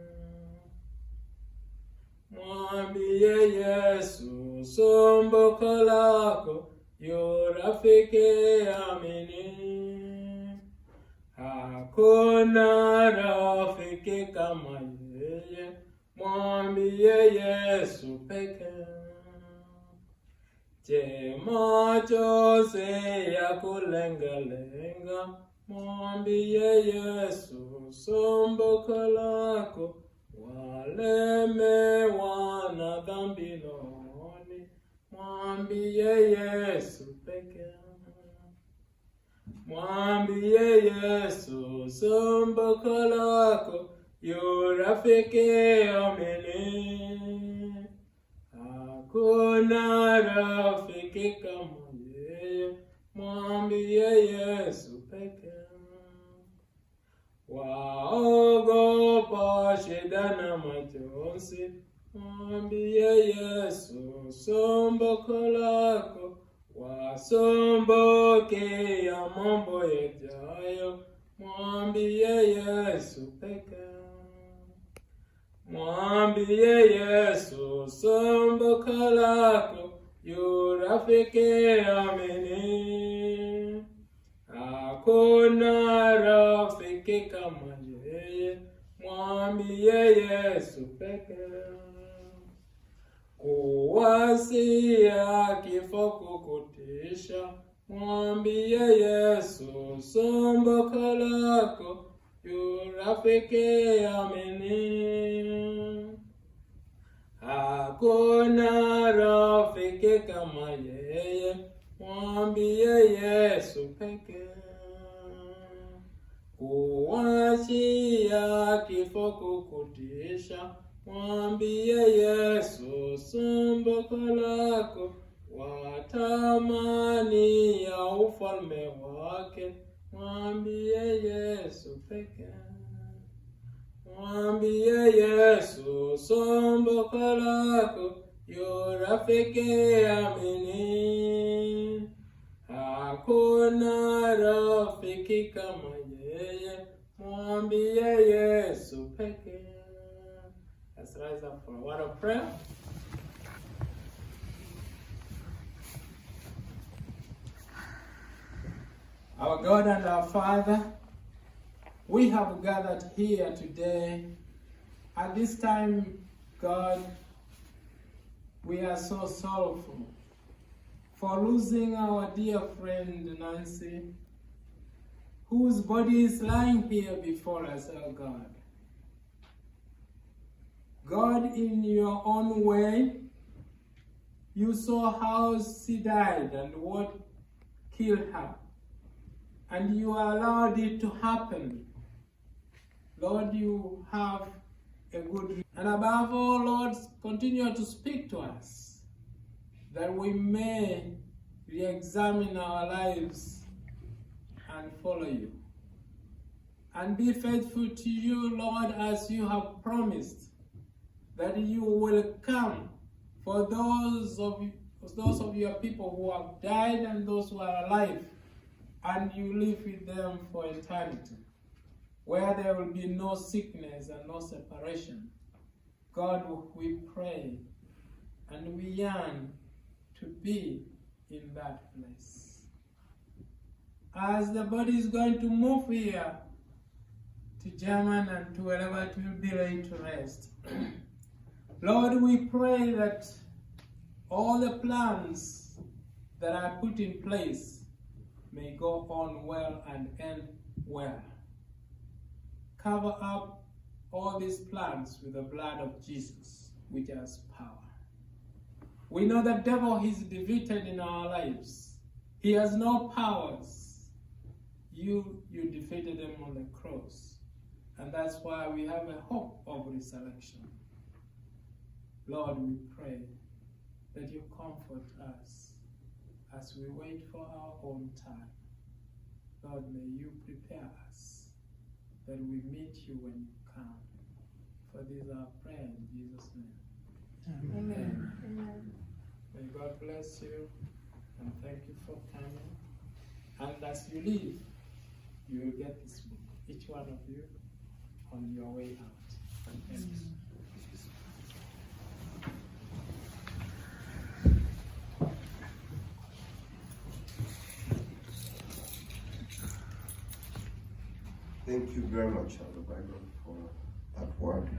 Mwambie Yesu somboko lako yu rafiki amini. Hakuna rafiki kama yeye, mwambie Yesu pekee. Je, machozi ya kulenga-lenga, mwambie Yesu somboko lako. Walemewa na dhambi rohoni, mwambie Yesu pekee. Mwambie Yesu somboko lako yu rafiki amini. Hakuna rafiki kama yeye, mwambie Yesu pekee. Waogopa shida na majonzi, mwambie Yesu somboko lako. Wasomboke ya mambo yajayo, mwambie Yesu pekee. Mwambie Yesu somboko lako yu rafiki amini. Hakuna rafiki kama yeye, mwambie Yesu pekee. Kuwasia kifo kukutisha, mwambie Yesu somboko lako yu rafiki amini. Hakuna rafiki kama yeye, mwambie Yesu pekee. Kuwasia kifo kukutisha, mwambie Yesu somboko lako. Watamani ya ufalme wake, mwambie Yesu pekee. Mwambie Yesu somboko lako yu rafiki amini. Hakuna rafiki kama yeye, mwambie Yesu pekee. Let's rise up for a word of prayer. Our God and our Father, we have gathered here today. At this time, God, we are so sorrowful for losing our dear friend Nancy, whose body is lying here before us, oh God. God, in your own way, you saw how she died and what killed her. And you allowed it to happen. Lord, you have a good reason. And above all, Lord, continue to speak to us, that we may re-examine our lives and follow you. And be faithful to you, Lord, as you have promised, that you will come for those of your people who have died and those who are alive, and you live with them for eternity, where there will be no sickness and no separation. God, we pray and we yearn to be in that place. As the body is going to move here to Germany and to wherever it will be laid to rest, Lord, we pray that all the plans that are put in place may go on well and end well. Cover up all these plans with the blood of Jesus, which has power. We know the devil is defeated in our lives. He has no powers. You defeated him on the cross. And that's why we have a hope of resurrection. Lord, we pray that you comfort us as we wait for our own time. Lord, may you prepare us that we meet you when you come. For this is our prayer in Jesus' name. Amen. Amen. May God bless you and thank you for coming. And as you leave, you will get this book, each one of you, on your way out. Thank you. very much, Elder Bible, for that word.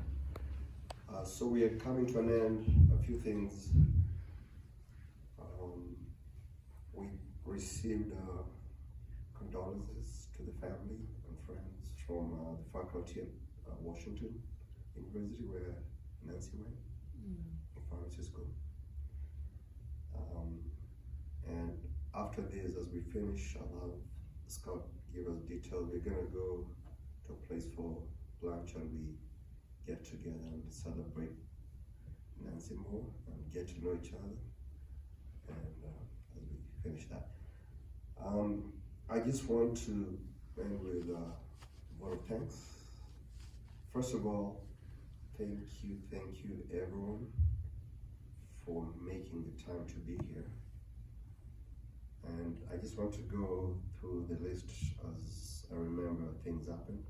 So we are coming to an end. A few things. We received condolences to the family and friends from the faculty at Washington University, where Nancy went, in pharmacy school. And after this, as we finish, I'll have Scott give us details. We're gonna go to a place for lunch and we get together and celebrate Nancy more and get to know each other. And as we finish that, I just want to end with a word of thanks. First of all, thank you everyone for making the time to be here. And I just want to go through the list as I remember things happen.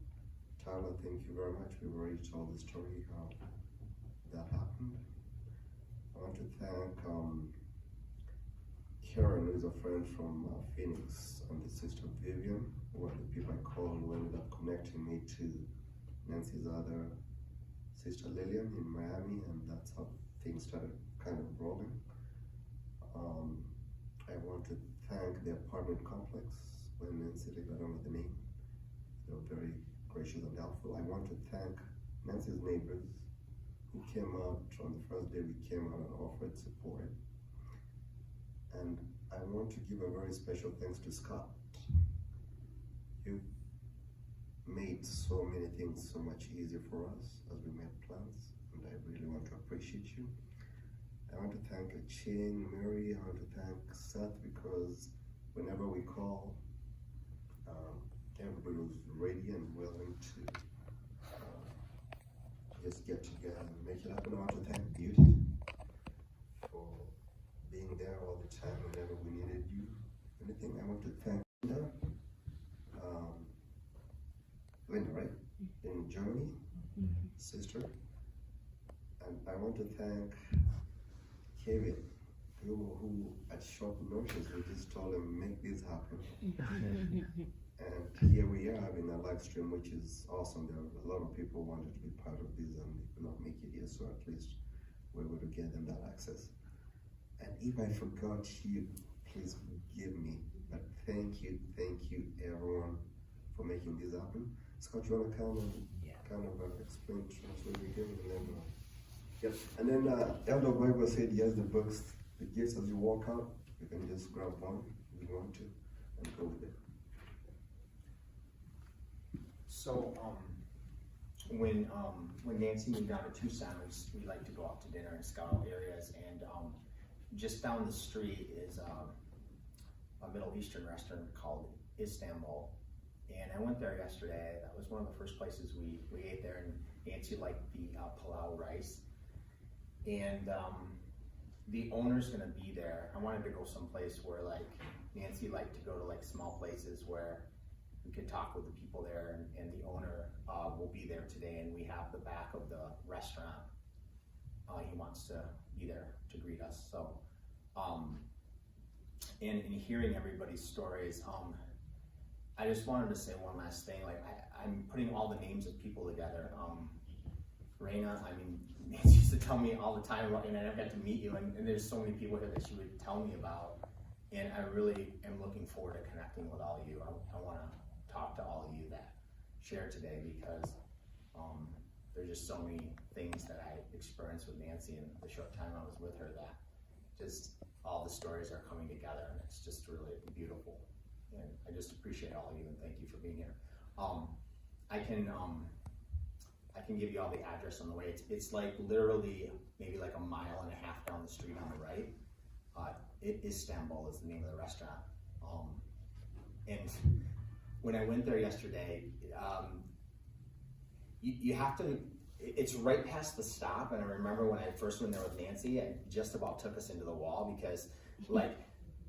Tyler, thank you very much. We've already told the story how that happened. I want to thank Karen, who is a friend from Phoenix, and the sister Vivian, who are the people I called who ended up connecting me to Nancy's other sister Lillian in Miami, and that's how things started kind of rolling. I want to thank the apartment complex when Nancy got on with the name. They were very gracious and helpful. I want to thank Nancy's neighbors who came out on the first day we came out and offered support. And I want to give a very special thanks to Scott. You made so many things so much easier for us as we made plans, and I really want to appreciate you. I want to thank Atieno, Mary. I want to thank Seth, because whenever we call, everybody was ready and willing to just get together and make it happen. I want to thank Beauty for being there all the time whenever we needed you. Anything. I want to thank Linda, right? In Germany, sister. And I want to thank Kevin, who at short notice we just told him, make this happen. And here we are having a live stream, which is awesome. There are a lot of people wanted to be part of this and they could not make it here, so at least we're able to get them that access. And if I forgot you, please forgive me. But thank you everyone for making this happen. Scott, you want to kind of explain to us what we're doing, and then yep. And then Elder Bible said yes, the books, the gifts as you walk out, you can just grab one if you want to and go with it. So when Nancy moved down to Tucson, we like to go out to dinner in scout areas, and just down the street is a Middle Eastern restaurant called Istanbul. And I went there yesterday. That was one of the first places we ate there, and Nancy liked the palau rice. And the owner's gonna be there. I wanted to go someplace where like Nancy liked to go to, like small places where we could talk with the people there, and the owner will be there today, and we have the back of the restaurant. He wants to be there to greet us. So, in hearing everybody's stories, I just wanted to say one last thing. Like I'm putting all the names of people together. Raina, I mean, Nancy used to tell me all the time about, and I never got to meet you, and there's so many people here that she would tell me about, and I really am looking forward to connecting with all of you. I want to talk to all of you that shared today, because there's just so many things that I experienced with Nancy in the short time I was with her, that just all the stories are coming together, and it's just really beautiful. And I just appreciate all of you, and thank you for being here. I can give you all the address on the way. It's like literally maybe like a mile and a half down the street on the right. Istanbul is the name of the restaurant. And when I went there yesterday, you have to, it's right past the stop. And I remember when I first went there with Nancy, it just about took us into the wall, because like,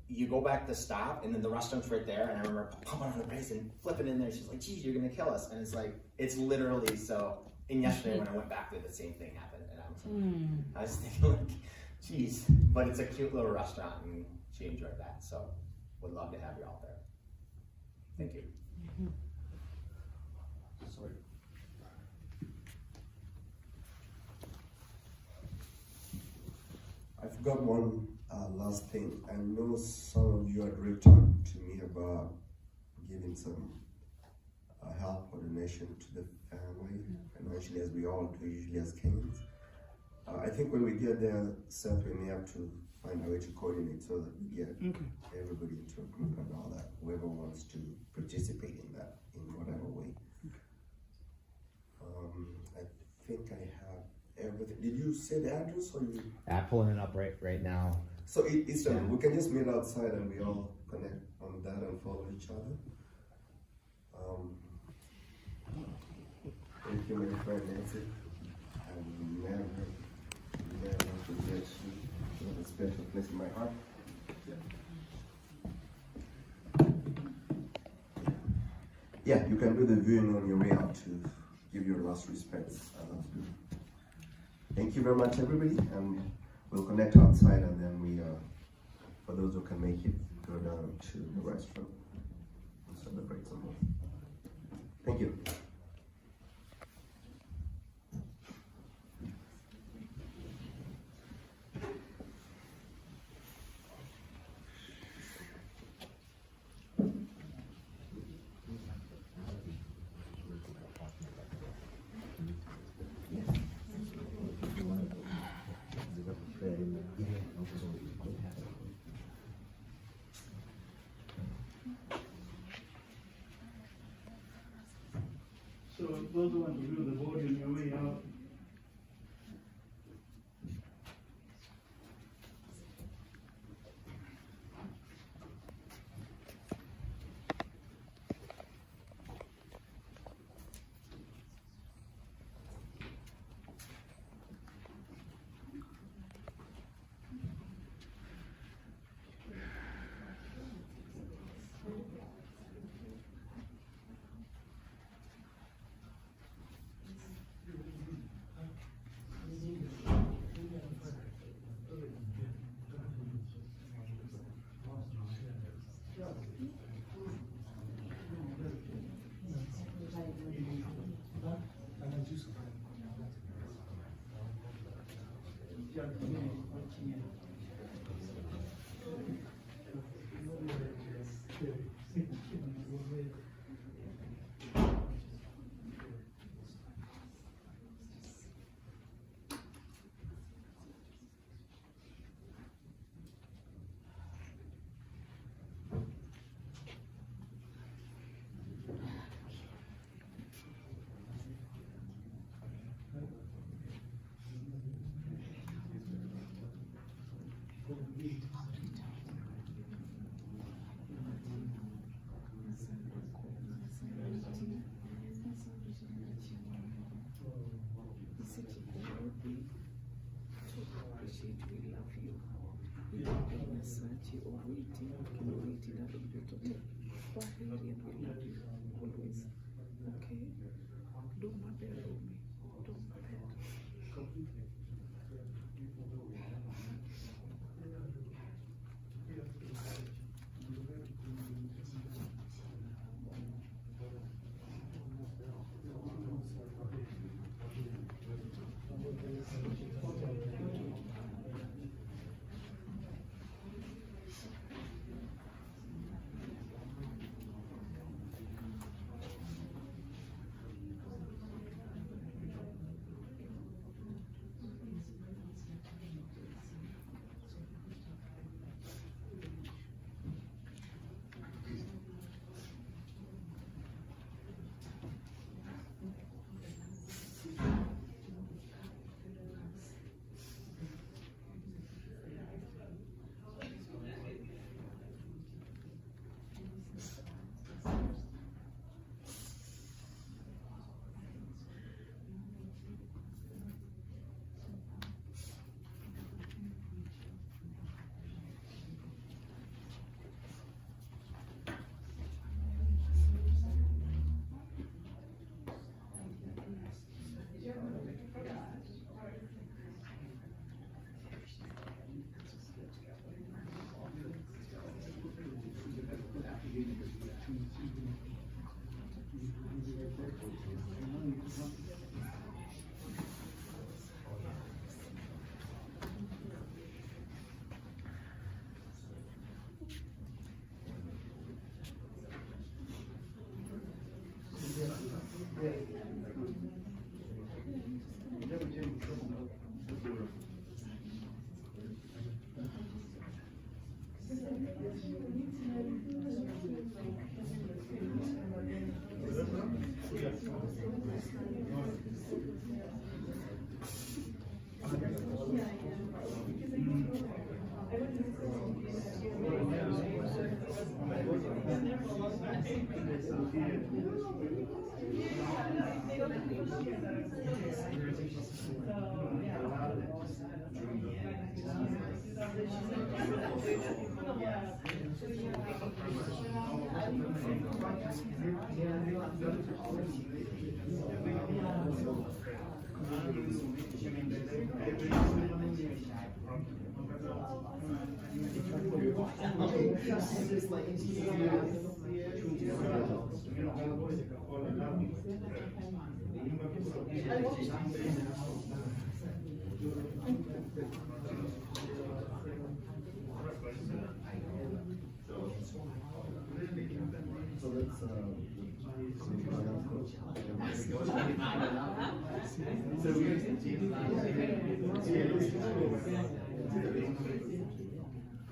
you go back to stop, and then the restaurant's right there, and I remember pumping on the brakes and flipping in there. She's like, geez, you're gonna kill us. And it's like, it's literally so. And yesterday when I went back there, the same thing happened. And I was thinking like, geez, but it's a cute little restaurant, and she enjoyed that. So would love to have you all there. Thank you. Sorry. I forgot one last thing. I know some of you had reached out to me about giving some help or donation to the family financially, as we all do usually as Kenyans. I think when we get there, Seth, we may have to find a way to coordinate so that we get everybody into a group and all that, whoever wants to participate in that in whatever way. I think I have everything. Did you say the address or you? I'm pulling it up right now. So it's we can just meet outside and we all connect on that and follow each other. Thank you, my friend Nancy. I will never forget you. You have a special place in my heart. Yeah, you can do the viewing on your way out to give your last respects. Thank you very much, everybody, and we'll connect outside, and then we, for those who can make it, go down to the restaurant and celebrate some more. Thank you. So those who want to view the body on your way out,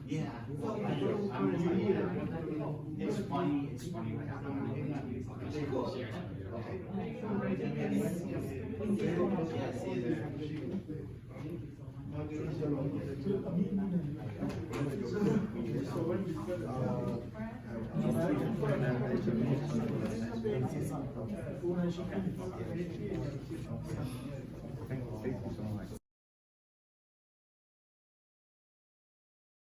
Yeah, well, I'm gonna try to. It's funny what happened. It's cool. Yeah, see you there. Okay.